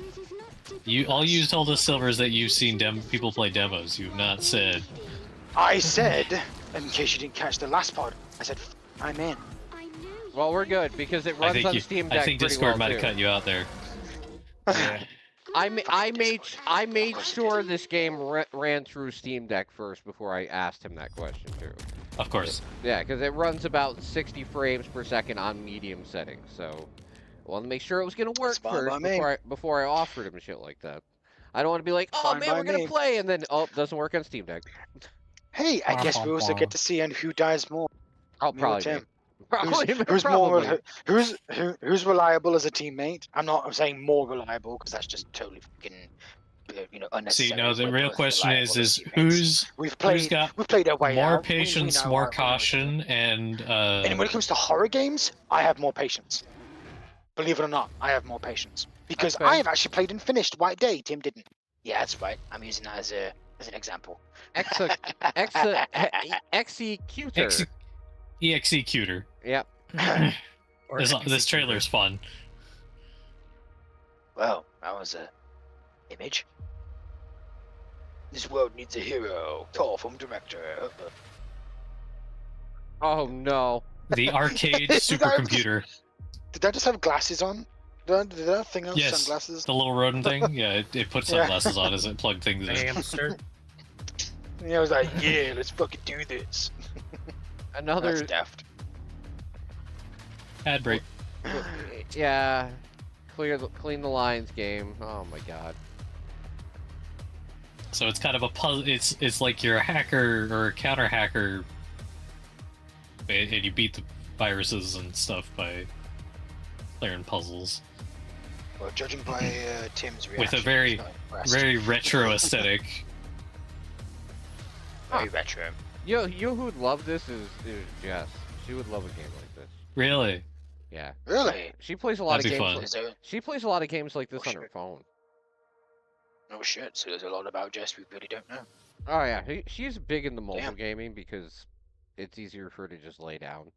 S1: All you told us, Silver, is that you've seen people play demos. You've not said.
S2: I said, in case you didn't catch the last part, I said, I'm in.
S3: Well, we're good because it runs on Steam Deck.
S1: I think
S3: pretty
S1: Discord
S3: well,
S1: might have
S3: too.
S1: cut you out there.
S4: Yeah.
S3: I made sure this game ran through Steam Deck first before I asked him that question too.
S1: Of course.
S3: Yeah, because it runs about 60 frames per second on medium settings, so I wanted to make sure it was gonna work first before I offered him shit like that. I don't want to be like, oh man, we're gonna play, and then it doesn't work on Steam Deck.
S2: Hey, I guess we also get to see who dies more.
S3: Oh, probably
S2: Tim.
S3: Probably.
S2: Who's reliable as a teammate? I'm saying more reliable because that's just totally fucking unnecessary.
S1: See, no, the real question is who's
S2: played our way
S1: more
S2: out.
S1: patience,
S2: we
S1: more caution, and
S2: when it comes to horror games, I have more patience. Believe it or not, I have more patience because I have actually played and finished White Day. Tim didn't. Yeah, that's right. I'm using that as an example.
S3: Executor.
S1: Executor.
S3: Yep.
S1: This trailer's fun.
S2: Well, that was a image. This world needs a hero. Call from director.
S3: Oh no.
S1: The arcade supercomputer.
S2: Did I just have glasses on? Did that thing have
S1: yes,
S2: sunglasses?
S1: The little rodent thing? Yeah, it put sunglasses on as it plugged things in.
S4: Hamster.
S2: Yeah, I was like, yeah, let's fucking do this.
S3: Another...
S2: That's deft.
S1: Ad break.
S3: Yeah. Clean the lines game. Oh my god.
S1: So it's kind of a puzzle. It's like you're a hacker or a counter hacker, and you beat the viruses and stuff by clearing puzzles.
S2: Well, judging by Tim's reaction,
S1: with a very retro aesthetic.
S2: Very retro.
S3: You who would love this is Jess. She would love a game like this.
S1: Really?
S3: Yeah.
S2: Really?
S3: She plays a lot
S1: That'd
S3: of
S1: be
S3: games.
S1: fun.
S3: She plays a lot of games like this on her phone.
S2: Oh shit! So there's a lot about Jess we really don't know.
S3: Oh yeah, she's big in the mobile gaming because it's easier for her to just lay down.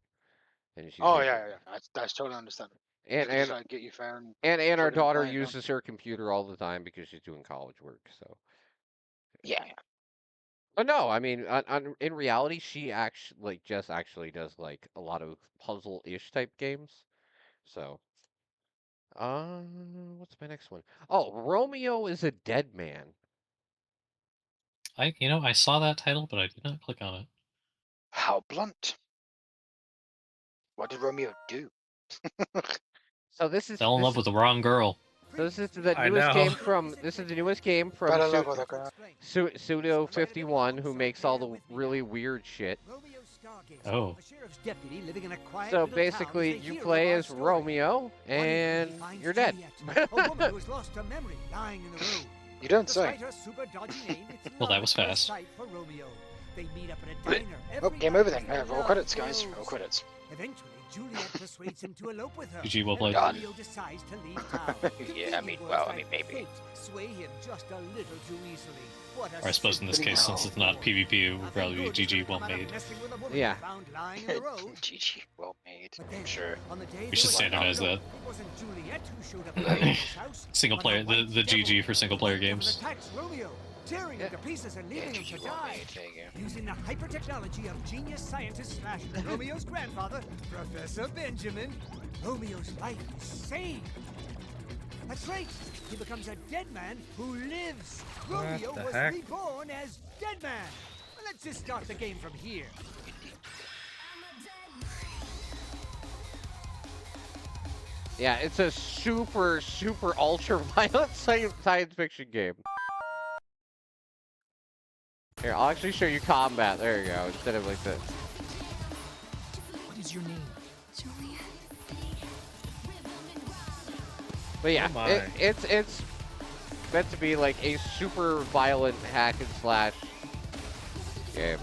S3: And she's
S2: yeah. That's totally understandable.
S3: And
S2: get you fair
S3: and our daughter uses her computer all the time because she's doing college work. So.
S2: Yeah.
S3: Oh no, I mean, in reality, Jess actually does like a lot of puzzle-ish type games. So, what's my next one? Oh, Romeo is a Dead Man.
S1: I saw that title, but I did not click on it.
S2: How blunt? What did Romeo do?
S3: So this is
S1: fell in love with the wrong girl.
S3: So this is the newest game from. This is the newest game from Pseudo 51, who makes all the really weird shit.
S1: Oh.
S3: So basically, you play as Romeo, and you're dead.
S2: You don't say.
S1: Well, that was fast.
S2: Oh, game over then. Roll credits, guys. Roll credits.
S12: Eventually, Juliet persuades him to elope with her.
S1: GG, well played.
S12: Romeo decides to leave town.
S2: Yeah, I mean, maybe.
S12: Sway him just a little too easily.
S1: Or I suppose in this case, since it's not PvP, it would probably be GG, well made.
S3: Yeah.
S2: GG, well made. I'm sure.
S1: We should standardize that. Single player, the GG for single player games.
S12: Tearing him to pieces and leaving him to die. Using the hyper technology of genius scientist / Romeo's grandfather, Professor Benjamin, Romeo's life is saved. That's right. He becomes a dead man who lives. Romeo was reborn as Dead Man. Well, let's just start the game from here.
S3: Yeah, it's a super ultra violent science fiction game. Here, I'll actually show you combat. There you go. Instead of like this.
S6: What is your name? Julia.
S3: But yeah,
S4: Oh my.
S3: it's meant to be like a super violent hack and slash game.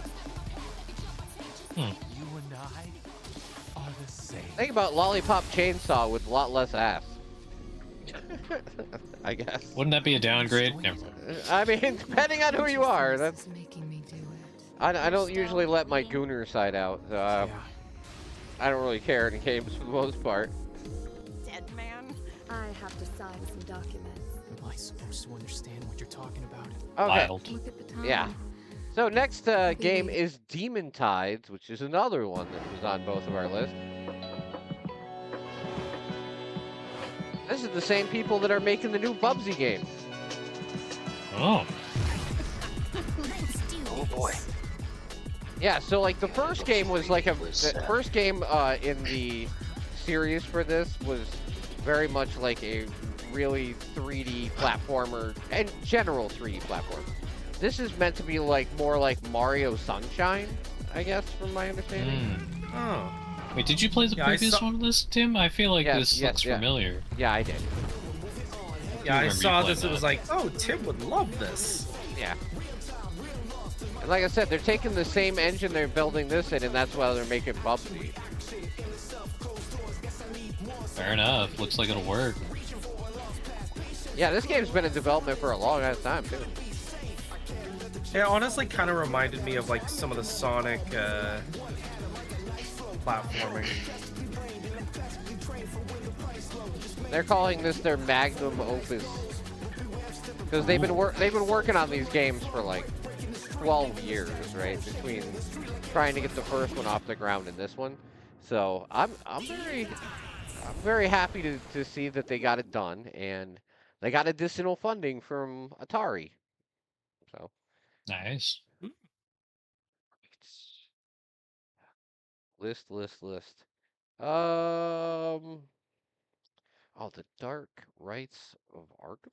S9: You and I are the same.
S3: Think about Lollipop Chainsaw with a lot less ass. I guess.
S1: Wouldn't that be a downgrade? Never mind.
S3: I mean, depending on who you are. That's.
S6: Making me do it.
S3: I don't usually let my gooner side out. I don't really care in games for the most part.
S7: Dead man.
S6: I have to sign some documents.
S10: Am I supposed to understand what you're talking about?
S3: Okay.
S1: Wild.
S6: Look at the time.
S3: Yeah. So next game is Demon Tides, which is another one that was on both of our lists. This is the same people that are making the new Bubsy game.
S1: Oh.
S2: Oh boy.
S3: Yeah, so like the first game was like the first game in the series for this was very much like a really 3D platformer and general 3D platformer. This is meant to be like more like Mario Sunshine, I guess, from my understanding.
S4: Oh.
S1: Wait, did you play the previous one of this, Tim? I feel like this looks familiar.
S3: Yeah, I did.
S4: Yeah, I
S1: remember you
S4: saw
S1: playing
S4: this. It was
S1: that.
S4: like, oh, Tim would love this.
S3: Yeah. And like I said, they're taking the same engine they're building this in, and that's why they're making Bubsy.
S1: Fair enough. Looks like it'll work.
S3: Yeah, this game's been in development for a long ass time, too.
S4: It honestly kind of reminded me of like some of the Sonic platforming.
S3: They're calling this their magnum opus because they've been working on these games for like 12 years, right? Between trying to get the first one off the ground and this one, so I'm very happy to see that they got it done and they got additional funding from Atari. So
S1: Nice.
S3: List. Oh, the Dark Rites of Arkham.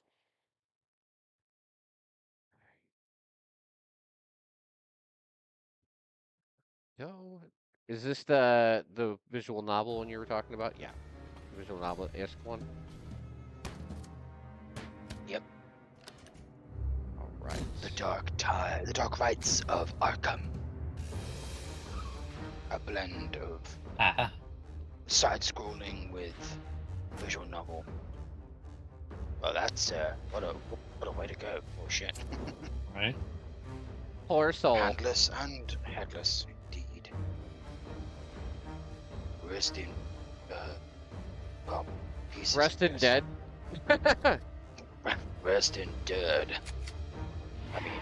S3: No, is this the visual novel one you were talking about? Yeah, visual novel-esque one.
S2: Yep.
S3: All right.
S2: The Dark Rites of Arkham. A blend of side-scrolling with visual novel. Well, that's what a way to go. Oh shit.
S1: Right.
S3: Poor soul.
S2: Handless and headless, indeed. Rest in, pieces.
S3: Rest in dead.
S2: Rest in dead. I mean,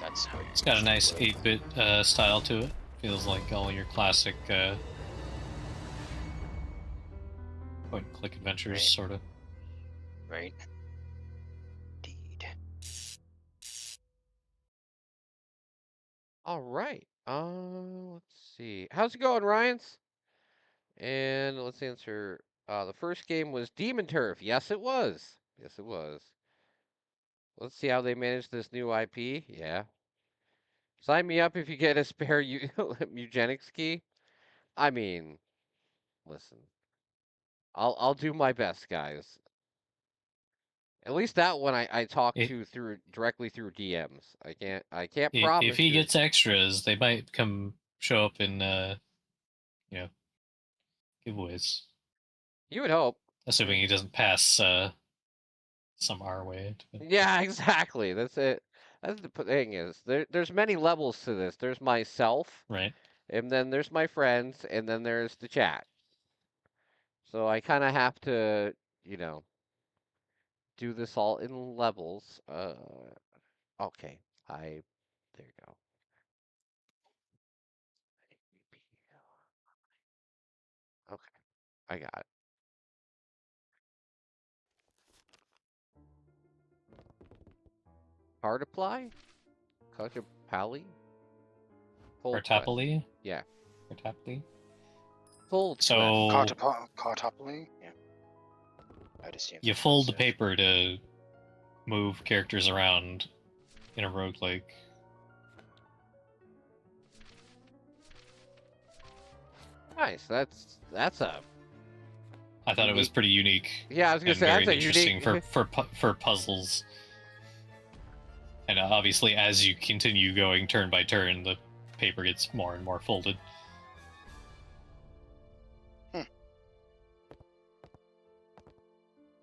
S2: that's how
S1: It's got a nice 8-bit style to it. Feels like all your classic point-and-click adventures, sort of.
S2: Right. Indeed.
S3: All right. Let's see. How's it going, Ryans? And let's answer. The first game was Demon Turf. Yes, it was. Yes, it was. Let's see how they managed this new IP. Yeah. Sign me up if you get a spare eugenics key. I mean, listen. I'll do my best, guys. At least that one I talk to directly through DMs. I can't promise.
S1: If he gets extras, they might show up in giveaways.
S3: You would hope.
S1: Assuming he doesn't pass some our way.
S3: Yeah, exactly. That's it. That's the thing is there's many levels to this. There's myself,
S1: right,
S3: and then there's my friends, and then there's the chat. So I kind of have to, do this all in levels. Okay, there you go. Okay, I got it. Card apply? Kajapali?
S1: Cartopoli?
S3: Yeah.
S1: Cartopoli?
S3: Full
S1: so
S2: Cartopoli? Yeah. I'd assume.
S1: You fold the paper to move characters around in a roguelike.
S3: Nice. That's a.
S1: I thought it was pretty unique.
S3: Yeah, I was gonna
S1: and
S3: say
S1: very
S3: that's a
S1: interesting
S3: unique.
S1: for puzzles. And obviously, as you continue going turn by turn, the paper gets more and more folded.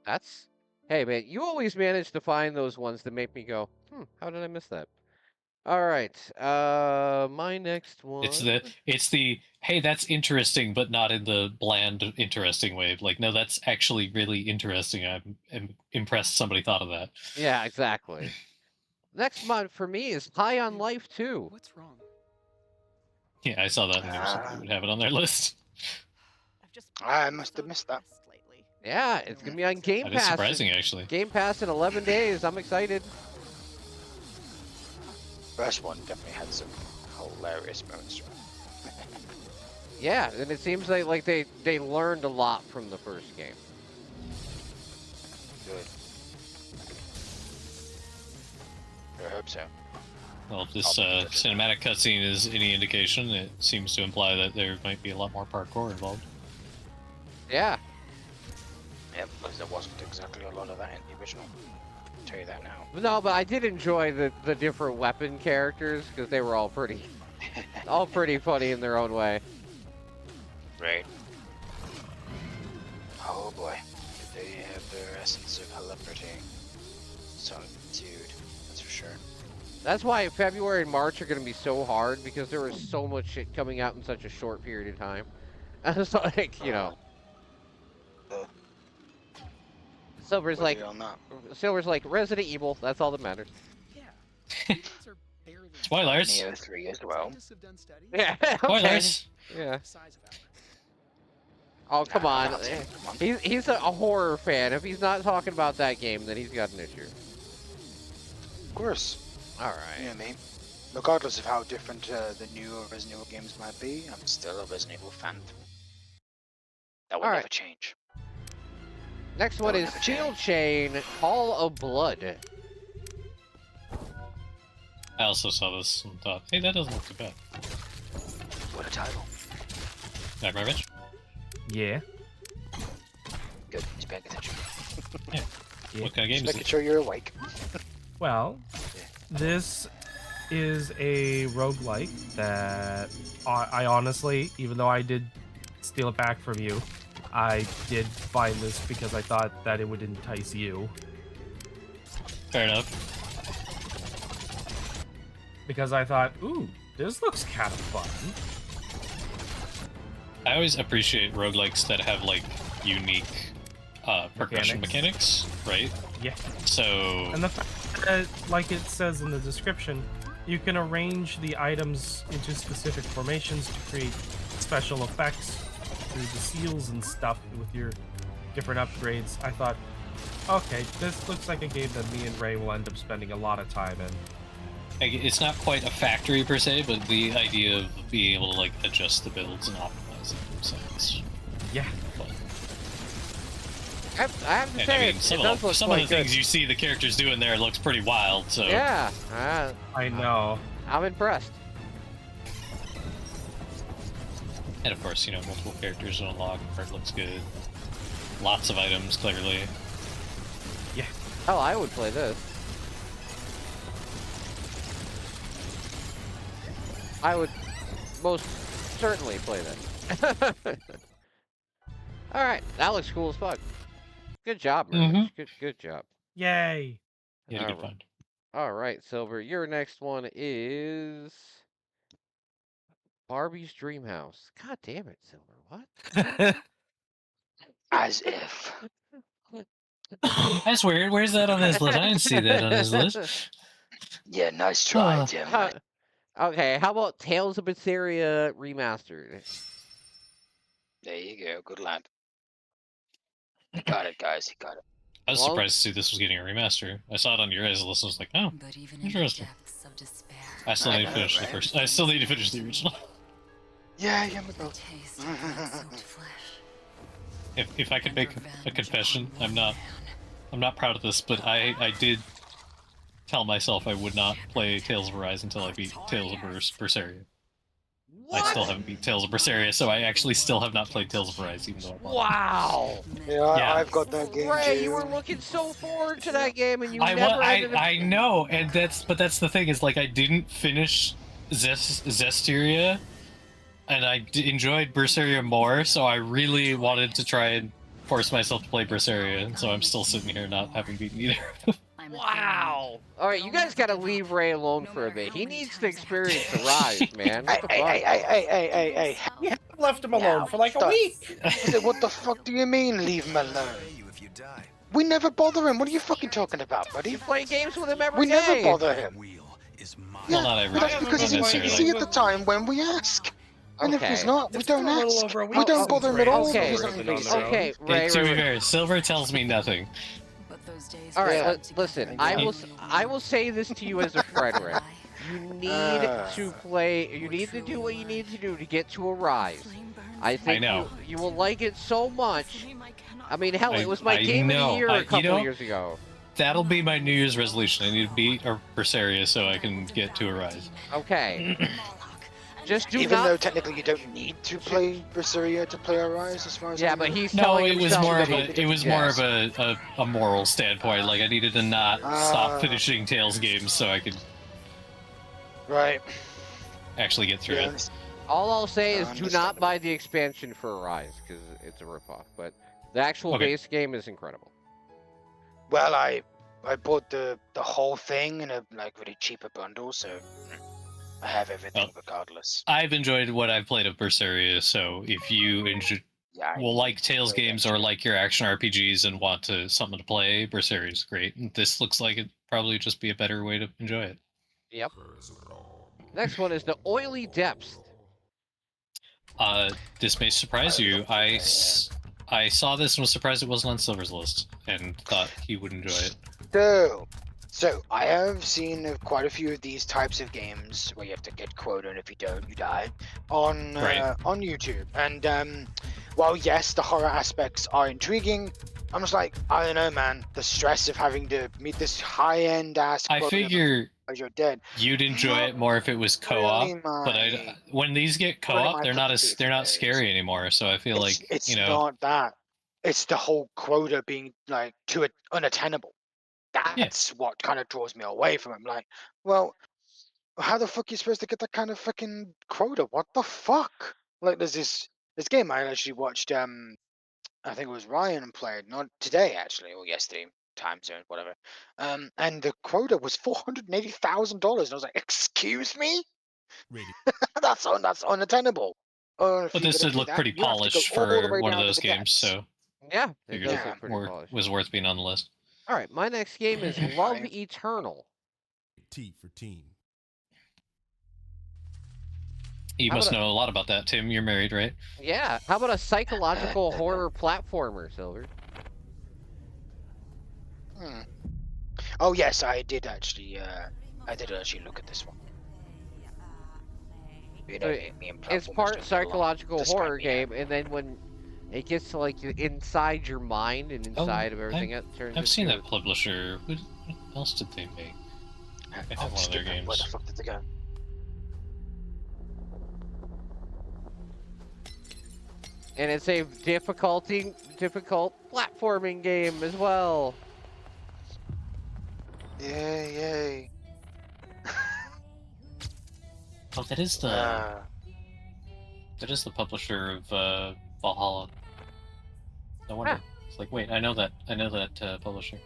S3: That's. Hey man, you always manage to find those ones that make me go, how did I miss that? All right. My next one.
S1: It's the hey, that's interesting, but not in the bland interesting way. Like, no, that's actually really interesting. I'm impressed somebody thought of that.
S3: Yeah, exactly. Next mod for me is High on Life 2.
S10: What's wrong?
S1: Yeah, I saw that and somebody would have it on their list.
S2: I must have missed that.
S3: Yeah, it's gonna be on Game
S1: That
S3: Pass.
S1: is surprising, actually.
S3: Game Pass in 11 days. I'm excited.
S2: First one definitely had some hilarious moments.
S3: Yeah, and it seems like they learned a lot from the first game.
S2: Good. I hope so.
S1: Well, if this cinematic cutscene is any indication, it seems to imply that there might be a lot more parkour involved.
S3: Yeah.
S2: Yep, because there wasn't exactly a lot of that in the original. I'll tell you that now.
S3: No, but I did enjoy the different weapon characters because they were all pretty funny in their own way.
S2: Right. Oh boy, did they have their essence of hilarity. Solitude, that's for sure.
S3: That's why February and March are going to be so hard because there was so much shit coming out in such a short period of time. It's like, you know. Silver's like Resident Evil. That's all that matters.
S10: Yeah.
S1: Spoilers.
S2: Neo 3 as well.
S3: Yeah. Okay.
S1: Spoilers.
S3: Yeah. Oh come on. He's a horror fan. If he's not talking about that game, then he's got an issue.
S2: Of course.
S3: All right.
S2: Yeah, mate. Regardless of how different the newer Resident Evil games might be, I'm still a Resident Evil fan. That will never change.
S3: Next one is Shield Chain Hall of Blood.
S1: I also saw this and thought, hey, that doesn't look too bad.
S2: What a title.
S1: Nightmare Rich?
S4: Yeah.
S2: Good, he's paying attention.
S1: Yeah. What kind of game is
S2: making
S1: it?
S2: sure you're awake.
S4: Well, this is a roguelike that I honestly, even though I did steal it back from you, I did find this because I thought that it would entice you.
S1: Fair enough.
S4: Because I thought, ooh, this looks kind of fun.
S1: I always appreciate roguelikes that have, like, unique progression mechanics, right?
S4: Yeah.
S1: So...
S4: And the fact that, like it says in the description, you can arrange the items into specific formations to create special effects through the seals and stuff with your different upgrades. I thought, okay, this looks like a game that me and Ray will end up spending a lot of time in.
S1: It's not quite a factory per se, but the idea of being able to, like, adjust the builds and optimize them sounds...
S4: Yeah.
S1: Fun.
S3: I have to say,
S1: some of the things you see the characters doing there looks pretty wild, so...
S3: Yeah.
S4: I know.
S3: I'm impressed.
S1: And of course, you know, multiple characters to unlock, art looks good. Lots of items, clearly.
S4: Yeah.
S3: Oh, I would play this. I would most certainly play this. Alright, that looks cool as fuck. Good job, man. Good job.
S4: Yay.
S1: Yeah, good find.
S3: Alright, Silver, your next one is... Barbie's Dreamhouse. God damn it, Silver. What?
S2: As if.
S1: That's weird. Where's that on his list? I didn't see that on his list.
S2: Yeah, nice try, Tim.
S3: Okay, how about Tales of Berseria Remastered?
S2: There you go. Good lad. He got it, guys. He got it.
S1: I was surprised to see this was getting a remaster. I saw it on your guys' list and was like, oh, interesting. I still need to finish the first. I still need to finish the original.
S2: Yeah, yeah, we go.
S1: If I could make a confession, I'm not proud of this, but I did tell myself I would not play Tales of Arise until I beat Tales of Berseria. I still haven't beat Tales of Berseria, so I actually still have not played Tales of Arise, even though I want
S3: Wow!
S2: Yeah, I've got that game
S3: Ray,
S2: too.
S3: you were looking so forward to that game, and you
S1: I
S3: never ended up...
S1: I know, and that's the thing is like I didn't finish Zestiria, and I enjoyed Berseria more, so I really wanted to try and force myself to play Berseria, and so I'm still sitting here not having beaten either.
S3: Wow! Alright, you guys gotta leave Ray alone for a bit. He needs to experience the rise, man. What the fuck?
S2: Hey.
S4: You haven't left him alone for like a week.
S2: What the fuck do you mean, leave him alone? We never bother him. What are you fucking talking about, buddy?
S3: You play games with him every
S2: we
S3: day.
S2: never bother him.
S1: Well, not every
S2: That's
S1: day,
S2: because
S1: not
S2: he's
S1: necessarily.
S2: busy at the time when we ask. And if he's not, we
S4: It's
S2: don't
S4: been a little
S2: ask.
S4: over a
S2: We
S4: week
S2: don't bother him at all.
S3: Okay.
S2: if he's not busy.
S3: Okay, Ray,
S1: To be fair, Silver tells me nothing.
S3: All right,
S2: Yeah.
S3: listen. I will say this to you as a friend, Ray. You need to play. You need to do what you need to do to get to a rise. I think
S1: know.
S3: You will like it so much. I mean, hell, it was my
S1: I
S3: game of
S1: know.
S3: the year a couple
S1: you know,
S3: years ago.
S1: That'll be my New Year's resolution. I need to beat Berseria so I can get to a rise.
S3: Okay. Just do
S2: Even
S3: not.
S2: though technically you don't need to play Berseria to play Arise, as far as
S3: Yeah,
S2: I
S3: but
S2: know.
S3: he's
S1: No,
S3: telling
S1: it was
S3: himself
S1: more
S3: that
S1: of
S3: he-
S1: a more of a moral standpoint. Like I needed to not stop finishing Tales games so I could
S2: Right.
S1: actually get through it.
S3: All I'll say is do not
S2: Understandable.
S3: buy the expansion for Arise because it's a ripoff. But the actual
S1: Okay.
S3: base game is incredible.
S2: Well, I bought the whole thing in a really cheaper bundle, so I have everything regardless.
S1: I've enjoyed what I've played of Berseria, so if you will like Tales games or like your action RPGs and want something to play, Berseria is great. This looks like it'd probably just be a better way to enjoy it.
S3: Yep. Next one is the Oily Depths.
S1: This may surprise you. I saw this and was surprised it wasn't on Silver's list, and thought he would enjoy it.
S2: So I have seen quite a few of these types of games where you have to get quota, and if you don't, you die on YouTube. And while yes, the horror aspects are intriguing, I'm just like, I don't know, man. The stress of having to meet this high-end ass.
S1: I figure
S2: as you're dead.
S1: You'd enjoy it more if it was co-op, but when these get co-op, they're not scary anymore. So I feel like
S2: it's not that. It's the whole quota being like too unattainable. That's what kind of draws me away from it. Like, well, how the fuck are you supposed to get that kind of fucking quota? What the fuck? Like, there's this game I actually watched. I think it was Ryan played, not today actually, or yesterday, time zone, whatever. And the quota was $480,000, and I was like, excuse me? that's unattainable.
S1: But this did look pretty polished for one of those games, so
S3: yeah,
S1: figured it was worth being on the list.
S3: All right, my next game is Love Eternal.
S9: T for team.
S1: You must know a lot about that, Tim. You're married, right?
S3: Yeah. How about a psychological horror platformer, Silver?
S2: Oh yes, I did actually. Look at this one.
S3: It's part psychological horror game, and then when it gets to like inside your mind and inside of everything, it turns.
S1: I've seen that publisher. What else did they make? They have one of their games.
S2: Where the fuck did they go?
S3: And it's a difficult platforming game as well.
S2: Yay!
S1: Oh, that is the publisher of Valhalla. No wonder. It's like, wait, I know that publisher.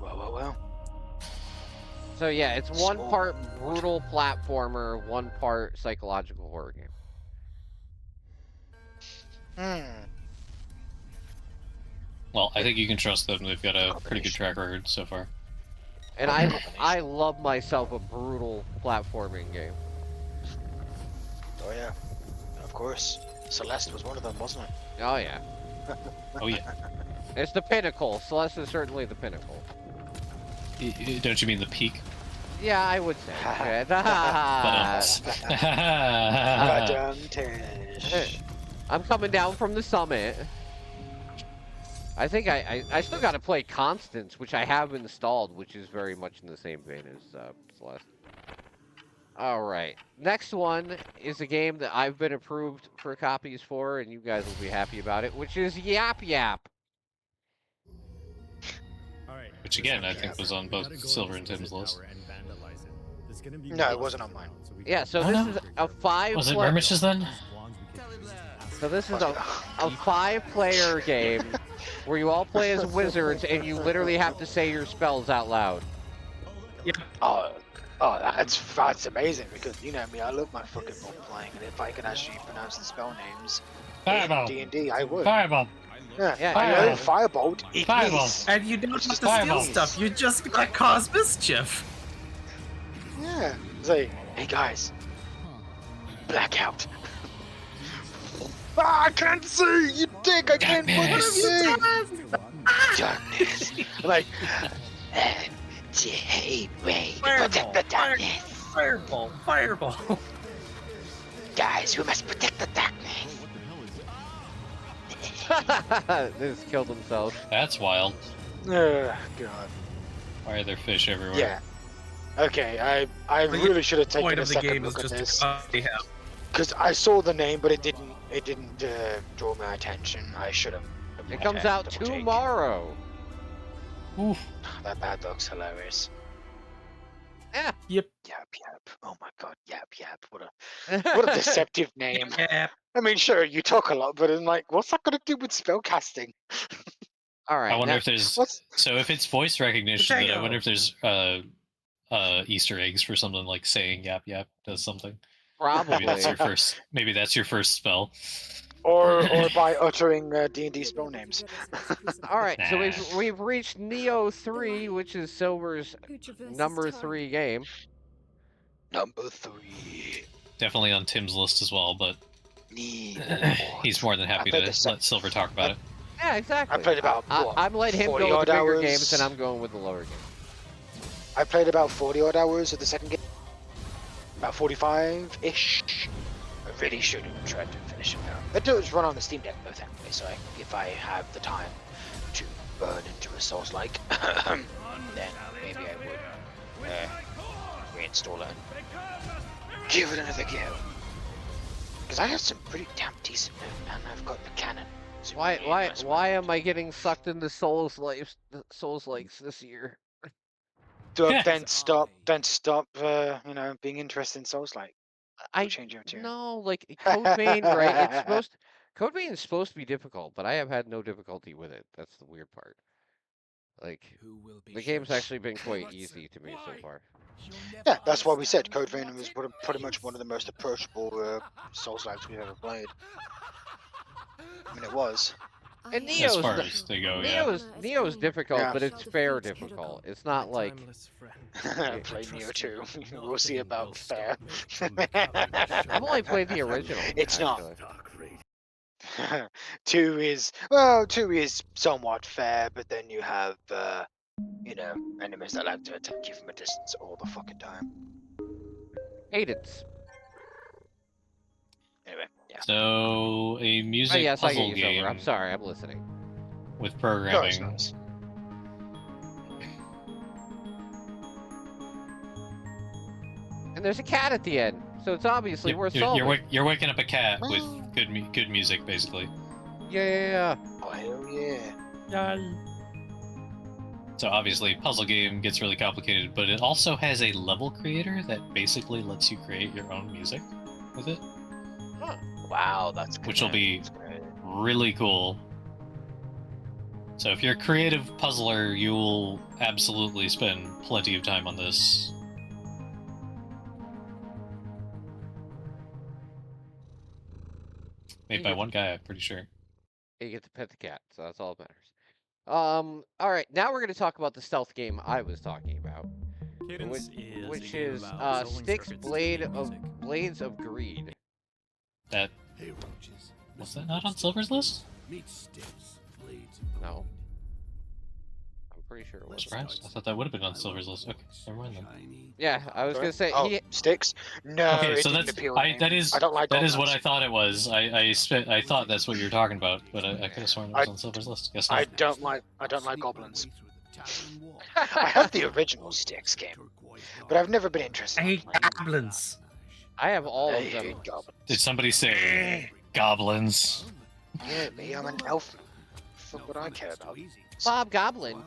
S2: Well.
S3: So yeah, it's one part brutal platformer, one part psychological horror game.
S1: Well, I think you can trust them. They've got a pretty good track record so far.
S3: And I love myself a brutal platforming game.
S2: Oh yeah, of course. Celeste was one of them, wasn't it?
S3: Oh yeah.
S1: Oh yeah.
S3: It's the pinnacle. Celeste is certainly the pinnacle.
S1: Don't you mean the peak?
S3: Yeah, I would say. I'm coming down from the summit. I think I still got to play Constance, which I have installed, which is very much in the same vein as Celeste. All right. Next one is a game that I've been approved for copies for, and you guys will be happy about it, which is Yap Yap.
S1: Which again, I think was on both Silver and Tim's list.
S2: No, it wasn't on mine.
S3: Yeah, so
S1: Oh,
S3: this
S1: no.
S3: is a five.
S1: Was it Murmish's then?
S3: So this is a 5-player game where you all play as wizards, and you literally have to say your spells out loud.
S4: Yeah.
S2: Oh, that's amazing because you know me, I love my fucking role playing, and if I could actually pronounce the spell names
S1: Fireball.
S2: in D&D, I would.
S1: Fireball.
S2: Yeah,
S3: Yeah,
S2: Firebolt.
S1: Fireball.
S4: And you don't have to steal
S1: Fireball.
S4: stuff. You just gotta cause mischief.
S2: Yeah. It's like, hey guys, blackout. Ah, I can't see. You dick. I can't fucking see. Darkness. Like, hey, wait. Protect the darkness.
S4: Fireball.
S2: Guys, we must protect the darkness.
S3: They just killed themselves.
S1: That's wild.
S2: God.
S1: Why are there fish everywhere?
S2: Yeah. Okay, I really should have taken
S4: Point
S2: a
S4: of the
S2: second
S4: game is
S2: look at
S4: just
S2: this.
S4: to copy him.
S2: Because I saw the name, but it didn't draw my attention. I should have.
S3: It comes out tomorrow.
S1: Oof.
S2: That looks hilarious.
S3: Yeah.
S4: Yep.
S2: Yap Yap. Oh my god, Yap Yap. What a deceptive name.
S4: Yeah.
S2: I mean, sure, you talk a lot, but I'm like, what's that got to do with spellcasting?
S3: All right.
S1: I wonder
S3: now-
S1: if there's
S2: What's
S1: so if it's voice recognition, then I
S4: Potato.
S1: wonder if there's Easter eggs for something like saying yap yap does something. Maybe that's your
S3: Probably.
S1: first. Maybe that's your first spell.
S2: or by uttering D&D spell names.
S3: All right, so
S1: Nah.
S3: we've reached Neo 3, which is Silver's number 3 game.
S2: Number 3.
S1: Definitely on Tim's list as well, but
S2: Need
S1: he's more than happy
S2: played
S1: to
S2: the
S1: let Silver talk about it.
S3: Yeah, exactly.
S2: I played about what,
S3: I'm letting him
S2: 40
S3: go with the
S2: odd
S3: bigger
S2: hours?
S3: games, and I'm going with the lower games.
S2: I played about 40 odd hours of the second game. About 45-ish. I really should have tried to finish it now. It does run on the Steam Deck though, thankfully, so if I have the time to burn into a Souls-like, then maybe I would reinstall it and give it another go. Because I have some pretty damn decent loot, and I've got the cannon. So really nice
S3: Why am I getting sucked into Souls likes this year?
S2: Then stop, you know, being interested in Souls-like.
S3: I
S2: change your tune.
S3: No, like Code Vein, right? Code Vein is supposed to be difficult, but I have had no difficulty with it. That's the weird part. Like, the game's actually been quite easy to me so far.
S2: Yeah, that's why we said Code Vein was pretty much one of the most approachable Souls-likes we've ever played. I mean, it was.
S3: And
S1: As
S3: Neo's
S1: far as they go, yeah.
S3: Neo's difficult,
S2: Yeah.
S3: but it's fair difficult. It's not like
S2: Play Neo 2. We'll see about fair.
S3: I've only played the original.
S2: It's not.
S3: actually.
S2: 2 is somewhat fair, but then you have you know, enemies that like to attack you from a distance all the fucking time.
S3: Cadence.
S2: Anyway, yeah.
S1: So a music
S3: Oh yes, I
S1: puzzle
S3: get you,
S1: game
S3: Silver. I'm sorry, I'm listening.
S1: with
S2: No, it's
S1: programming.
S2: nice.
S3: And there's a cat at the end, so it's obviously worth solving.
S1: You're waking up a cat with good music, basically.
S3: Yeah.
S2: Oh, hell yeah.
S1: So obviously, puzzle game gets really complicated, but it also has a level creator that basically lets you create your own music with it,
S2: Wow, that's good.
S1: which will be
S2: That's great.
S1: really cool. So if you're a creative puzzler, you will absolutely spend plenty of time on this. Made by one guy, I'm pretty sure.
S3: You get to pet the cat, so that's all that matters. All right, now we're going to talk about the stealth game I was talking about, which is Styx Blades of Greed.
S1: That was that not on Silver's list?
S3: No, I'm pretty sure it was.
S1: Surprised. I thought that would have been on Silver's list. Okay, never mind then.
S3: Yeah, I was going to say
S2: Oh, Sticks? No,
S1: Okay,
S2: it
S1: so
S2: didn't
S1: that's
S2: appeal to me.
S1: that is
S2: I don't like
S1: that is what
S2: goblins.
S1: I thought it was. I thought that's what you were talking about, but I could have sworn it was on Silver's list. Guess
S2: I
S1: not.
S2: don't like goblins. I have the original Sticks game. but I've never been interested.
S4: I hate goblins.
S3: I have all
S2: I
S3: of them.
S2: hate goblins.
S1: Did somebody say goblins?
S2: Yeah, me, I'm an elf. Fuck what I care about.
S3: Bob Goblin.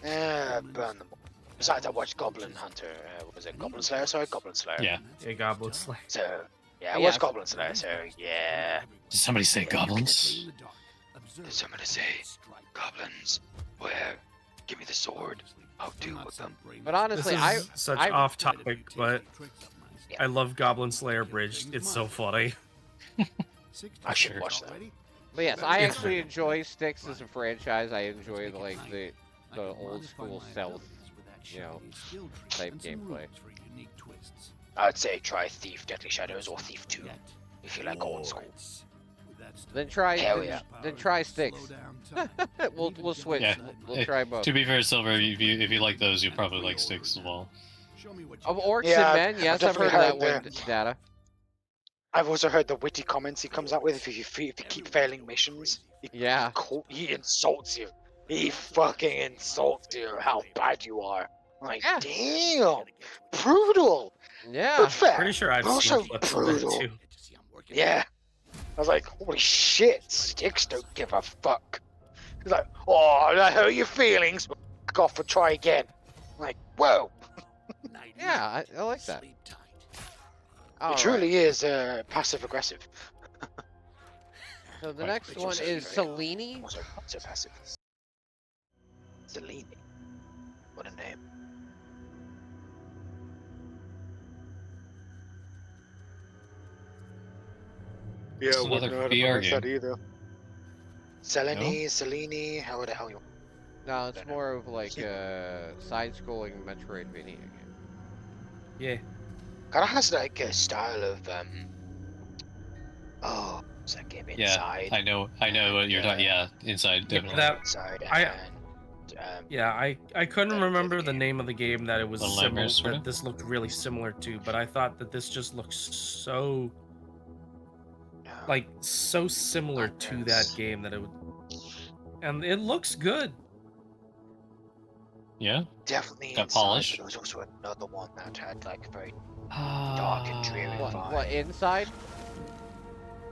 S2: Burn them all. Besides, I watched Goblin Hunter. What was it? Goblin Slayer? Sorry, Goblin Slayer.
S1: Yeah.
S4: Yeah, Goblin Slayer.
S2: So, yeah, I
S3: Yeah,
S2: watched
S3: so-
S2: Goblin Slayer, so yeah.
S1: Did somebody say goblins?
S2: Did somebody say goblins? Where? Give me the sword. I'll deal with them.
S3: But honestly,
S4: This is such
S3: I
S4: off topic, but I love Goblin Slayer Bridge. It's so funny.
S2: I should watch that.
S3: But yes, I actually enjoy Styx as a franchise. I enjoy like the old school stealth, type gameplay.
S2: I'd say try Thief Deadly Shadows or Thief 2 if you like old school.
S3: Then try
S2: Hell yeah.
S3: then try Styx. we'll switch.
S1: Yeah.
S3: We'll try both.
S1: To be fair, Silver, if you like those, you probably like Sticks as well.
S3: Of Orcs
S2: Yeah,
S3: and Men, yes, I've heard
S2: definitely
S3: that
S2: heard
S3: one, Data.
S2: I've also heard the witty comments he comes out with if you keep failing missions.
S3: Yeah.
S2: He insults you. He fucking insults you how bad you are. Like,
S3: Yeah.
S2: damn, brutal.
S3: Yeah.
S2: But fair.
S4: Pretty sure I've
S2: also
S4: seen clips of that
S2: brutal.
S4: too.
S2: Yeah. I was like, holy shit, Sticks don't give a fuck. He's like, oh, I hurt your feelings, but fuck off and try again. I'm like, whoa.
S3: Yeah, I like that.
S2: It truly is passive aggressive.
S3: So the
S1: Right,
S3: next
S2: which
S3: one
S2: also
S3: is
S2: very-
S3: Selene.
S2: Also not so passive. Selene. What a name. Yeah,
S1: It's another
S2: wouldn't know how to
S1: VR
S2: pronounce that
S1: game.
S2: either. Selene, how the hell you?
S3: No, it's more of like a side-scrolling Metroidvania game.
S4: Yeah.
S2: Kinda has like a style of oh, what's that game
S1: Yeah,
S2: Inside?
S1: I know what you're talking. Yeah, Inside definitely.
S4: that-
S2: Inside
S4: I-
S2: and
S4: Yeah, I couldn't
S2: the
S4: remember
S2: other
S4: the
S2: game.
S4: name of the game that it was
S1: Little
S4: similar,
S1: Nightmares, sorta?
S4: that this looked really similar to, but I thought that this just looks so so similar to that
S2: Nightmares.
S4: game that it would, and it looks good.
S1: Yeah.
S2: definitely
S1: Got
S2: Inside,
S1: polish.
S2: but there was also another one that had like a very dark and dreary
S3: What?
S2: vibe.
S3: What? Inside?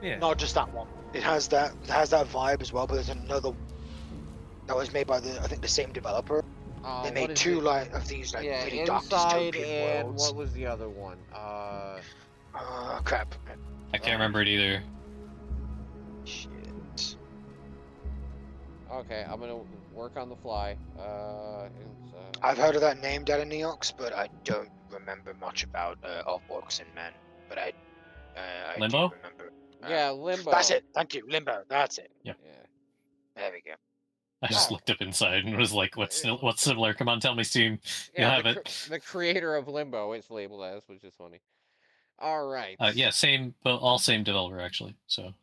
S4: Yeah.
S2: Not just that one. It has that vibe as well, but there's another that was made by I think the same developer. They
S3: What
S2: made
S3: is
S2: two
S3: it?
S2: of these
S3: Yeah,
S2: really dark
S3: Inside
S2: dystopian
S3: and
S2: worlds.
S3: what was the other one?
S2: Crap.
S1: I can't remember it either.
S2: Shit.
S3: Okay, I'm gonna work on the fly. Inside.
S2: I've heard of that name, Data Neox, but I don't remember much about of Orcs and Men. But I do
S1: Limbo?
S2: remember.
S3: Yeah, Limbo.
S2: That's it. Thank you, Limbo. That's it.
S3: Yeah.
S2: There we go.
S1: I just
S3: Oh.
S1: looked up Inside and was like, what's similar? Come on, tell me, Steam. You
S3: Yeah,
S1: have
S3: the,
S1: it.
S3: the creator of Limbo, it's labeled as, which is funny. All right.
S1: Yeah, same, but all same developer actually. So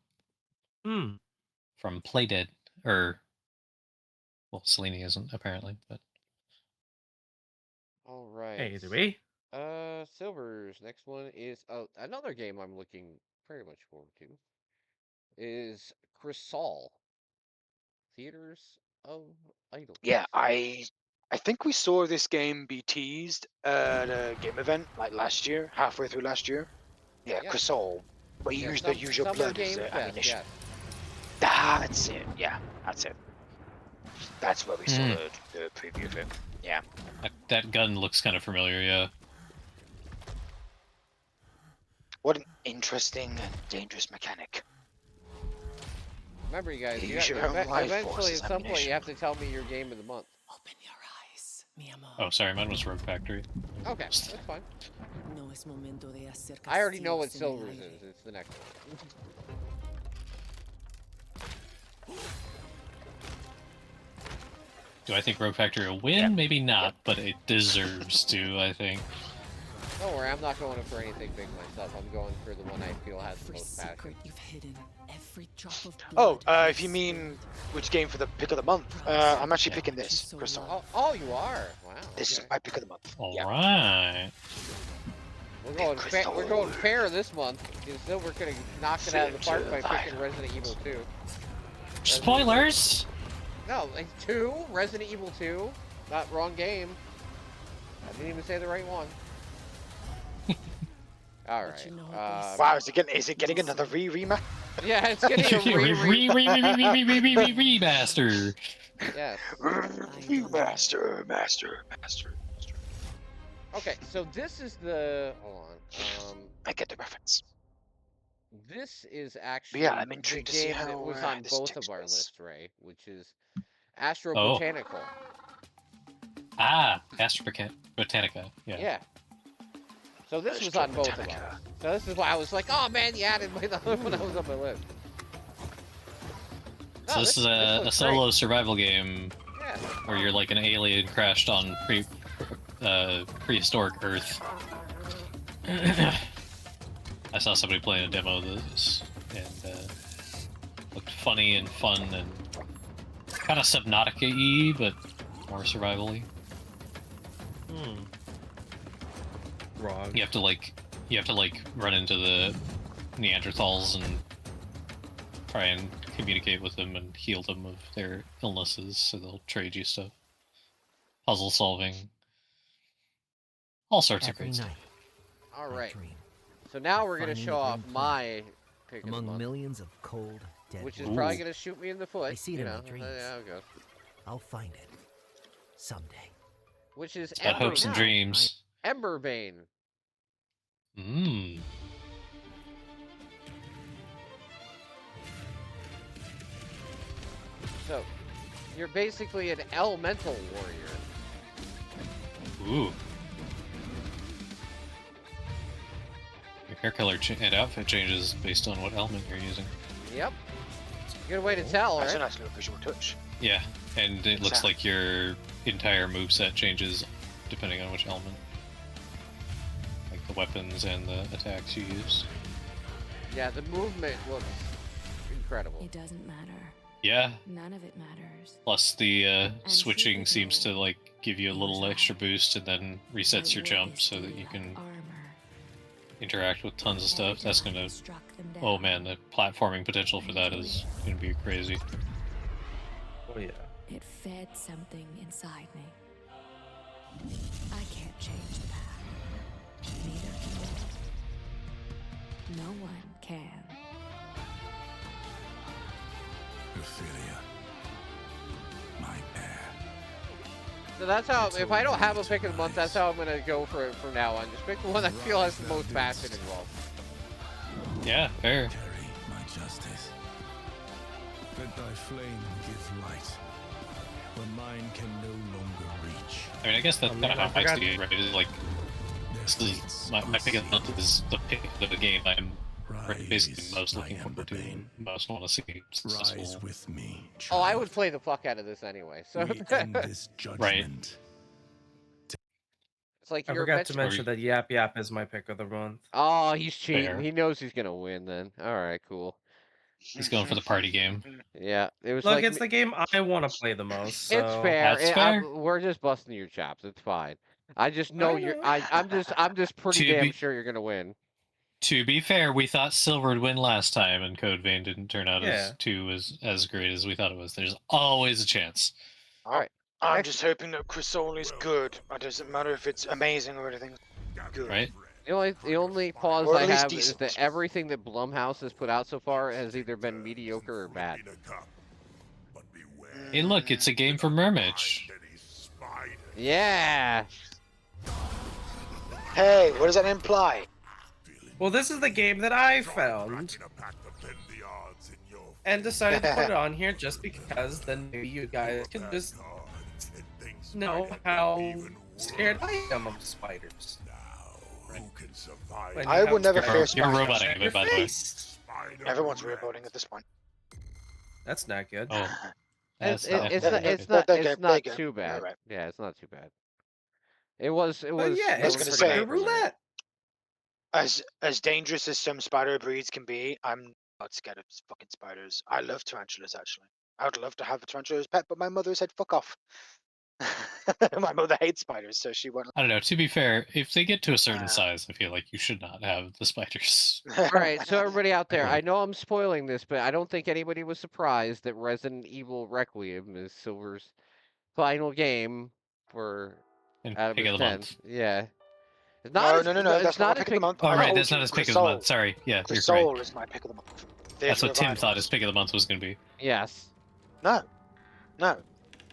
S4: Hmm.
S1: from Playdead, or well, Selene isn't apparently, but
S3: All right.
S4: Hey, either way.
S3: Silver's next one is another game I'm looking very much forward to. Is Crisol. Theaters of Idols.
S2: Yeah, I think we saw this game be teased at a game event like last year, halfway through last year. Yeah,
S3: Yeah.
S2: Crisol. But you use the usual
S3: Summer
S2: blood
S3: Game
S2: as
S3: Fest,
S2: ammunition.
S3: yes.
S2: That's it. Yeah, that's it. That's where we saw
S1: Hmm.
S2: the preview of it. Yeah.
S1: that gun looks kind of familiar. Yeah.
S2: What an interesting and dangerous mechanic.
S3: Remember, you guys,
S2: You
S3: you
S2: use
S3: have,
S2: your own life
S3: eventually
S2: force as
S3: at some point you
S2: ammunition.
S3: have to tell me your game of the month.
S6: Open your eyes, mi amor.
S1: Oh, sorry, mine was Rogue Factory.
S3: Okay, that's fine.
S6: No es momento de hacer
S3: I already know what
S6: castillos en el
S3: Silver's
S6: aire.
S3: is. It's the next one.
S1: Do I think Rogue Factory will win? Maybe not, but it deserves to. I think.
S3: Don't worry, I'm not going for anything big myself. I'm going for the one I feel has the
S6: Every
S3: most passion.
S6: secret you've hidden, every drop of
S2: Oh,
S6: blood
S2: if you mean which game for the pick of the month, I'm actually picking this, Crisol.
S3: Oh, you are? Wow.
S2: This is
S3: okay.
S2: my pick of the month.
S1: All
S2: Yeah.
S1: right.
S3: We're going fair this month. Because Silver could have knocked it out of the park by picking Resident Evil 2.
S1: Spoilers.
S3: No, like 2? Resident Evil 2? Not wrong game. I didn't even say the right one. All right.
S2: Wow, is it getting another remaster?
S3: Yeah, it's getting a
S1: remaster.
S3: Yes.
S2: Master.
S3: Okay, so this is the hold on.
S2: I get the reference.
S3: This is actually
S2: Yeah, I'm
S3: the
S2: intrigued to see
S3: game that
S2: how
S3: was on
S2: this
S3: both
S2: takes
S3: of our
S2: place.
S3: lists, Ray, which is Astro
S1: Oh.
S3: Botanical.
S1: Ah, Astro Botanica. Yeah.
S3: Yeah. So this was on both of ours. So this is why I was like, oh man, you added my when I was on my list.
S1: So this is a solo survival game where you're like an alien crashed on prehistoric Earth. I saw somebody playing a demo of this, and looked funny and fun and kind of Subnautica-y, but more survival-y.
S4: Wrong.
S1: You have to like run into the Neanderthals and try and communicate with them and heal them of their illnesses, so they'll trade you stuff. Puzzle solving. All sorts of great stuff.
S3: All right. So now we're going to show off my pick of the month,
S13: millions of cold, dead
S3: which is probably going to shoot me in the foot.
S13: I see it in my
S3: dreams.
S13: dreams.
S3: Go.
S13: I'll find it someday.
S3: Which is
S1: It's about hopes and dreams.
S3: Emberbane.
S1: Mmm.
S3: So, you're basically an elemental warrior.
S1: Ooh. Your hair color and outfit changes based on what element you're using.
S3: Yep. Good way to tell,
S2: That's
S3: right?
S2: a nice little visual touch.
S1: Yeah, and it looks like your entire moveset changes depending on which element. Like the weapons and the attacks you use.
S3: Yeah, the movement looks incredible.
S7: It doesn't matter.
S1: Yeah.
S7: None of it matters.
S1: Plus the switching seems to like give you a little extra boost and then resets your jump so that you can interact with tons of stuff. That's gonna... Oh man, the platforming potential for that is gonna be crazy.
S4: Oh yeah.
S7: It fed something inside me. I can't change the past. Neither can you. No one can.
S9: Ophelia, my heir.
S3: So that's how, if I don't have a pick of the month, that's how I'm going to go for it from now on. Just pick the one I feel has the most passion involved.
S1: Yeah, fair.
S9: Carry my justice. Let thy flame give light, where mine can no longer reach.
S1: I mean, I guess that's kind of how I see it, right? It's like, this is my pick of the month is the pick of the game I'm basically most looking forward to and most want to see successful.
S9: Rise with me,
S3: Oh, I would play the fuck out of this anyway. So
S9: this
S1: right.
S3: It's like
S4: I
S3: you're
S4: forgot to mention that Yap Yap is my pick of the month.
S3: Oh, he's cheating.
S1: Fair.
S3: He knows he's gonna win then. All right, cool.
S1: He's going for the party game.
S3: Yeah, it was
S4: Look,
S3: like
S4: it's the game I want to play the most. So.
S3: It's fair.
S1: That's fair.
S3: We're just busting your chops. It's fine. I just know you're. I'm just pretty damn sure you're gonna win.
S1: To be fair, we thought Silver would win last time, and Code Vein didn't turn out
S4: Yeah.
S1: as great as we thought it was. There's always a chance.
S3: All right.
S2: I'm just hoping that Crisol is good. It doesn't matter if it's amazing or anything. Good.
S1: Right?
S3: The only pause
S2: Or
S3: I
S2: at least
S3: have is
S2: decent.
S3: that everything that Blumhouse has put out so far has either been mediocre or bad.
S1: Hey, look, it's a game for Mermitch.
S3: Yeah.
S2: Hey, what does that imply?
S4: Well, this is the game that I found and decided to put it on here just because then maybe you guys can just know how scared I am of spiders.
S2: I will never fear
S1: You're
S2: spiders.
S1: roboting it, by the way.
S2: Everyone's roboting at this point.
S4: That's not good.
S1: Oh.
S3: It's
S1: That's
S3: not too bad.
S2: Right.
S3: Yeah, it's not too bad. It was.
S4: But yeah,
S3: it
S2: was
S3: was
S2: gonna
S3: pretty
S2: say-
S3: bad for me.
S4: roulette.
S2: As dangerous as some spider breeds can be, I'm not scared of fucking spiders. I love tarantulas, actually. I would love to have a tarantula as a pet, but my mother said fuck off. My mother hates spiders, so she won't.
S1: I don't know. To be fair, if they get to a certain size, I feel like you should not have the spiders.
S3: All right, so everybody out there, I know I'm spoiling this, but I don't think anybody was surprised that Resident Evil Requiem is Silver's final game for
S1: And
S3: out of
S1: pick
S3: his
S1: of the
S3: 10.
S1: month.
S3: Yeah. It's
S2: No,
S3: not
S2: no, that's
S3: it's
S2: not my
S3: not
S2: pick of the month.
S1: Oh,
S2: I
S1: right,
S2: told
S1: that's
S2: you,
S1: not his pick of the
S2: Crisol.
S1: month. Sorry, yeah, you're
S2: Crisol
S1: correct.
S2: is my pick of the month.
S1: That's
S2: Theater
S1: what
S2: of
S1: Tim
S2: Idols.
S1: thought his pick of the month was going to be.
S3: Yes.
S2: No.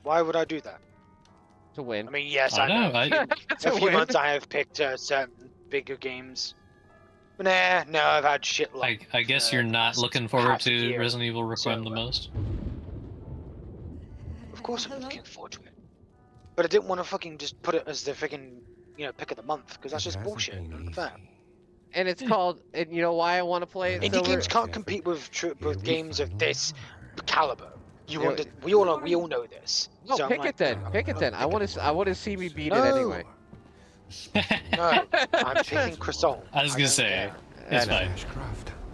S2: Why would I do that?
S3: To win.
S2: I mean, yes,
S1: I
S2: I know.
S1: don't know.
S2: A few months I have picked certain bigger games. But no, I've had shit luck.
S1: I guess you're not looking forward to Resident Evil Requiem the most?
S2: Of course I'm looking forward to it. But I didn't want to fucking just put it as the freaking, pick of the month, because that's just bullshit and unfair.
S3: And it's called, and you know why I want to play it?
S2: Indie games can't compete with games of this caliber. We all know this.
S3: No,
S2: so
S3: pick it then. Pick it then. I want to see me beat it anyway.
S2: No, I'm picking Crisol.
S1: I was gonna say, it's fine.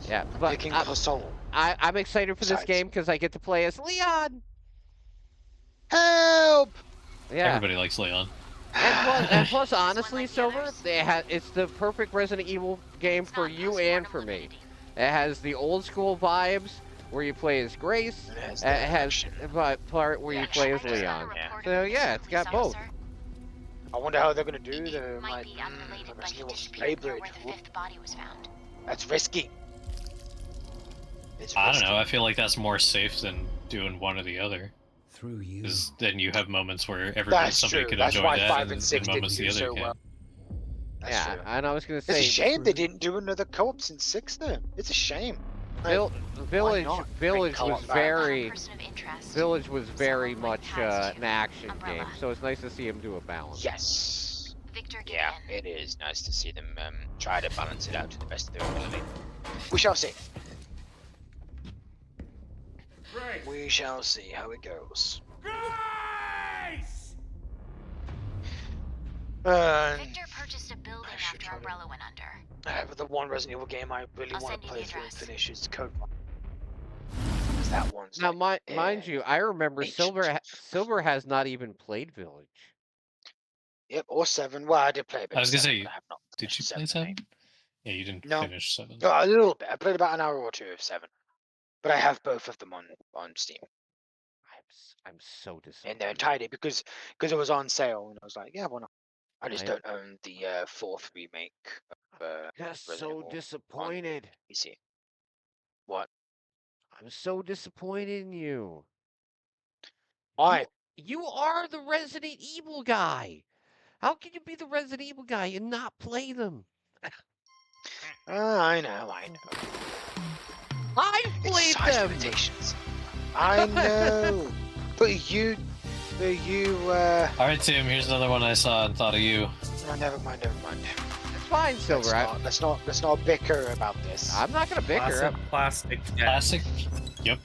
S3: Yeah, but
S2: picking Crisol.
S3: I'm excited for this game because I get to play as Leon.
S2: Help!
S3: Yeah.
S1: Everybody likes Leon.
S3: And plus, honestly, Silver, it's the perfect Resident Evil game for you and for me. It has the old school vibes where you play as Grace. It has the part where you play as Leon. So yeah, it's got both.
S2: I wonder how they're gonna do the Resident Evil Fabled. That's risky.
S1: I don't know. I feel like that's more safe than doing one or the other.
S13: Through you.
S1: Because then you have moments where somebody could
S2: That's
S1: enjoy
S2: why
S1: that,
S2: 5 and 6
S1: and moments
S2: didn't
S1: the
S2: do
S1: other
S2: so
S1: can.
S2: well. That's
S3: Yeah,
S2: true.
S3: and I was gonna say.
S2: It's a shame they didn't do another co-op since 6 then. It's a shame.
S3: Village was very much an action game, so it's nice to see him do a balance.
S2: Yes. Yeah, it is nice to see them try to balance it out to the best of their ability. We shall see. We shall see how it goes.
S14: Victor purchased a building after Umbrella went under.
S2: But the one Resident Evil game I really want to play through and finish is Code 1. Because that one's
S3: Now, mind you, I remember Silver has not even played Village.
S2: Yep, or 7. Well, I did play a bit.
S1: I was gonna
S2: 7,
S1: say,
S2: but I have not
S1: did you play 7? Yeah, you didn't finish 7.
S2: A little bit. I played about an hour or two of 7. But I have both of them on Steam.
S3: I'm so disappointed.
S2: And they're entirely because it was on sale, and I was like, yeah, why not? I just don't own the 4th remake of
S3: Just
S2: Resident
S3: so
S2: Evil
S3: disappointed.
S2: on PC. What?
S3: I'm so disappointed in you.
S2: Why?
S3: You are the Resident Evil guy. How can you be the Resident Evil guy and not play them?
S2: I know.
S3: I played them.
S2: Limitations. I know. But you.
S1: All right, Tim. Here's another one I saw and thought of you.
S2: Oh, never mind.
S3: It's fine, Silver.
S2: Let's not bicker about this.
S3: I'm not gonna bicker.
S4: Plastic.
S1: Classic. Yep.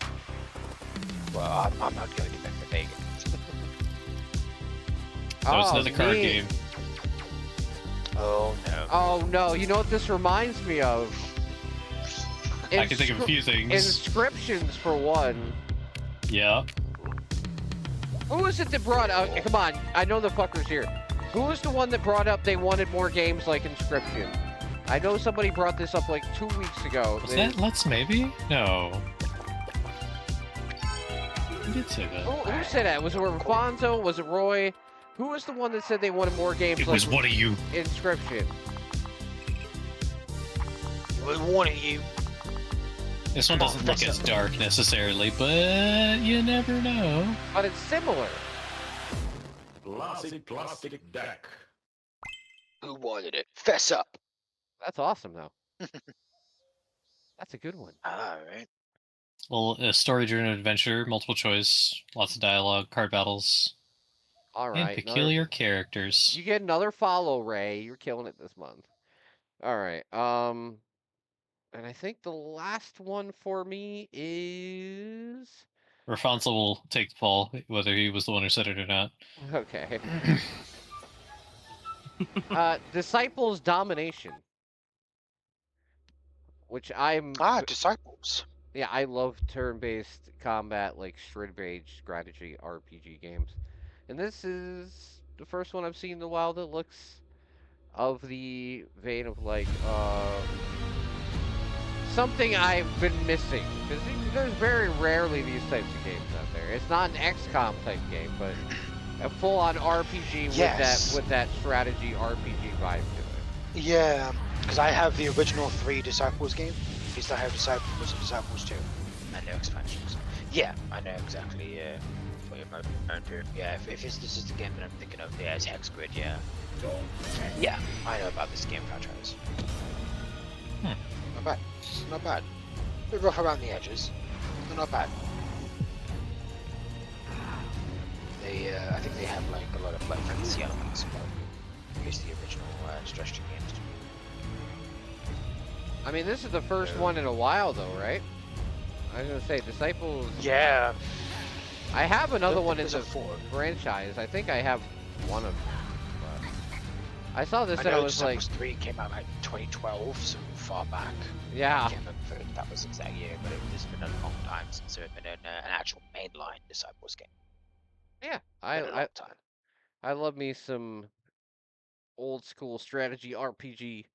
S2: Well, I'm not going to bicker. There you go.
S1: So it's another card game.
S2: Oh no.
S3: Oh no! You know what this reminds me of?
S1: I can think of a few things.
S3: Inscriptions for one.
S1: Yeah.
S3: Who was it that brought up? Come on, I know the fuckers here. Who was the one that brought up they wanted more games like Inscription? I know somebody brought this up like 2 weeks ago.
S1: Was that Let's Maybe? No. Who did say that?
S3: Who said that? Was it Rafonso? Was it Roy? Who was the one that said they wanted more games
S1: It
S3: like
S1: was one of you.
S3: Inscription?
S2: It was one of you.
S1: This one doesn't look as dark necessarily, but you never know.
S3: But it's similar.
S8: Plastic deck.
S2: Who wanted it? Fess up.
S3: That's awesome, though. That's a good one.
S2: All right.
S1: Well, a story-driven adventure, multiple choice, lots of dialogue, card battles,
S3: All right.
S1: and peculiar characters.
S3: You get another follow, Ray. You're killing it this month. All right. And I think the last one for me is.
S1: Rafonso will take the fall, whether he was the one who said it or not.
S3: Okay. Disciples Domination. Which I'm...
S2: Disciples.
S3: Yeah, I love turn-based combat, like straight-based strategy RPG games. And this is the first one I've seen in a while that looks of the vein of, like, something I've been missing. Because there's very rarely these types of games out there. It's not an XCOM type game, but A full-on RPG
S2: Yes.
S3: with that strategy RPG vibe to it.
S2: Yeah, because I have the original 3 Disciples game. At least I have Disciples and Disciples 2 and their expansions. Yeah, I know exactly what you're referring to. Yeah, if this is the game that I'm thinking of, yeah, it's Hex Grid, yeah. Yeah, I know about this game franchise. Not bad. Not bad. A bit rough around the edges, but not bad. I think they have like a lot of like fantasy elements, but I guess the original strategy games.
S3: I mean, this is the first one in a while, though, right? I was gonna say Disciples.
S2: Yeah.
S3: I have another one in
S2: there's
S3: the
S2: a 4.
S3: franchise. I think I have one of them. But I saw this and I was like,
S2: Disciples 3 came out like 2012, so far back.
S3: yeah.
S2: I can't remember if that was the exact year, but it's been a long time since there had been an actual mainline Disciples game.
S3: Yeah,
S2: Been a long time.
S3: I love me some old school strategy RPG.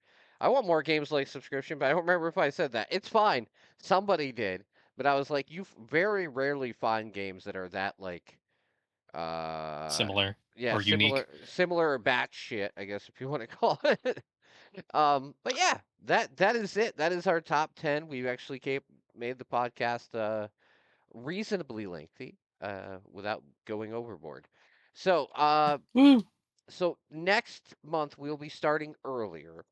S3: I want more games like subscription, but I don't remember if I said that. It's fine. Somebody did, but I was like, you very rarely find games that are that like,
S1: Similar
S3: yeah,
S1: or unique.
S3: similar or batch shit, I guess if you want to call it. But yeah, that is it. That is our top 10. We've actually made the podcast reasonably lengthy, without going overboard. So,
S1: Woo!
S3: so next month we'll be starting earlier,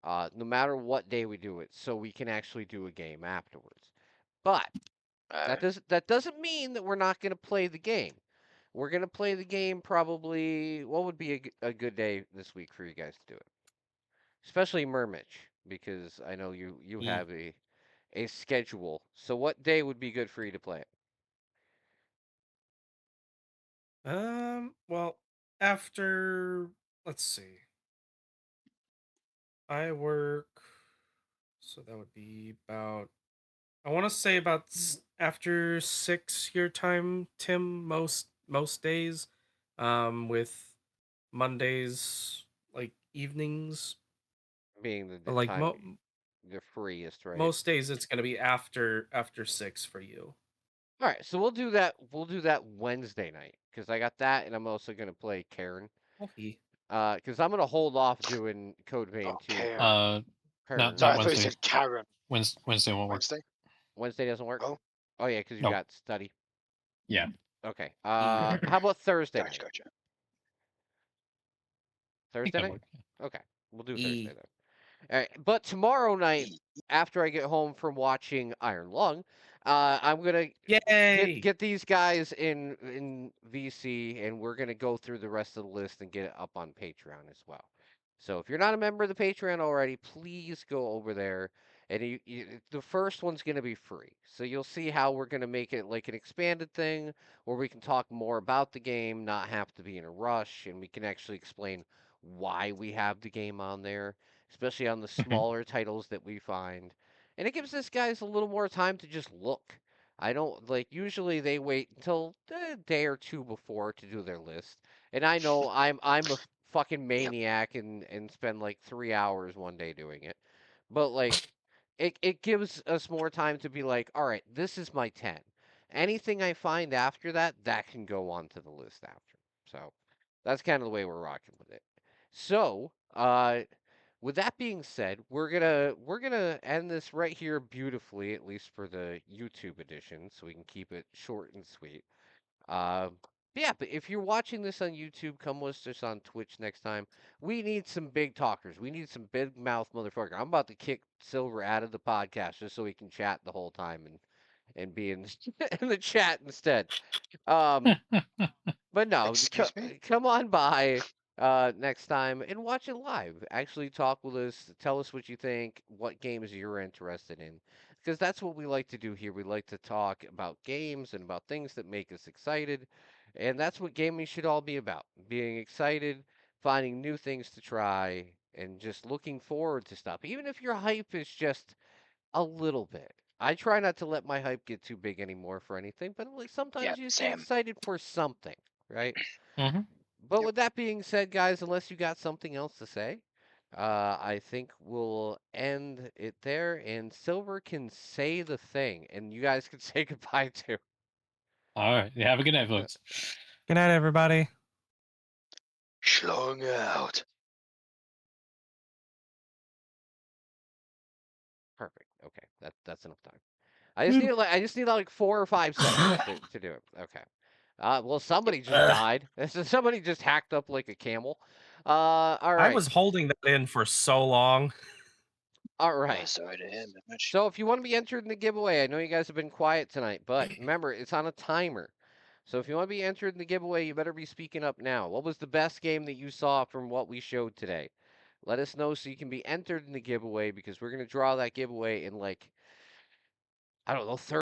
S3: no matter what day we do it, so we can actually do a game afterwards. But that doesn't mean that we're not going to play the game. We're going to play the game probably. What would be a good day this week for you guys to do it? Especially Mermitch, because I know you have a schedule. So what day would be good for you to play it?
S4: Well, after, let's see. I work, so that would be about, I want to say about after 6 your time, Tim, most days, with Mondays like evenings
S3: Being the
S4: like
S3: time the freest, right?
S4: most days it's going to be after 6 for you.
S3: All right, so we'll do that. We'll do that Wednesday night because I got that, and I'm also gonna play Karen.
S4: Okay.
S3: Because I'm gonna hold off doing Code Vein 2.
S1: Not
S2: I thought you
S1: Wednesday.
S2: said Karen.
S1: Wednesday won't work.
S3: Wednesday doesn't work. Oh yeah, because you
S1: Nope.
S3: got study.
S1: Yeah.
S3: Okay. How about Thursday?
S2: Gotcha.
S3: Thursday night.
S1: work.
S3: Okay, we'll do Thursday then. All right, but tomorrow night, after I get home from watching Iron Lung, I'm gonna get these guys in VC, and we're gonna go through the rest of the list and get it up on Patreon as well. So if you're not a member of the Patreon already, please go over there. And the first one's gonna be free, so you'll see how we're gonna make it like an expanded thing, where we can talk more about the game, not have to be in a rush, and we can actually explain why we have the game on there, especially on the smaller titles that we find. And it gives this guys a little more time to just look. I don't like usually they wait until a day or two before to do their list. And I know I'm a fucking maniac and spend like 3 hours one day doing it. But like it gives us more time to be like, all right, this is my 10. Anything I find after that, that can go on to the list after. So that's kind of the way we're rocking with it. So, with that being said, we're gonna end this right here beautifully, at least for the YouTube edition, so we can keep it short and sweet. Yeah, but if you're watching this on YouTube, come with us on Twitch next time. We need some big talkers. We need some big mouth motherfucker. I'm about to kick Silver out of the podcast just so he can chat the whole time and be in in the chat instead. But no,
S2: Excuse me?
S3: come on by next time and watch it live. Actually talk with us, tell us what you think, what games you're interested in. Because that's what we like to do here. We like to talk about games and about things that make us excited. And that's what gaming should all be about. Being excited, finding new things to try, and just looking forward to stuff. Even if your hype is just a little bit. I try not to let my hype get too big anymore for anything, but like sometimes you just get excited for something, right? But with that being said, guys, unless you got something else to say, I think we'll end it there, and Silver can say the thing, and you guys can say goodbye too.
S1: All right. Yeah, have a good night, folks.
S4: Good night, everybody.
S2: Schlong out.
S3: Perfect. Okay, that's enough time. I just need like 4 or 5 seconds to do it. Okay. Well, somebody just died. Somebody just hacked up like a camel. All right.
S4: I was holding that in for so long.
S3: All right.
S2: Yeah, sorry to him.
S3: So if you want to be entered in the giveaway, I know you guys have been quiet tonight, but remember, it's on a timer. So if you want to be entered in the giveaway, you better be speaking up now. What was the best game that you saw from what we showed today? Let us know so you can be entered in the giveaway because we're going to draw that giveaway in like, I don't know, 30